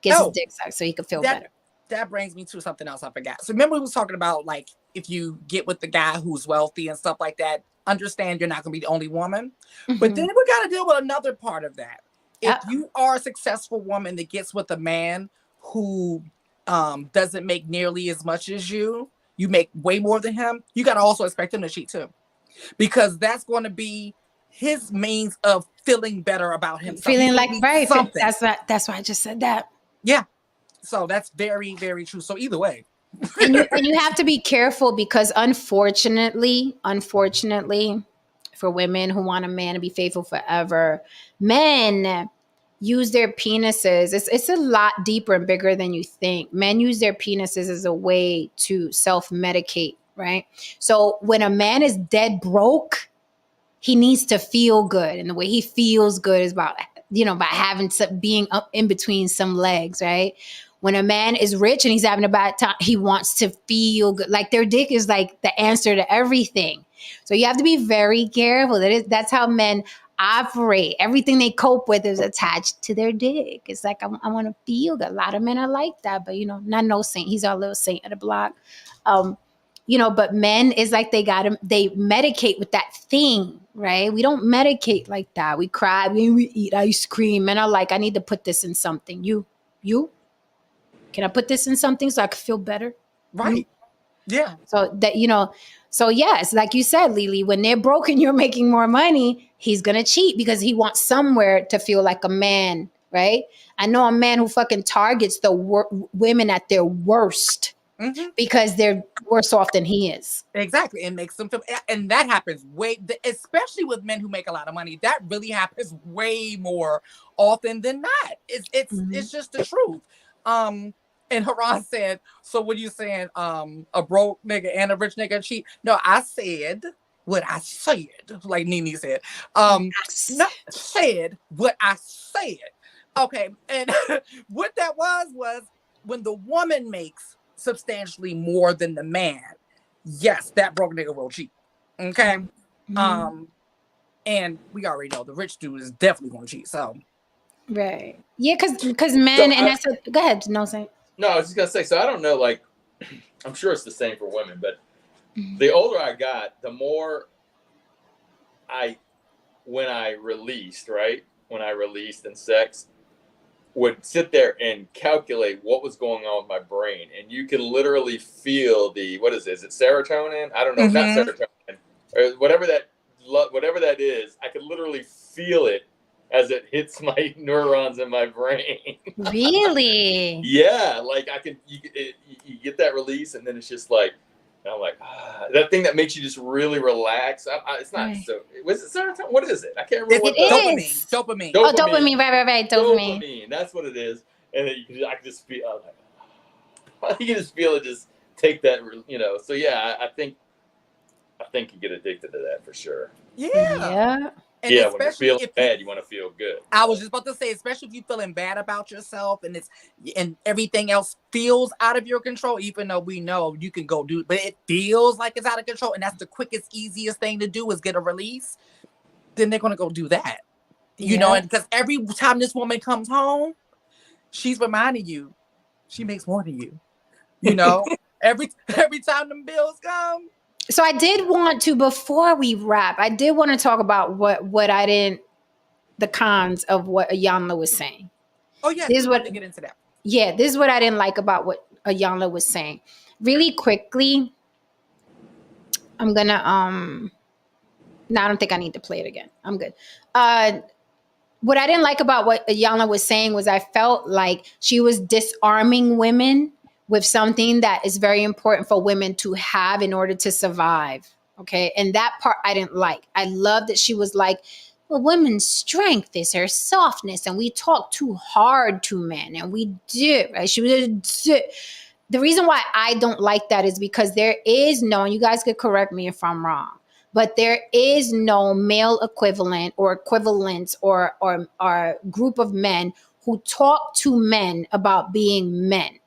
gets his dick sucked so he can feel better. That brings me to something else I forgot. So remember we was talking about, like, if you get with the guy who's wealthy and stuff like that, understand you're not going to be the only woman. Mm-hmm. But then we got to deal with another part of that. If you are a successful woman that gets with a man who doesn't make nearly as much as you make way more than him, you got to also expect him to cheat too. Because that's going to be his means of feeling better about himself. Feeling like, right. Something. That's why I just said that. Yeah. So that's very, very true. So either way. and you have to be careful because unfortunately, for women who want a man to be faithful forever, men use their penises. It's a lot deeper and bigger than you think. Men use their penises as a way to self-medicate, right? So when a man is dead broke, he needs to feel good. And the way he feels good is by having being up in between some legs, right? When a man is rich and he's having a bad time, he wants to feel good. Like their dick is like the answer to everything. So you have to be very careful. That's how men operate. Everything they cope with is attached to their dick. It's like, I want to feel good. A lot of men are like that, but not no saint. He's our little saint of the block. But men is like they medicate with that thing, right? We don't medicate like that. We cry when we eat ice cream. Men are like, I need to put this in something. You? Can I put this in something so I can feel better? Right. Yeah. So that, so yes, like you said, Lily, when they're broken, you're making more money. He's going to cheat because he wants somewhere to feel like a man, right? I know a man who fucking targets the women at their worst because they're worse off than he is. Exactly. It makes them feel, and that happens especially with men who make a lot of money. That really happens way more often than not. It's just the truth. And Haran said, so what are you saying? A broke nigga and a rich nigga cheat? No, I said what I said, like Nene said. Not said what I said. Okay, and what that was when the woman makes substantially more than the man. Yes, that broke nigga will cheat. Okay, and we already know the rich dude is definitely gonna cheat. So, right, yeah, because men, and that's go ahead, no say. No, I was just gonna say. So I don't know. Like, I'm sure it's the same for women, but the older I got, the more when I released in sex, would sit there and calculate what was going on with my brain, and you can literally feel what is it? Is it serotonin? I don't know, not serotonin, or whatever that is. I could literally feel it as it hits my neurons in my brain. Really? Yeah, like you get that release, and then it's just like, and I'm like, that thing that makes you just really relax. It's not right. so. Was it serotonin? What is it? I can't remember. Dopamine. Oh, dopamine. Right. Dopamine. That's what it is. And then I can just feel. You can just feel it. Just take that. So yeah, I think you get addicted to that for sure. Yeah. And yeah, when you're feeling bad, you want to feel good. I was just about to say, especially if you're feeling bad about yourself and everything else feels out of your control, even though we know you can go do, but it feels like it's out of control, and that's the quickest, easiest thing to do is get a release. Then they're gonna go do that, you know, and because every time this woman comes home, she's reminding you she makes more than you, you know. every time them bills come. So I did want to, before we wrap, I did want to talk about the cons of what Ayanla was saying. Oh yeah, this is what to get into that. Yeah, this is what I didn't like about what Ayanla was saying. Really quickly, I'm gonna no, I don't think I need to play it again. I'm good. What I didn't like about what Ayanla was saying was I felt like she was disarming women with something that is very important for women to have in order to survive. Okay. And that part I didn't like. I love that she was like, well, women's strength is her softness, and we talk too hard to men, and we do, right? She was the reason why I don't like that is because there is no, and you guys could correct me if I'm wrong, but there is no male equivalent or equivalents or group of men who talk to men about being men,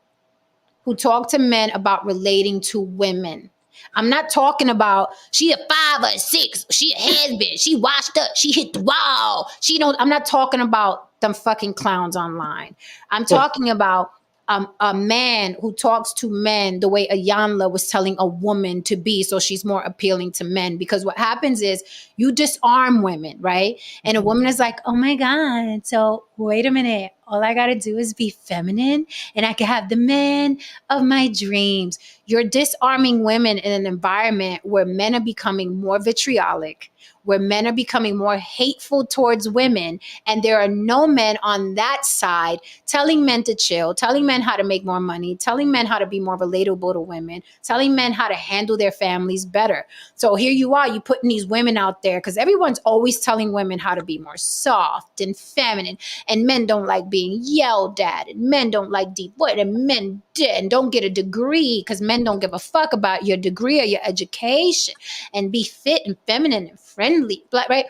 who talk to men about relating to women. I'm not talking about she a 5 or 6, she a has-been, she washed up, she hit the wall. I'm not talking about them fucking clowns online. I'm talking about a man who talks to men the way Ayanla was telling a woman to be, so she's more appealing to men. Because what happens is you disarm women, right? And a woman is like, oh my God, so wait a minute. All I got to do is be feminine and I can have the man of my dreams. You're disarming women in an environment where men are becoming more vitriolic, where men are becoming more hateful towards women. And there are no men on that side telling men to chill, telling men how to make more money, telling men how to be more relatable to women, telling men how to handle their families better. So here you are, you putting these women out there because everyone's always telling women how to be more soft and feminine. And men don't like being yelled at, and men don't like deep voice, and men don't get a degree because men don't give a fuck about your degree or your education, and be fit and feminine and friendly, right?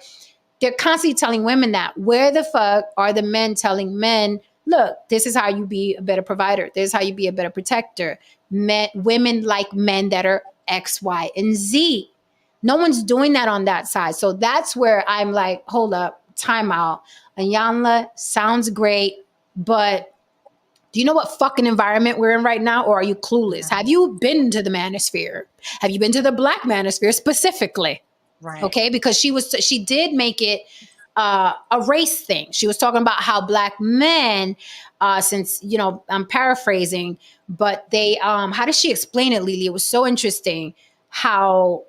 They're constantly telling women that. Where the fuck are the men telling men, look, this is how you be a better provider, this is how you be a better protector? Women like men that are X, Y, and Z. No one's doing that on that side. So that's where I'm like, hold up, time out. Ayanla sounds great, but do you know what fucking environment we're in right now, or are you clueless? Have you been to the manosphere? Have you been to the Black manosphere specifically? Right. Okay, because she did make it a race thing. She was talking about how Black men, since, I'm paraphrasing, but they, how did she explain it, Lily? It was so interesting how.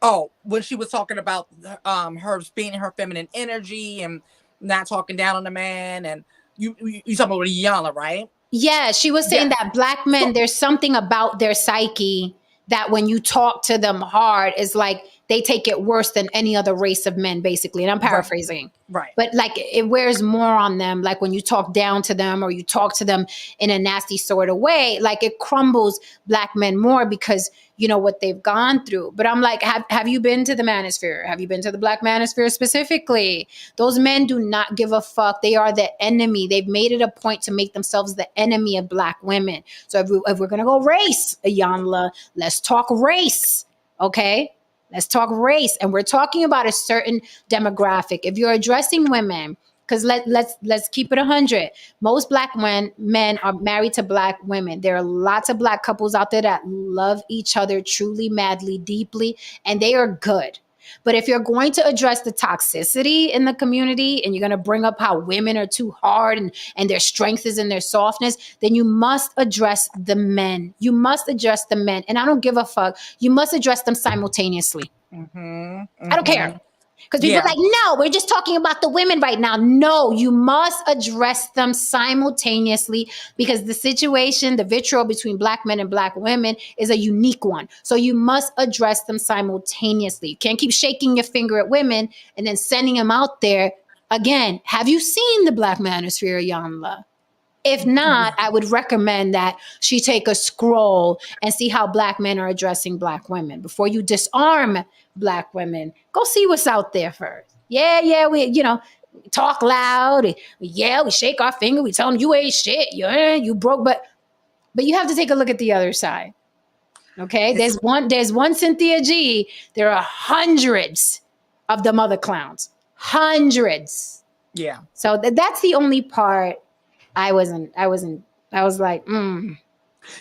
Oh, when she was talking about her being in her feminine energy and not talking down on the man, and you talking about Ayanla, right? Yeah, she was saying that Black men, there's something about their psyche that when you talk to them hard, is like they take it worse than any other race of men, basically. And I'm paraphrasing. Right. But like it wears more on them. Like when you talk down to them or you talk to them in a nasty sort of way, like it crumbles Black men more because you know what they've gone through. But I'm like, have you been to the manosphere? Have you been to the Black manosphere specifically? Those men do not give a fuck. They are the enemy. They've made it a point to make themselves the enemy of Black women. So if we're gonna go race, Ayanla, let's talk race, okay? Let's talk race, and we're talking about a certain demographic. If you're addressing women, because let's keep it 100. Most Black men are married to Black women. There are lots of Black couples out there that love each other truly, madly, deeply, and they are good. But if you're going to address the toxicity in the community and you're going to bring up how women are too hard and their strength is in their softness, then you must address the men. You must address the men. And I don't give a fuck. You must address them simultaneously. I don't care. Because people are like, no, we're just talking about the women right now. No, you must address them simultaneously because the situation, the vitriol between Black men and Black women is a unique one. So you must address them simultaneously. You can't keep shaking your finger at women and then sending them out there. Again, have you seen the Black manosphere, Yanla? If not, I would recommend that she take a scroll and see how Black men are addressing Black women. Before you disarm Black women, go see what's out there first. Yeah, we talk loud. We shake our finger. We tell them you ain't shit. You broke, but you have to take a look at the other side. Okay, there's one Cynthia G. There are hundreds of the mother clowns. Hundreds. Yeah. So that's the only part. I was like, all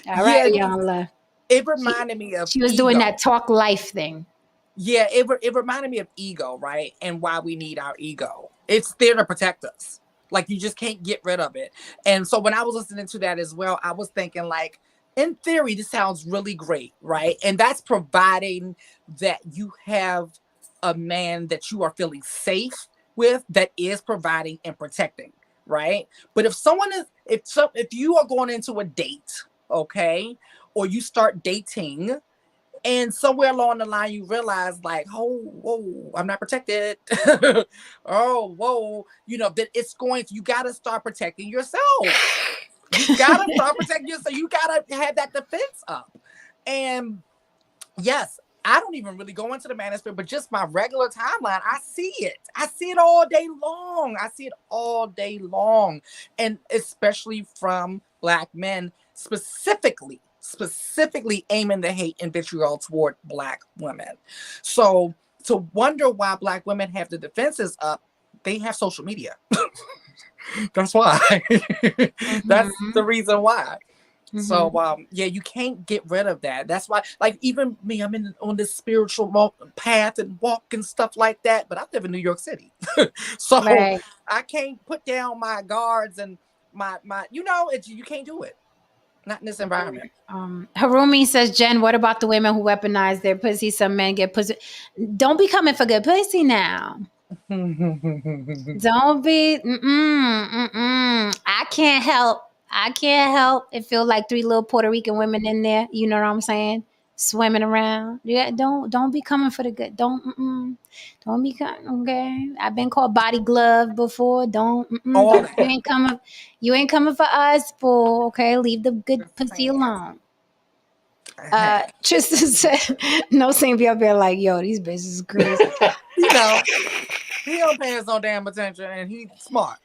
right, Yanla. It reminded me of she was doing that talk life thing. Yeah, it reminded me of ego, right? And why we need our ego. It's there to protect us. Like you just can't get rid of it. And so when I was listening to that as well, I was thinking like, in theory, this sounds really great, right? And that's providing that you have a man that you are feeling safe with that is providing and protecting. Right. But if you are going into a date, okay, or you start dating and somewhere along the line you realize like, oh, whoa, I'm not protected. Oh, whoa, that you got to start protecting yourself. You got to start protecting yourself. You got to have that defense up. And yes, I don't even really go into the manosphere, but just my regular timeline, I see it. I see it all day long. And especially from Black men, specifically aiming the hate and vitriol toward Black women. So to wonder why Black women have the defenses up, they have social media. That's why. That's the reason why. So, you can't get rid of that. That's why, like, even me, I'm on this spiritual path and walk and stuff like that, but I live in New York City. So I can't put down my guards and my you can't do it. Not in this environment. Harumi says, Jen, what about the women who weaponize their pussy? Some men get pussy. Don't be coming for good pussy now. Don't be. I can't help. It feel like 3 little Puerto Rican women in there. You know what I'm saying? Swimming around. Yeah, don't be coming for the good. Don't be coming. Okay, I've been called body glove before. You ain't coming. You ain't coming for us, boo. Okay, leave the good pussy alone. Tristan said, "No, Saint be up there like, yo, these bitches is crazy." He don't pay us no damn attention, and he's smart.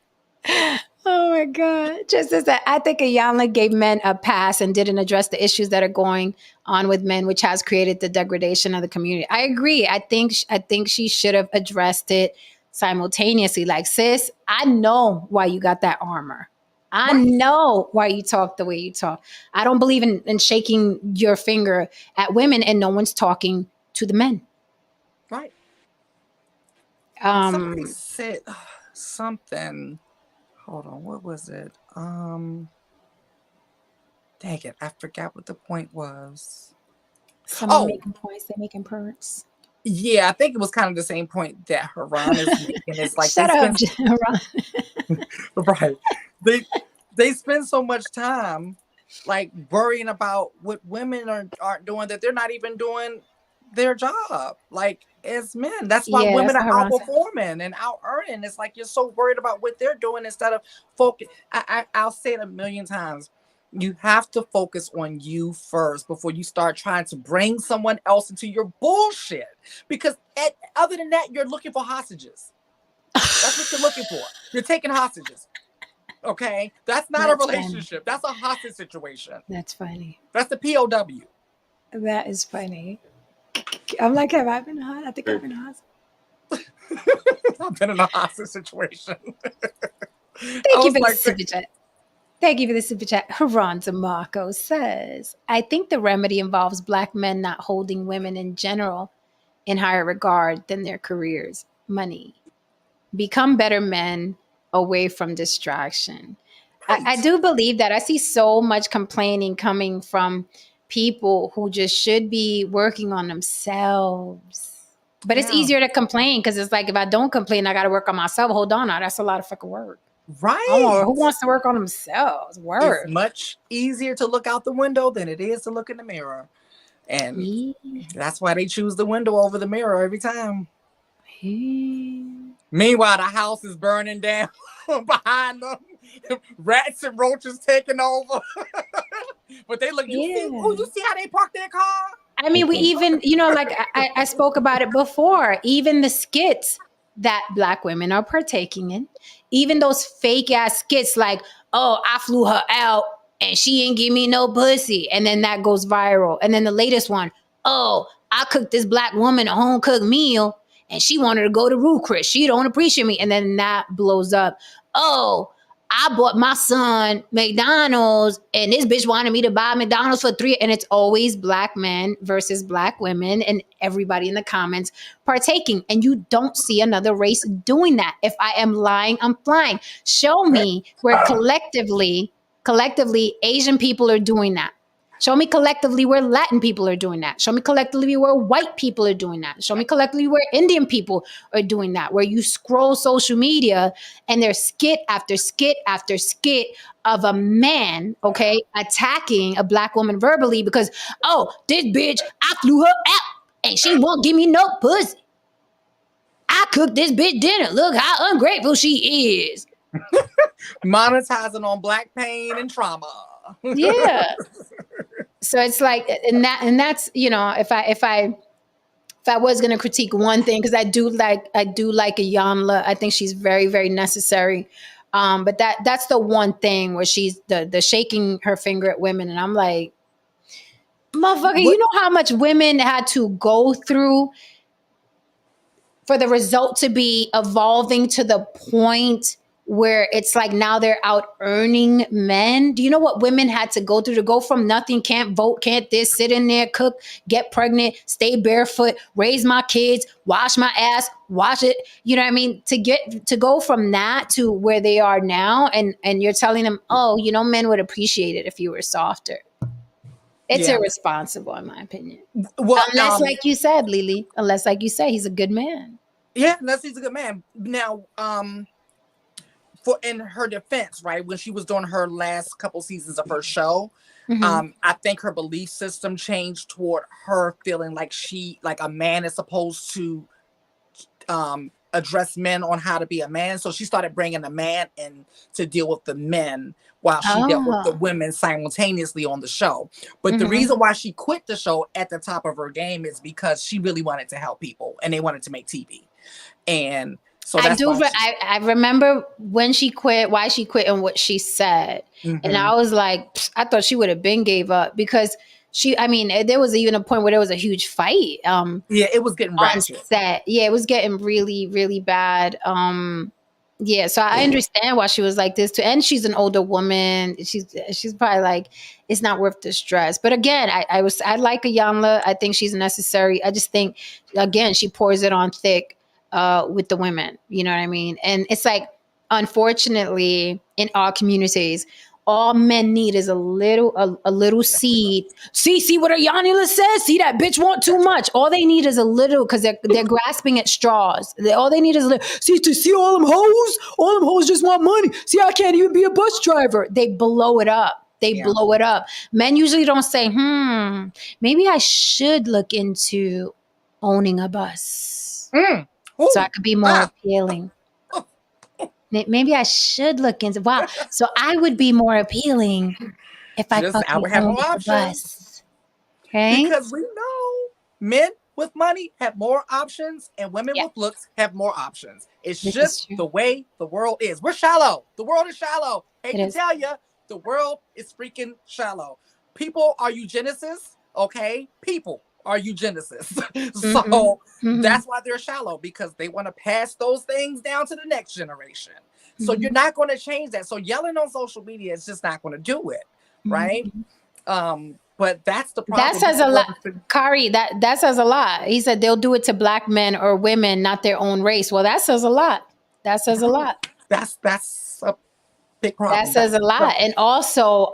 Oh my God. Tristan said, I think Ayanla gave men a pass and didn't address the issues that are going on with men, which has created the degradation of the community. I agree. I think she should have addressed it simultaneously. Like, sis, I know why you got that armor. I know why you talk the way you talk. I don't believe in shaking your finger at women and no one's talking to the men. Right. Somebody said something. Hold on, what was it? Dang it, I forgot what the point was. Someone making points, they're making perks. Yeah, I think it was kind of the same point that Haran is making. It's like shut up, Haran. Right. They spend so much time like worrying about what women aren't doing that they're not even doing their job like as men. That's why Yeah, women that's are what Haran said. outperforming and out earning. It's like you're so worried about what they're doing instead of focus. I'll say it a million times. You have to focus on you first before you start trying to bring someone else into your bullshit. Because other than that, you're looking for hostages. That's what you're looking for. You're taking hostages. Okay? That's not a relationship. That's a hostage situation. That's funny. That's the POW. That is funny. I'm like, have I been hot? I think I've been hot. I've been in a hostage situation. Thank you for the super chat. Thank you for the super chat. Haran DeMarco says, I think the remedy involves Black men not holding women in general in higher regard than their careers, money. Become better men away from distraction. I do believe that. I see so much complaining coming from people who just should be working on themselves. But it's easier to complain because it's like, if I don't complain, I got to work on myself. Hold on now. That's a lot of fucking work. Right. Oh, who wants to work on themselves? Word. It's much easier to look out the window than it is to look in the mirror. And that's why they choose the window over the mirror every time. Meanwhile, the house is burning down behind them. Rats and roaches taking over. But they look, you see how they park their car? I mean, we even, like I spoke about it before, even the skits that Black women are partaking in, even those fake ass skits like, oh, I flew her out and she ain't give me no pussy. And then that goes viral. And then the latest one, oh, I cooked this Black woman a home cooked meal and she wanted to go to Ruth Chris. She don't appreciate me. And then that blows up. Oh, I bought my son McDonald's and this bitch wanted me to buy McDonald's for $3. And it's always Black men versus Black women and everybody in the comments partaking. And you don't see another race doing that. If I am lying, I'm flying. Show me where collectively Asian people are doing that. Show me collectively where Latin people are doing that. Show me collectively where white people are doing that. Show me collectively where Indian people are doing that. Where you scroll social media and there's skit after skit after skit of a man, okay, attacking a Black woman verbally because, oh, this bitch, I flew her out and she won't give me no pussy. I cooked this bitch dinner. Look how ungrateful she is. Monetizing on Black pain and trauma. Yeah. So it's like, and that's, if I was going to critique one thing, because I do like Iyanla. I think she's very, very necessary. But that's the one thing where she's the shaking her finger at women. And I'm like, motherfucker, you know how much women had to go through for the result to be evolving to the point where it's like now they're out earning men? Do you know what women had to go through to go from nothing, can't vote, can't this, sit in there, cook, get pregnant, stay barefoot, raise my kids, wash my ass, wash it, you know what I mean? To go from that to where they are now, and you're telling them, oh, men would appreciate it if you were softer. It's irresponsible, in my opinion. Well, unless, like you said, Lily, he's a good man. Yeah, unless he's a good man. Now, in her defense, right, when she was doing her last couple seasons of her show, I think her belief system changed toward her feeling like a man is supposed to address men on how to be a man. So she started bringing the man in to deal with the men while she dealt with the women simultaneously on the show. But the reason why she quit the show at the top of her game is because she really wanted to help people and they wanted to make TV. And so I remember when she quit, why she quit, and what she said. And I was like, I thought she would have been gave up because there was even a point where there was a huge fight. It was getting ratchet. Set. Yeah, it was getting really, really bad. So I understand why she was like this too. And she's an older woman. She's probably like, it's not worth the stress. But again, I like Iyanla. I think she's necessary. I just think, again, she pours it on thick with the women. You know what I mean? And it's like, unfortunately, in our communities, all men need is a little seed. See what Iyanla says? See, that bitch want too much. All they need is a little, because they're grasping at straws. All they need is a little. See all them hoes? All them hoes just want money. See, I can't even be a bus driver. They blow it up. Blow it up. Men usually don't say, maybe I should look into owning a bus. Ooh, So I could be more ah, appealing. Maybe I should look into, wow. So I would be more appealing if I I fucking would have owned more a options. bus. Okay? Because we know men with money have more options and women Yeah, with looks have more options. It's this is just true. the way the world is. We're shallow. The world is shallow. Hate It to is. tell you, the world is freaking shallow. People are eugenicists, okay? People are eugenicists. Mm-hmm. So Mm-hmm. that's why they're shallow, because they want to pass those things down to the next generation. So Mm-hmm. you're not going to change that. So yelling on social media is just not going to do it, right? Mm-hmm. But that's the That problem. says a lot. Kari, that says a lot. He said they'll do it to black men or women, not their own race. Well, that says a lot. That says a lot. That's a big That problem. says That's a lot. And also,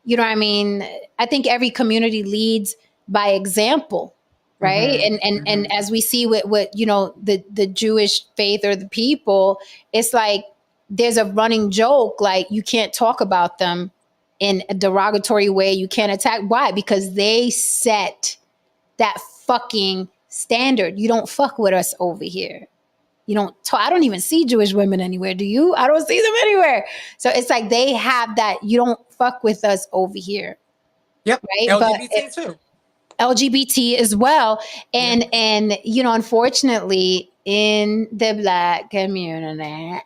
you know what I mean? I think every community leads by example, right? And as we see with you know, the Jewish faith or the people, it's like there's a running joke, like you can't talk about them in a derogatory way. You can't attack. Why? Because they set that fucking standard. You don't fuck with us over here. You don't talk, I don't even see Jewish women anywhere. Do you? I don't see them anywhere. So it's like they have that, you don't fuck with us over here. Yep. Right. But LGBT too. LGBT as well. Yeah. And you know, unfortunately in the black community,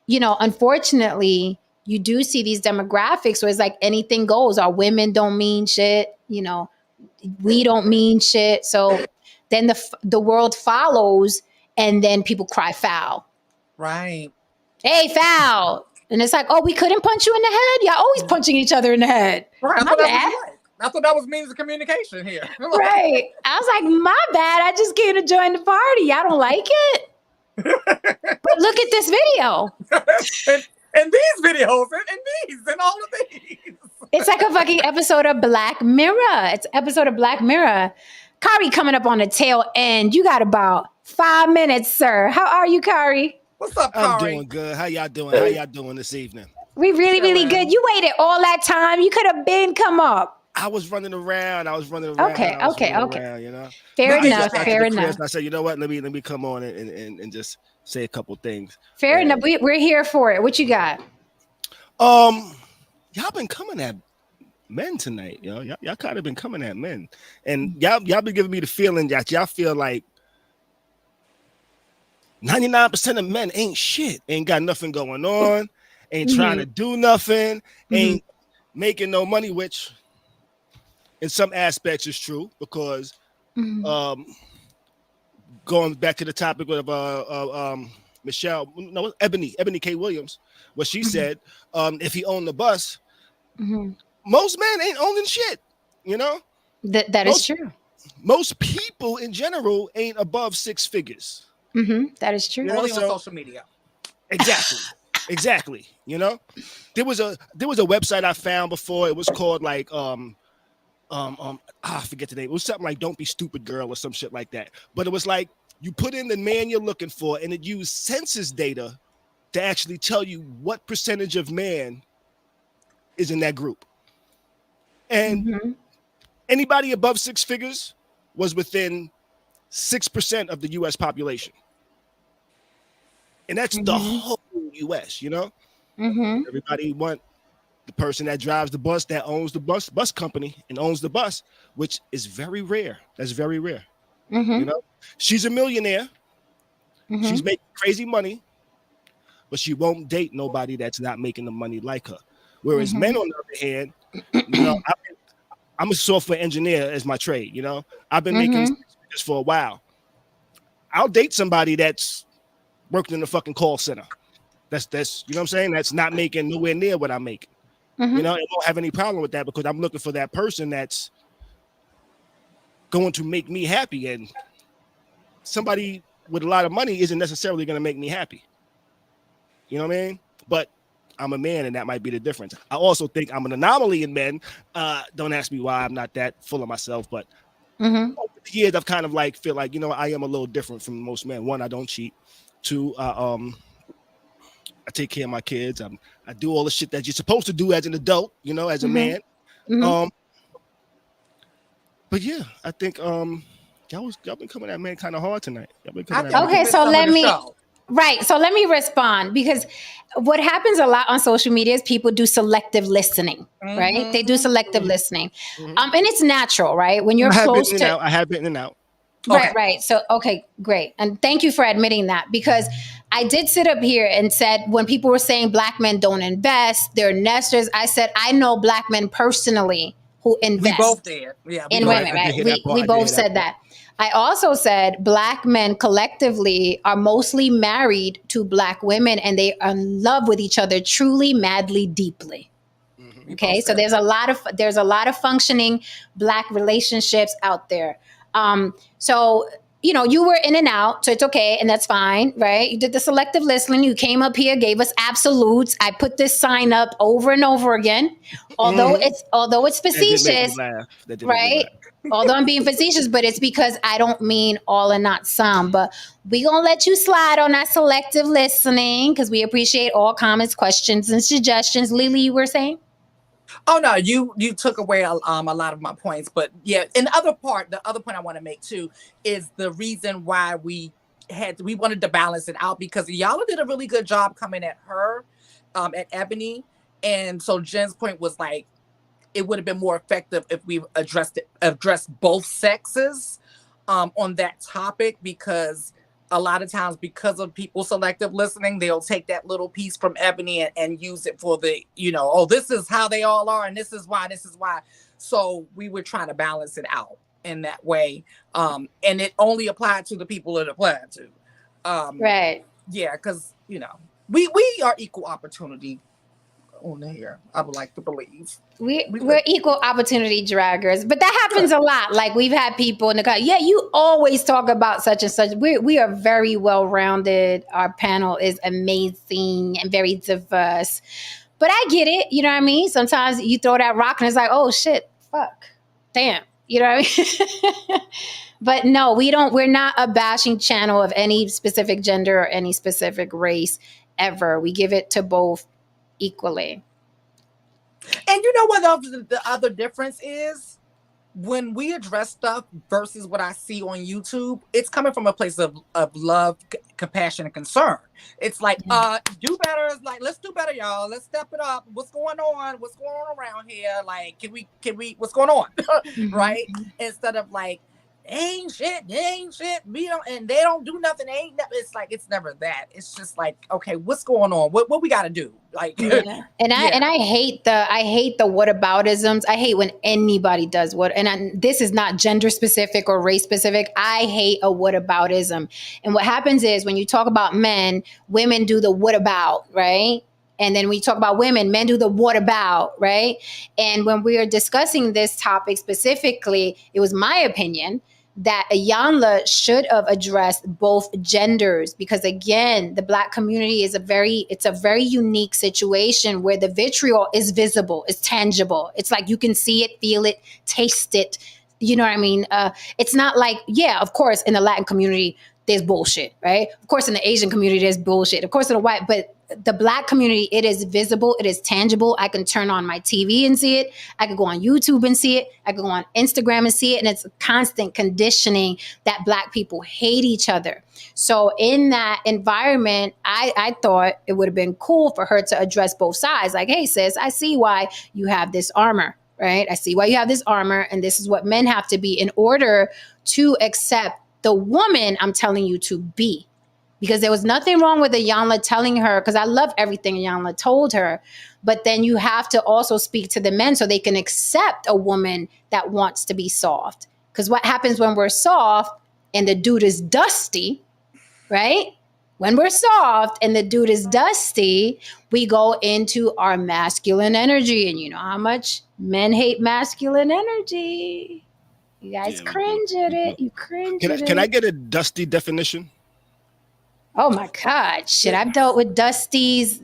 you know, unfortunately, you do see these demographics where it's like anything goes. Our women don't mean shit. You know, we don't mean shit. So then the world follows, and then people cry foul. Right. Hey, foul. And it's like, oh, we couldn't punch you in the head? Y'all always punching each other in the head. Right. My bad. I thought that was means of communication here. Right. I was like, my bad. I just came to join the party. Y'all don't like it? But look at this video. and these videos and these and all of these. It's like a fucking episode of Black Mirror. It's an episode of Black Mirror. Kari coming up on the tail end. You got about 5 minutes, sir. How are you, Kari? What's up, Kari? I'm doing good. How y'all doing? How y'all doing this evening? We really, really good. You waited all that time. You could have been come up. I was running around. Okay. Around, you know. Fair I enough. just got to Fair the enough. crib, and I said, you know what? Let me come on and just say a couple things. Fair enough. We're here for it. What you got? Y'all been coming at men tonight, yo. Y'all kind of been coming at men, and y'all been giving me the feeling that y'all feel like 99% of men ain't shit, ain't got nothing going on, ain't trying to do nothing, ain't making no money, which in some aspects is true, because going back to the topic of Eboni K. Williams, what she said, if he owned the bus, most men ain't owning shit, you know? That is true. Most people in general ain't above 6 figures. That is true. Only on social media. Exactly. You know, there was a website I found before. It was called like I forget the name. It was something like "Don't Be Stupid Girl" or some shit like that. But it was like you put in the man you're looking for, and it used census data to actually tell you what percentage of man is in that group. And anybody above 6 figures was within 6% of the U.S. population. And that's the whole U.S., you know? Everybody want the person that drives the bus, that owns the bus company and owns the bus, which is very rare. That's very rare. You know? She's a millionaire. She's making crazy money, but she won't date nobody that's not making the money like her. Whereas men, on the other hand, you know, I'm a software engineer as my trade, you know? I've been making this for a while. I'll date somebody that's working in the fucking call center. That's you know what I'm saying? That's not making nowhere near what I'm making. You know, I don't have any problem with that, because I'm looking for that person that's going to make me happy. And somebody with a lot of money isn't necessarily going to make me happy. You know what I mean? But I'm a man, and that might be the difference. I also think I'm an anomaly in men. Don't ask me why. I'm not that full of myself, but over the years, I've kind of like feel like, you know, I am a little different from most men. One, I don't cheat. Two, I take care of my kids. I do all the shit that you're supposed to do as an adult, you know, as a man. But yeah, I think y'all been coming at man kind of hard tonight. Y'all been I coming at think me. we Okay, missed so some of let the me show. right. So let me respond because what happens a lot on social media is people do selective listening, right? They do selective listening. And it's natural, right? When you're I have been close in and to out. I have been in and out. right, Okay. right. So, okay, great. And thank you for admitting that because I did sit up here and said when people were saying black men don't invest, they're nesters, I said, I know black men personally who We both invest did. Yeah, we in both No, women, I did right? hear that part. We I did both hear that said part. that. I also said black men collectively are mostly married to black women and they are in love with each other truly, madly, deeply. we both Okay, so said that. there's a lot of functioning black relationships out there. So you were in and out, so it's okay, and that's fine, right? You did the selective listening. You came up here, gave us absolutes. I put this sign up over and over again, although it's That did make me facetious, laugh. That did make me right? laugh. Although I'm being facetious, but it's because I don't mean all and not some. But we gonna let you slide on that selective listening because we appreciate all comments, questions, and suggestions. Lily, you were saying? Oh no, you took away a lot of my points, but yeah. And the other point I want to make too is the reason why we wanted to balance it out because y'all did a really good job coming at her, at Ebony, and so Jen's point was like it would have been more effective if we addressed both sexes, on that topic because a lot of times because of people selective listening, they'll take that little piece from Ebony and use it for oh, this is how they all are and this is why. So we were trying to balance it out in that way. And it only applied to the people it applied to. Right. Yeah, because we are equal opportunity on here. I would like to believe. We're equal opportunity draggers, but that happens a lot. Like we've had people in the car. Yeah, you always talk about such and such. We are very well rounded. Our panel is amazing and very diverse. But I get it. You know what I mean? Sometimes you throw that rock and it's like, oh shit, fuck, damn. You know what I mean? But no, we don't. We're not a bashing channel of any specific gender or any specific race ever. We give it to both equally. And you know what the other difference is? When we address stuff versus what I see on YouTube, it's coming from a place of love, compassion, and concern. It's like, do better. It's like, let's do better, y'all. Let's step it up. What's going on? What's going on around here? Like, can we, what's going on? Right? Instead of like, they ain't shit. We don't, and they don't do nothing. They ain't nothing. It's like, it's never that. It's just like, okay, what's going on? What we got to do? Like, yeah. And I hate the whataboutisms. I hate when anybody does this is not gender specific or race specific. I hate a whataboutism. And what happens is when you talk about men, women do the what about, right? And then we talk about women, men do the what about, right? And when we are discussing this topic specifically, it was my opinion that Ayanla should have addressed both genders because again, the Black community is a very unique situation where the vitriol is visible, it's tangible. It's like you can see it, feel it, taste it. You know what I mean? It's not like, yeah, of course, in the Latin community, there's bullshit, right? Of course, in the Asian community, there's bullshit. Of course, in the white, but the Black community, it is visible, it is tangible. I can turn on my TV and see it. I could go on YouTube and see it. I could go on Instagram and see it. And it's a constant conditioning that Black people hate each other. So in that environment, I thought it would have been cool for her to address both sides. Like, hey, sis, I see why you have this armor, right? I see why you have this armor. And this is what men have to be in order to accept the woman I'm telling you to be. Because there was nothing wrong with Ayanla telling her, because I love everything Ayanla told her, but then you have to also speak to the men so they can accept a woman that wants to be soft. Because what happens when we're soft and the dude is dusty, right? When we're soft and the dude is dusty, we go into our masculine energy. And you know how much men hate masculine energy. You guys cringe at it. You cringe at it. Can I get a dusty definition? Oh my God, shit. I've dealt with Dusties,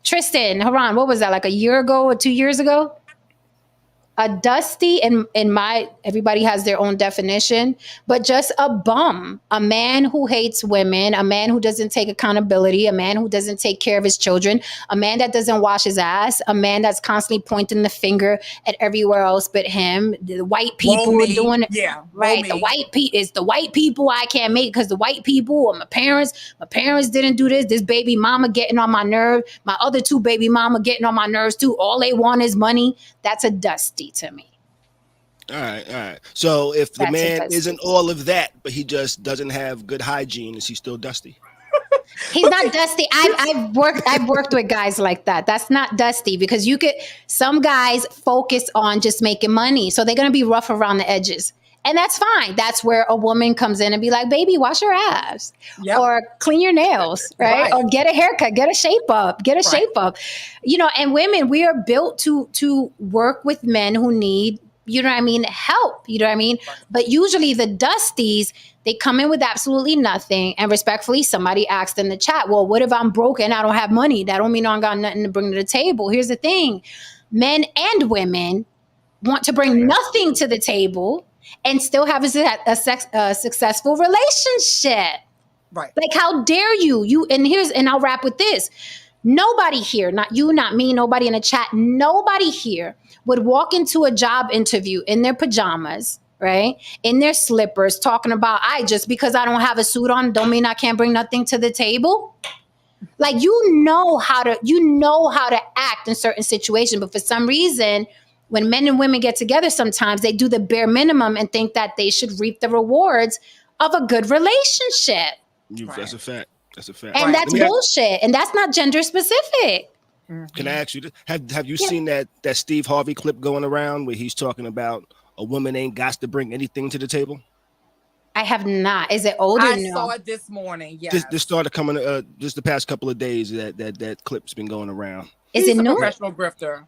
Tristan, Haran, what was that, like a year ago or 2 years ago? A dusty in my, everybody has their own definition, but just a bum, a man who hates women, a man who doesn't take accountability, a man who doesn't take care of his children, a man that doesn't wash his ass, a man that's constantly pointing the finger at everywhere else but him. The white people are doing it. Yeah, right. The white it's the white people I can't make because the white people or my parents didn't do this. This baby mama getting on my nerve. My other two baby mama getting on my nerves too. All they want is money. That's a dusty to me. All right. So if the That's man dusty. isn't all of that, but he just doesn't have good hygiene, is he still dusty? He's not dusty. I've worked with guys like that. That's not dusty because some guys focus on just making money. So they're going to be rough around the edges. And that's fine. That's where a woman comes in and be like, baby, wash your ass. Yep. Or clean your nails, right? Or get a haircut, get a shape up. And women, we are built to work with men who need, help. But usually the dusties, they come in with absolutely nothing. And respectfully, somebody asked in the chat, well, what if I'm broken? I don't have money. That don't mean I got nothing to bring to the table. Here's the thing. Men and women want to bring nothing to the table and still have a successful relationship. Right. Like, how dare you? And I'll wrap with this. Nobody here, not you, not me, nobody in the chat, nobody here would walk into a job interview in their pajamas, right? In their slippers, talking about, just because I don't have a suit on, don't mean I can't bring nothing to the table. Like, you know how to act in certain situations, but for some reason, when men and women get together, sometimes they do the bare minimum and think that they should reap the rewards of a good relationship. That's a fact. And that's bullshit. And that's not gender specific. Can I ask you, have you seen that Steve Harvey clip going around where he's talking about a woman ain't got to bring anything to the table? I have not. Is it older? I saw it this morning. Yeah. This started coming just the past couple of days that clip's been going around. Is it new? Professional grifter.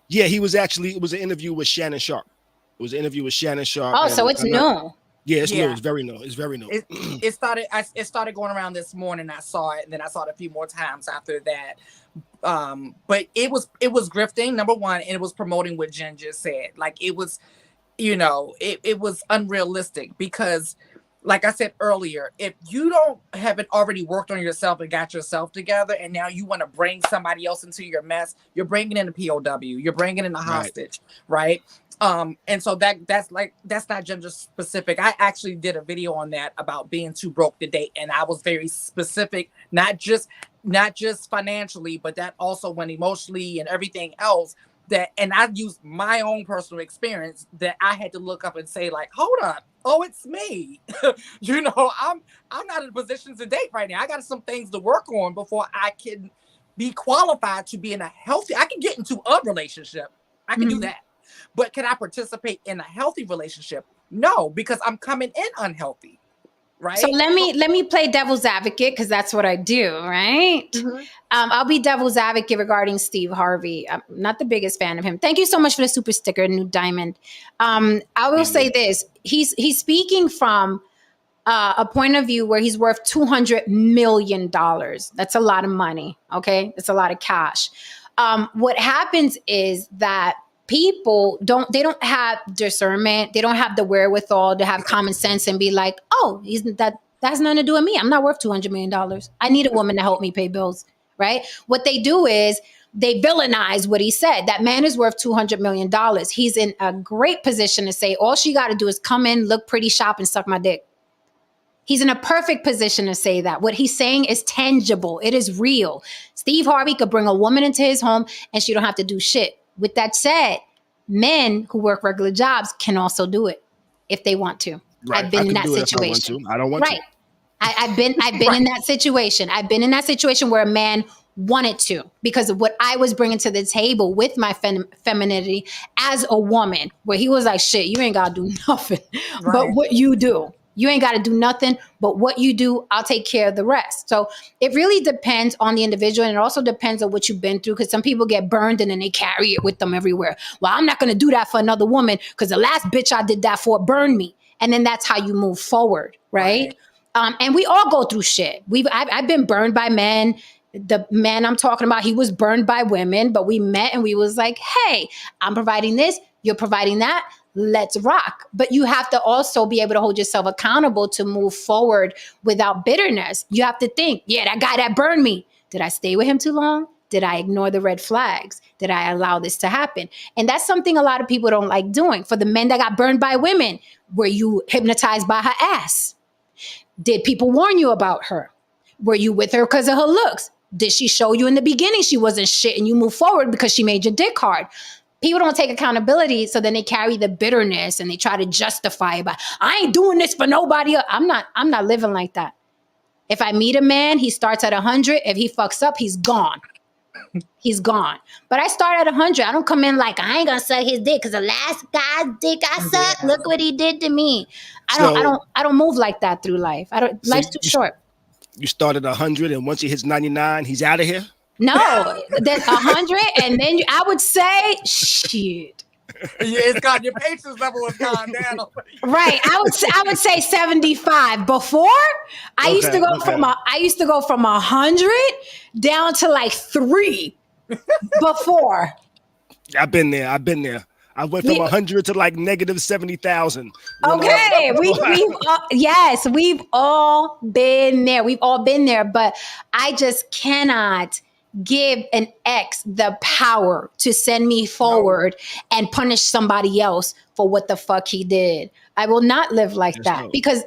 Yeah, it was an interview with Shannon Sharp. Oh, so it's new. Yeah, it's new. It's very new. It started going around this morning. I saw it, and then I saw it a few more times after that. But it was grifting, number one, and it was promoting what Jen just said. Like, it was, it was unrealistic because, like I said earlier, if you haven't already worked on yourself and got yourself together, and now you want to bring somebody else into your mess, you're bringing in a POW, you're bringing in a hostage, right? And so that's not gender specific. I actually did a video on that about being too broke to date, and I was very specific, not just financially, but that also went emotionally and everything else. And I used my own personal experience that I had to look up and say, like, hold up, it's me. I'm not in a position to date right now. I got some things to work on before I can be qualified to be in a healthy. I can get into a relationship. I can do that. But can I participate in a healthy relationship? No, because I'm coming in unhealthy. Right. So let me play devil's advocate because that's what I do, right? Mm-hmm. I'll be devil's advocate regarding Steve Harvey. I'm not the biggest fan of him. Thank you so much for the super sticker, New Diamond. I will say this: he's speaking from a point of view where he's worth $200 million. That's a lot of money. Okay, it's a lot of cash. What happens is that people don't have discernment. They don't have the wherewithal to have common sense and be like, oh, that has nothing to do with me. I'm not worth $200 million. I need a woman to help me pay bills, right? What they do is they villainize what he said. That man is worth $200 million. He's in a great position to say, all she got to do is come in, look pretty, shop, and suck my dick. He's in a perfect position to say that. What he's saying is tangible. It is real. Steve Harvey could bring a woman into his home and she don't have to do shit. With that said, men who work regular jobs can also do it if they want to. Right. I've been in that situation. I don't want to. I've been in that situation. I've been in that situation where a man wanted to because of what I was bringing to the table with my femininity as a woman, where he was like, shit, you ain't got to do nothing but what you do. You ain't got to do nothing, but what you do, I'll take care of the rest. So it really depends on the individual, and it also depends on what you've been through, because some people get burned and then they carry it with them everywhere. Well, I'm not going to do that for another woman because the last bitch I did that for burned me. And then that's how you move forward, right? And we all go through shit. I've been burned by men. The man I'm talking about, he was burned by women, but we met and we was like, hey, I'm providing this. You're providing that. Let's rock. But you have to also be able to hold yourself accountable to move forward without bitterness. You have to think, yeah, that guy that burned me, did I stay with him too long? Did I ignore the red flags? Did I allow this to happen? And that's something a lot of people don't like doing. For the men that got burned by women, were you hypnotized by her ass? Did people warn you about her? Were you with her because of her looks? Did she show you in the beginning she wasn't shit and you move forward because she made your dick hard? People don't take accountability, so then they carry the bitterness and they try to justify it by, I ain't doing this for nobody else. I'm not living like that. If I meet a man, he starts at 100. If he fucks up, he's gone. He's gone. But I start at 100. I don't come in like, I ain't gonna suck his dick because the last guy's dick I sucked, look what he did to me. I don't move like that through life. Life's too short. You start at 100, and once he hits 99, he's out of here? No, that's 100, and then I would say, shit. Yeah, it's gone. Your patience level has gone down. Right. I would say 75. Before, I used to go from 100 down to like 3. Before. I've been there. I went from 100 to like negative 70,000. Okay, we've all been there. We've all been there, but I just cannot give an ex the power to send me forward and punish somebody else for what the fuck he did. I will not live like that because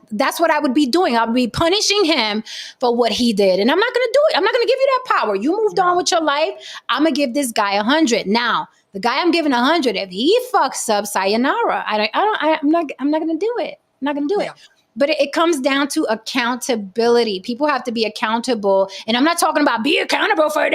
that's what I would be doing. I would be punishing him for what he did, and I'm not going to do it. I'm not going to give you that power. You moved on with your life. I'm going to give this guy 100 now. The guy I'm giving 100, if he fucks up, sayonara. I'm not going to do it. I'm not going to do it. But it comes down to accountability. People have to be accountable. And I'm not talking about be accountable for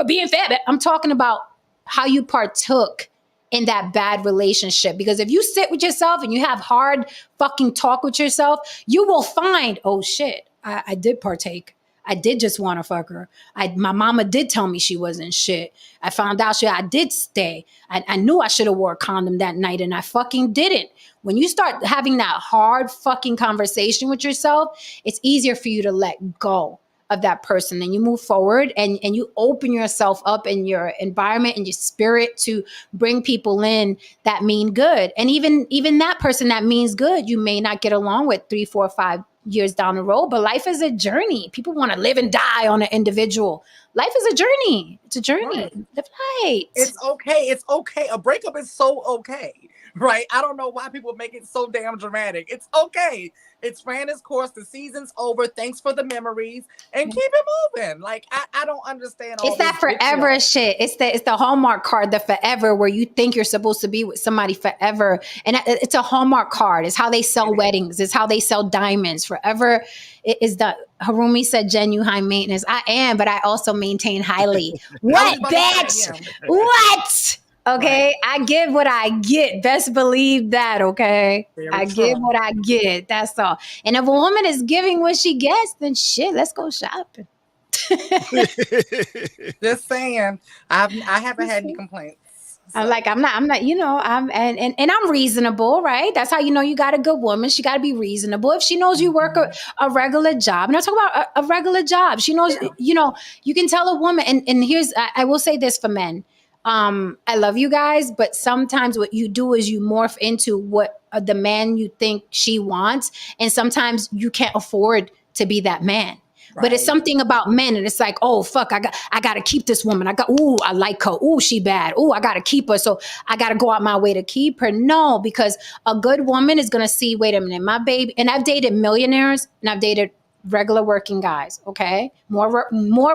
being fat. But I'm talking about how you partook in that bad relationship. Because if you sit with yourself and you have hard fucking talk with yourself, you will find, oh shit, I did partake. I did just want to fuck her. My mama did tell me she wasn't shit. I found out I did stay. I knew I should have wore a condom that night and I fucking didn't. When you start having that hard fucking conversation with yourself, it's easier for you to let go of that person. And you move forward and you open yourself up in your environment and your spirit to bring people in that mean good. And even that person that means good, you may not get along with 3, 4, 5 years down the road, but life is a journey. People want to live and die on an individual. Life is a journey. It's a journey. Right. Live light. It's okay. It's okay. A breakup is so okay. Right? I don't know why people make it so damn dramatic. It's okay. It's ran its course. The season's over. Thanks for the memories and keep it moving. Like I don't understand all it's that forever shit. It's the Hallmark card, the forever, where you think you're supposed to be with somebody forever. And it's a Hallmark card. It's how they sell weddings. It's how they sell diamonds. Forever is the Harumi said genuine high maintenance. I am, but I also maintain highly. What, bitch? What? Okay, right. I give what I get. Best believe that, okay? I give what I get. That's all. And if a woman is giving what she gets, then shit, let's go shopping. Just saying. I haven't had any complaints. So. I'm not, you know, I'm reasonable, right? That's how you know you got a good woman. She got to be reasonable. If she knows you work a regular job, and I'm talking about a regular job, she knows, you know, you can tell a woman, and here's, I will say this for men. I love you guys, but sometimes what you do is you morph into what the man you think she wants. And sometimes you can't afford to be that man. Right. But it's something about men, and it's like, oh fuck, I got to keep this woman. I like her. Ooh, she bad. Ooh, I got to keep her. So I got to go out my way to keep her. No, because a good woman is going to see, wait a minute, my baby. And I've dated millionaires and I've dated regular working guys, okay? More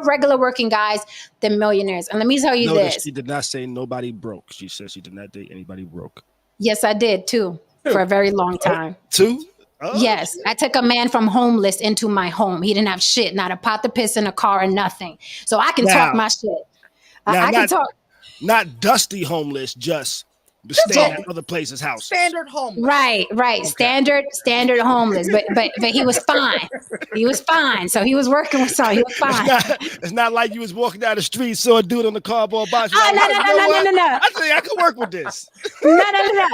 regular working guys than millionaires. And let me tell you this. She did not say nobody broke. She said she did not date anybody broke. Yes, I did too, for a very long time. Two? Oh, yes, shit. I took a man from homeless into my home. He didn't have shit, not a pot to piss in a car or nothing. So I can talk my shit. I can talk. Not dusty homeless, just staying at other places' house. Standard homeless. Right. Okay. Standard homeless. But he was fine. He was fine. So he was working with someone. He was fine. It's not like you was walking down the street, saw a dude on the cardboard box. Oh, no. I think I can work with this. No.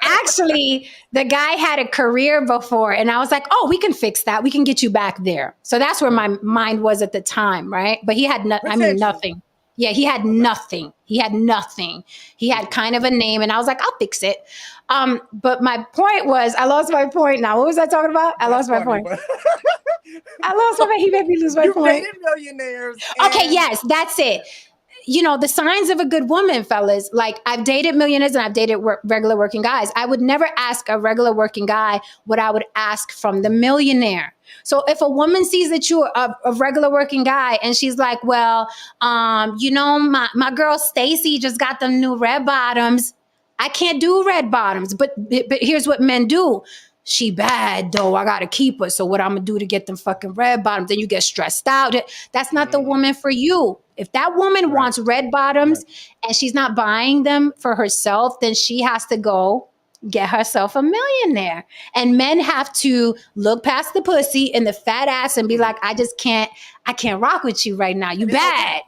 Actually, the guy had a career before, and I was like, oh, we can fix that. We can get you back there. So that's where my mind was at the time, right? But he had nothing. Yeah, he had nothing. He had nothing. He had kind of a name, and I was like, I'll fix it. But my point was, I lost my point now. What was I talking about? I lost my point. I lost my point. He made me lose my You point. dated millionaires. Okay, yes, that's it. You know, the signs of a good woman, fellas. Like, I've dated millionaires and I've dated regular working guys. I would never ask a regular working guy what I would ask from the millionaire. So if a woman sees that you're a regular working guy and she's like, well, you know, my girl Stacy just got them new red bottoms. I can't do red bottoms, but here's what men do. She bad though. I gotta keep her. So what I'm gonna do to get them fucking red bottoms? Then you get stressed out. That's not the woman for you. If that woman wants red bottoms and she's not buying them for herself, then she has to go get herself a millionaire. And men have to look past the pussy and the fat ass and be like, I can't rock with you right now. You bad.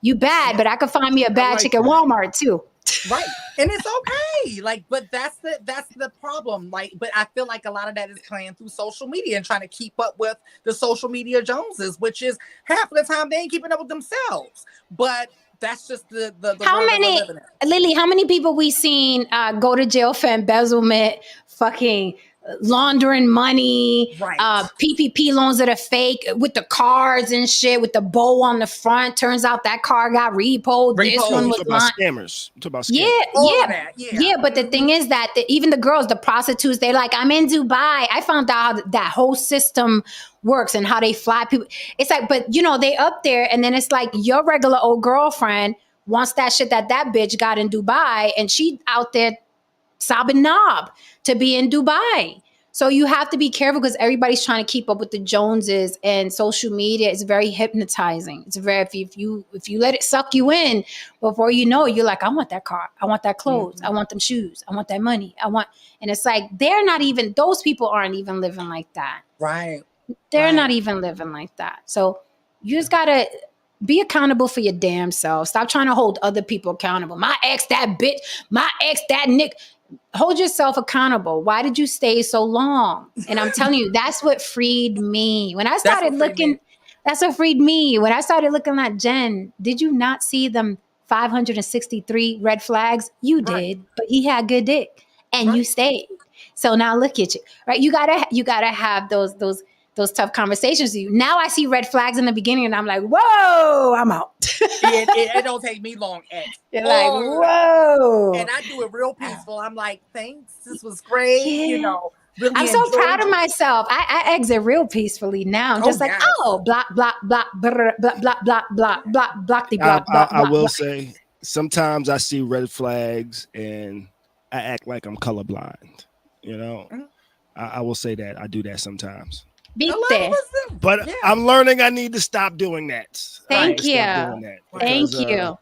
You bad, but I could find me a bad chick at Walmart too. Right. And it's okay. Like, but that's the problem. Like, but I feel like a lot of that is playing through social media and trying to keep up with the social media Joneses, which is half of the time they ain't keeping up with themselves. But that's just the how world many, that we're living in. Lily, how many people we seen go to jail for embezzlement, fucking laundering money, PPP loans that are fake with the cars and shit, with the bow on the front. Turns out that car got repoed. This one was about scammers. Talk about scammers. Yeah. But the thing is that even the girls, the prostitutes, they're like, I'm in Dubai. I found out how that whole system works and how they fly people. It's like, but you know, they up there, and then it's like your regular old girlfriend wants that shit that bitch got in Dubai, and she out there sobbing knob to be in Dubai. So you have to be careful because everybody's trying to keep up with the Joneses, and social media is very hypnotizing. It's very, if you let it suck you in, before you know it, you're like, I want that car, I want that clothes, I want them shoes, I want that money, and it's like those people aren't even living like that. Right. They're not even living like that. So you just gotta be accountable for your damn self. Stop trying to hold other people accountable. My ex, that bitch, my ex, that Nick. Hold yourself accountable. Why did you stay so long? And I'm telling you, that's what freed me. When I started looking, that's what freed me. When I started looking at Jen, did you not see them 563 red flags? You did, but he had good dick and you stayed. So now look at you, right? You gotta have those tough conversations with you. Now I see red flags in the beginning and I'm like, whoa, I'm out. it don't take me long. You're like, whoa. And I do it real peaceful. I'm like, thanks. This was great. Yeah. You know, really I'm so proud of myself. I exit real peacefully now. I'm just block, block, block, block, block, block, block, block, block. I will say, sometimes I see red flags and I act like I'm colorblind. You know, I will say that I do that sometimes. But I'm learning I need to stop doing that. Thank you. Thank you.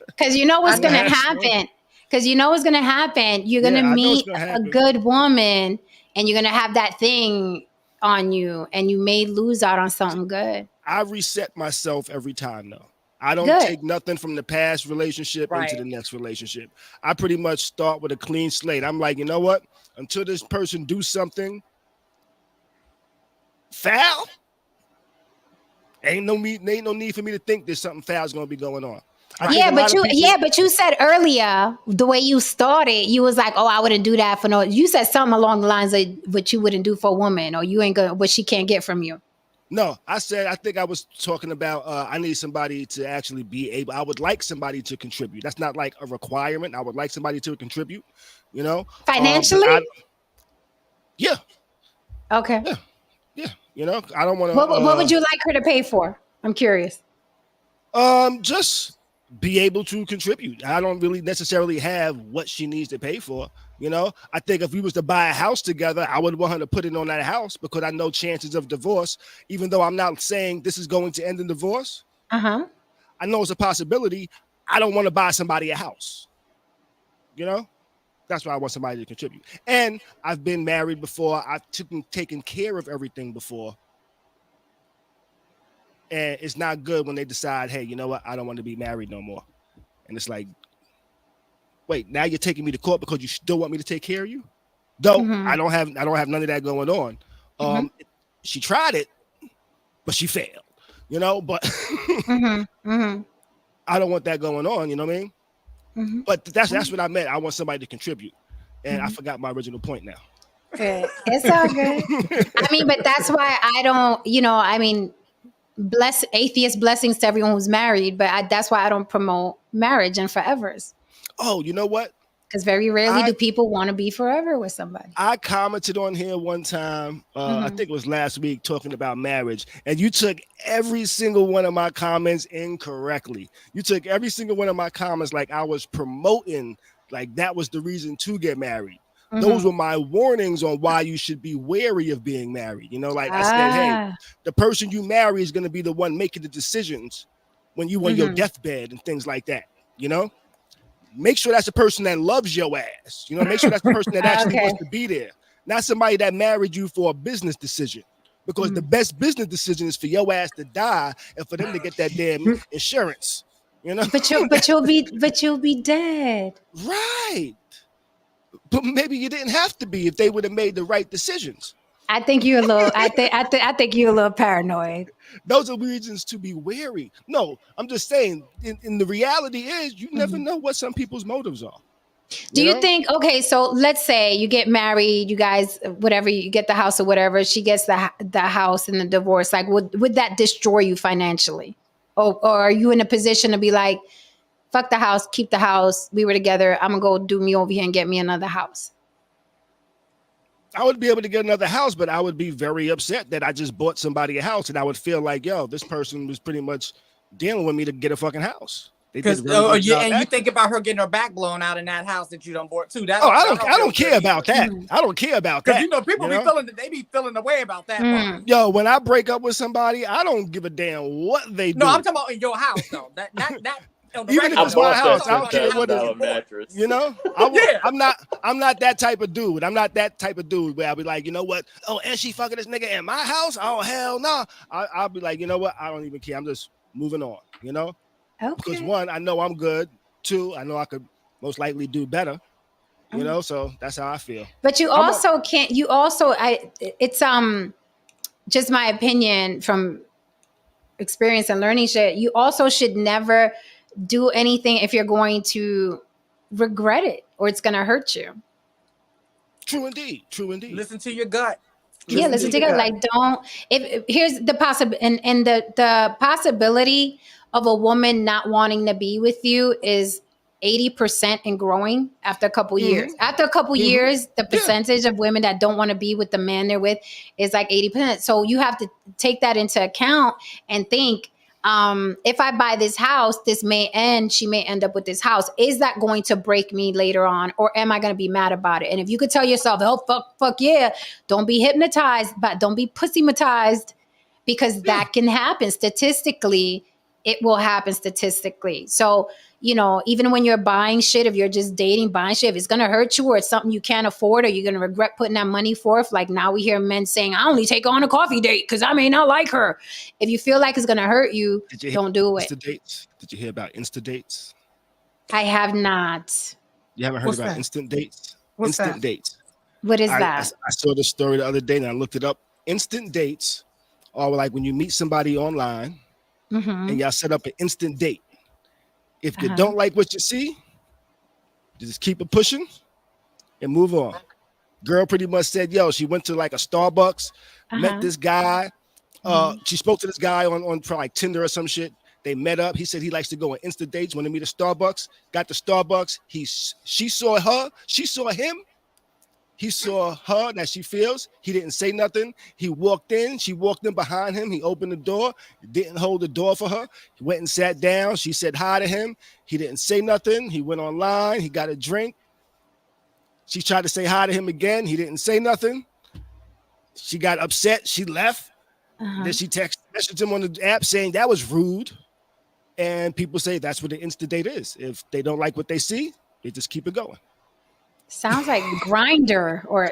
Because you know what's going to happen. Because you know what's going to happen. You're going to meet a good woman and you're going to have that thing on you and you may lose out on something good. I reset myself every time, though. I don't take nothing from the past relationship into the next relationship. I pretty much start with a clean slate. I'm like, you know what? Until this person do something foul, ain't no need for me to think there's something foul is going to be going on. But you said earlier, the way you started, you was like, oh, I wouldn't do that for no. You said something along the lines of what you wouldn't do for a woman, or you ain't gonna what she can't get from you. No, I think I was talking about I need somebody to actually be able. I would like somebody to contribute. That's not like a requirement. I would like somebody to contribute. You know, financially. Yeah. Okay. Yeah. You know, I don't want to. What would you like her to pay for? I'm curious. Just be able to contribute. I don't really necessarily have what she needs to pay for. You know, I think if we was to buy a house together, I would want her to put it on that house because I know chances of divorce, even though I'm not saying this is going to end in divorce. I know it's a possibility. I don't want to buy somebody a house. You know, that's why I want somebody to contribute. And I've been married before. I've taken care of everything before. And it's not good when they decide, hey, you know what? I don't want to be married no more. And it's like, wait, now you're taking me to court because you still want me to take care of you? Though I don't have none of that going on. She tried it, but she failed. you know, but I don't want that going on, you know what I mean? But that's what I meant. I want somebody to contribute. And I forgot my original point now. Good. It's all good. I mean, but that's why I don't, I mean, atheist blessings to everyone who's married, but that's why I don't promote marriage and forevers. Oh, you know what? Because very rarely do people want to be forever with somebody. I commented on here one time, I think it was last week, talking about marriage, and you took every single one of my comments incorrectly. You took every single one of my comments like I was promoting, like that was the reason to get married. Those were my warnings on why you should be wary of being married. You know, like I said, hey, the person you marry is going to be the one making the decisions when you on your deathbed and things like that, you know? Make sure that's the person that loves your ass. You know, make sure that's the person that actually wants to be there. Not somebody that married you for a business decision. Because the best business decision is for your ass to die and for them to get that damn insurance. You know? But you'll be dead. Right. But maybe you didn't have to be if they would have made the right decisions. I think you're a little. I think you're a little paranoid. Those are reasons to be wary. No, I'm just saying. In the reality is, you never know what some people's motives are. Do you think? Okay, so let's say you get married, you guys, whatever, you get the house or whatever. She gets the house and the divorce. Like, would that destroy you financially, or are you in a position to be like, fuck the house, keep the house. We were together. I'm gonna go do me over here and get me another house. I would be able to get another house, but I would be very upset that I just bought somebody a house, and I would feel like, yo, this person was pretty much dealing with me to get a fucking house. Because and you think about her getting her back blown out in that house that you done bought too. I don't care about that. I don't care about that. Because people be feeling the way about that. Part. Yo, when I break up with somebody, I don't give a damn what they do. No, I'm talking about in your house though. That even if it's my house, I don't care what it is. Mattress. You know, I'm not that type of dude. I'm not that type of dude where I'll be like, you know what? Oh, and she fucking this nigga in my house? Oh, hell no. I'll be like, you know what? I don't even care. I'm just moving on, you know? Okay. Because one, I know I'm good. Two, I know I could most likely do better. You know, so that's how I feel. But you also can't. You also, it's just my opinion from experience and learning shit. You also should never do anything if you're going to regret it or it's going to hurt you. True indeed. Listen to your gut. Listen to your gut. Like, don't. Here's the the possibility of a woman not wanting to be with you is 80% and growing after a couple years. After a couple years, the percentage of women that don't want to be with the man they're with is like 80%. So you have to take that into account and think, if I buy this house, she may end up with this house. Is that going to break me later on? Or am I going to be mad about it? And if you could tell yourself, oh, fuck yeah, don't be hypnotized, but don't be pussymatized, because that can happen statistically. It will happen statistically. So, even when you're buying shit, if you're just dating, buying shit, if it's going to hurt you or it's something you can't afford or you're going to regret putting that money forth, like now we hear men saying, I only take her on a coffee date because I may not like her. If you feel like it's going to hurt you, don't do it. Dates? Did you hear about Insta dates? I have not. You haven't heard about instant dates? Instant dates. What is that? I saw this story the other day and I looked it up. Instant dates are like when you meet somebody online and y'all set up an instant date. If you don't like what you see, just keep it pushing and move on. Girl pretty much said, yo, she went to like a Starbucks, met this guy. She spoke to this guy on like Tinder or some shit. They met up. He said he likes to go on Insta dates, want to meet at Starbucks. Got to Starbucks. She saw her. She saw him. He saw her that she feels. He didn't say nothing. He walked in. She walked in behind him. He opened the door. Didn't hold the door for her. He went and sat down. She said hi to him. He didn't say nothing. He went online. He got a drink. She tried to say hi to him again. He didn't say nothing. She got upset. She left. Then she messaged him on the app saying that was rude. And people say that's what the Insta date is. If they don't like what they see, they just keep it going. Sounds like Grinder or.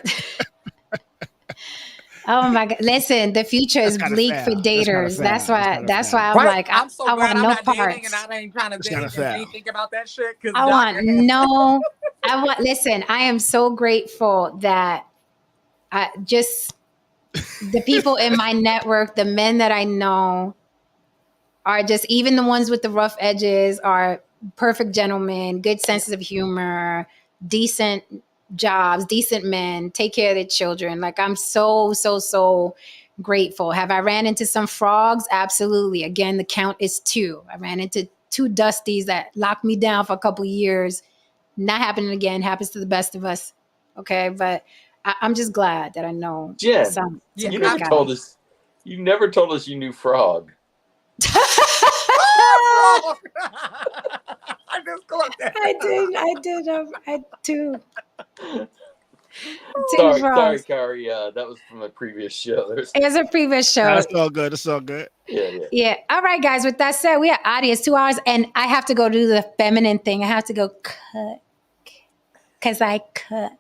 Oh my God! Listen, the future is bleak for daters. That's why I'm like, I'm so I glad want I'm no not dating parts. and I ain't trying to date anything about that shit. Listen, I am so grateful that the people in my network, the men that I know, are just, even the ones with the rough edges are perfect gentlemen, good senses of humor, decent jobs, decent men, take care of their children. Like, I'm so grateful. Have I ran into some frogs? Absolutely. Again, the count is 2. I ran into 2 dusties that locked me down for a couple of years. Not happening again. Happens to the best of us. Okay. But I'm just glad that I know Jen, some you you great never guys. told us. You never told us you knew Frog. I just caught that. I do. Sorry, Kari. That was from a previous show. It was a previous show. Nah, it's all good. It's all good. Yeah. Yeah. All right, guys. With that said, we are out of here. It's 2 hours, and I have to go do the feminine thing. I have to go cook because I cook.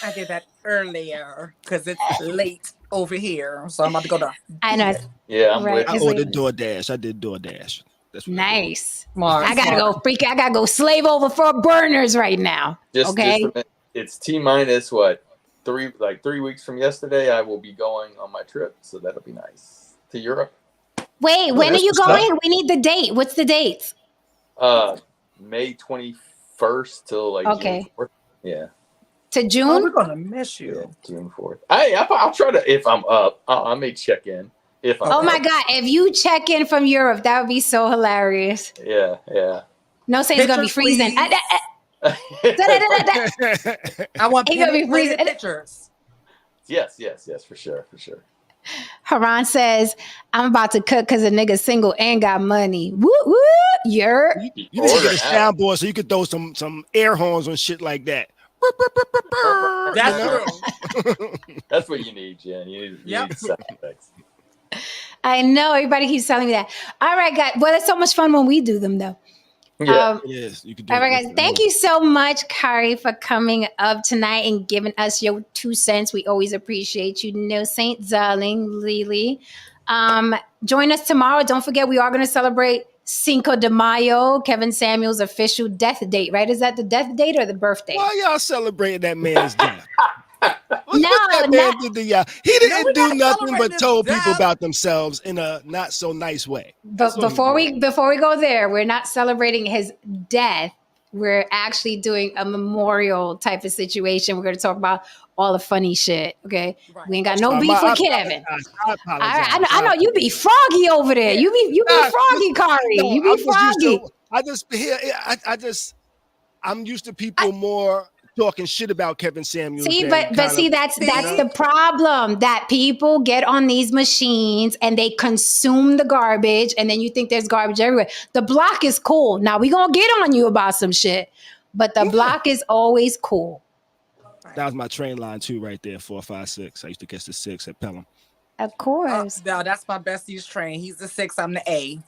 I did that earlier because it's late over here, so I'm about to go to. I know. Yeah, I'm Right. with I It's ordered like- DoorDash. I did DoorDash. That's what Nice. Smart, I gotta smart. go freak. I gotta go slave over for burners right now. just Okay. a minute. It's T-minus what 3 weeks from yesterday. I will be going on my trip, so that'll be nice to Europe. Wait, Oh, when are that's you what's up. going? We need the date. What's the date? May 21st till like Okay. June 4th. Yeah, To Oh, we're June? gonna miss you. June 4th. I'll try to, if I'm up. I may check in if I'm Oh my up. God. If you check in from Europe, that would be so hilarious. Yeah. No saying it's gonna be Pictures, freezing. please. I want Ain't gonna be printed freezing. pictures. Yes, for sure. Haran says, I'm about to cook because a nigga single and got money. Woo woo. You're You need to Order get a out. soundboard so you could throw some air horns on shit like that. That's You know? true. That's what you need, Jen. You Yep. need sound effects. I know everybody keeps telling me that. All right, guys. Well, it's so much fun when we do them though. Yeah. It is. You could do All right, it. guys. Thank you so much, Kari, for coming up tonight and giving us your 2 cents. We always appreciate you. No Saint Darling, Lily. Join us tomorrow. Don't forget, we are going to celebrate Cinco de Mayo, Kevin Samuel's official death date, right? Is that the death date or the birthday? Why y'all celebrating that man's death? What No, that man did to y'all? He No, didn't we do gotta nothing celebrate but his told people death. about themselves in a not so nice way. But before we go there, we're not celebrating his death. We're actually doing a memorial type of situation. We're going to talk about all the funny shit. Okay, Right. we ain't got no beef with Kevin. I apologize. I know you be froggy over there. You be froggy, Kari. No, You be froggy. I'm used to people more talking shit about Kevin Samuels. See, than but kind see, of- that's the problem, that people get on these machines and they consume the garbage, and then you think there's garbage everywhere. The block is cool. Now we gonna get on you about some shit, but the block is always cool. That was my train line too, right there. 456. I used to catch the 6 at Pelham. Of course. No, that's my bestie's train. He's the 6, I'm the A.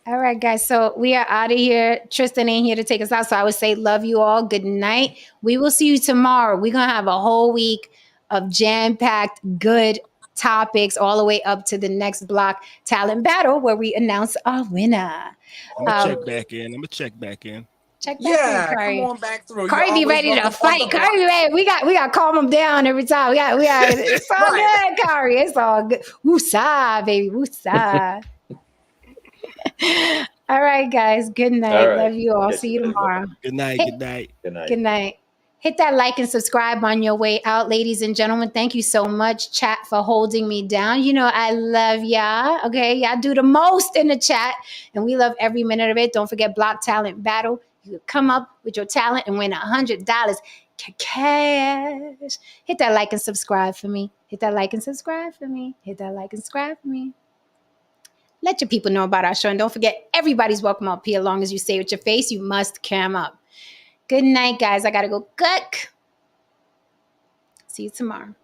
All right, guys. So we are out of here. Tristan ain't here to take us out. So I would say love you all. Good night. We will see you tomorrow. We're going to have a whole week of jam-packed good topics all the way up to the next block talent battle where we announce our winner. I'm gonna check back in. Check back Yeah, in, Kari. come on back through. Kari You're be always ready to welcome on fight. the block. Kari be ready. We got to calm him down every time. We got it's all Right. good, Kari. It's all good. Woosah, baby. Woosah. All right, guys. Good night. All right. Love you all. Yes, See you good night. tomorrow. Good night. Hey. Good night. Good night. Good night. Hit that like and subscribe on your way out, ladies and gentlemen. Thank you so much, chat, for holding me down. You know I love y'all. Okay, y'all do the most in the chat, and we love every minute of it. Don't forget Block Talent Battle. You come up with your talent and win $100 cash. Hit that like and subscribe for me. Hit that like and subscribe for me. Hit that like and subscribe for me. Let your people know about our show. And don't forget, everybody's welcome up here. As long as you say with your face, you must cam up. Good night, guys. I got to go cook. See you tomorrow.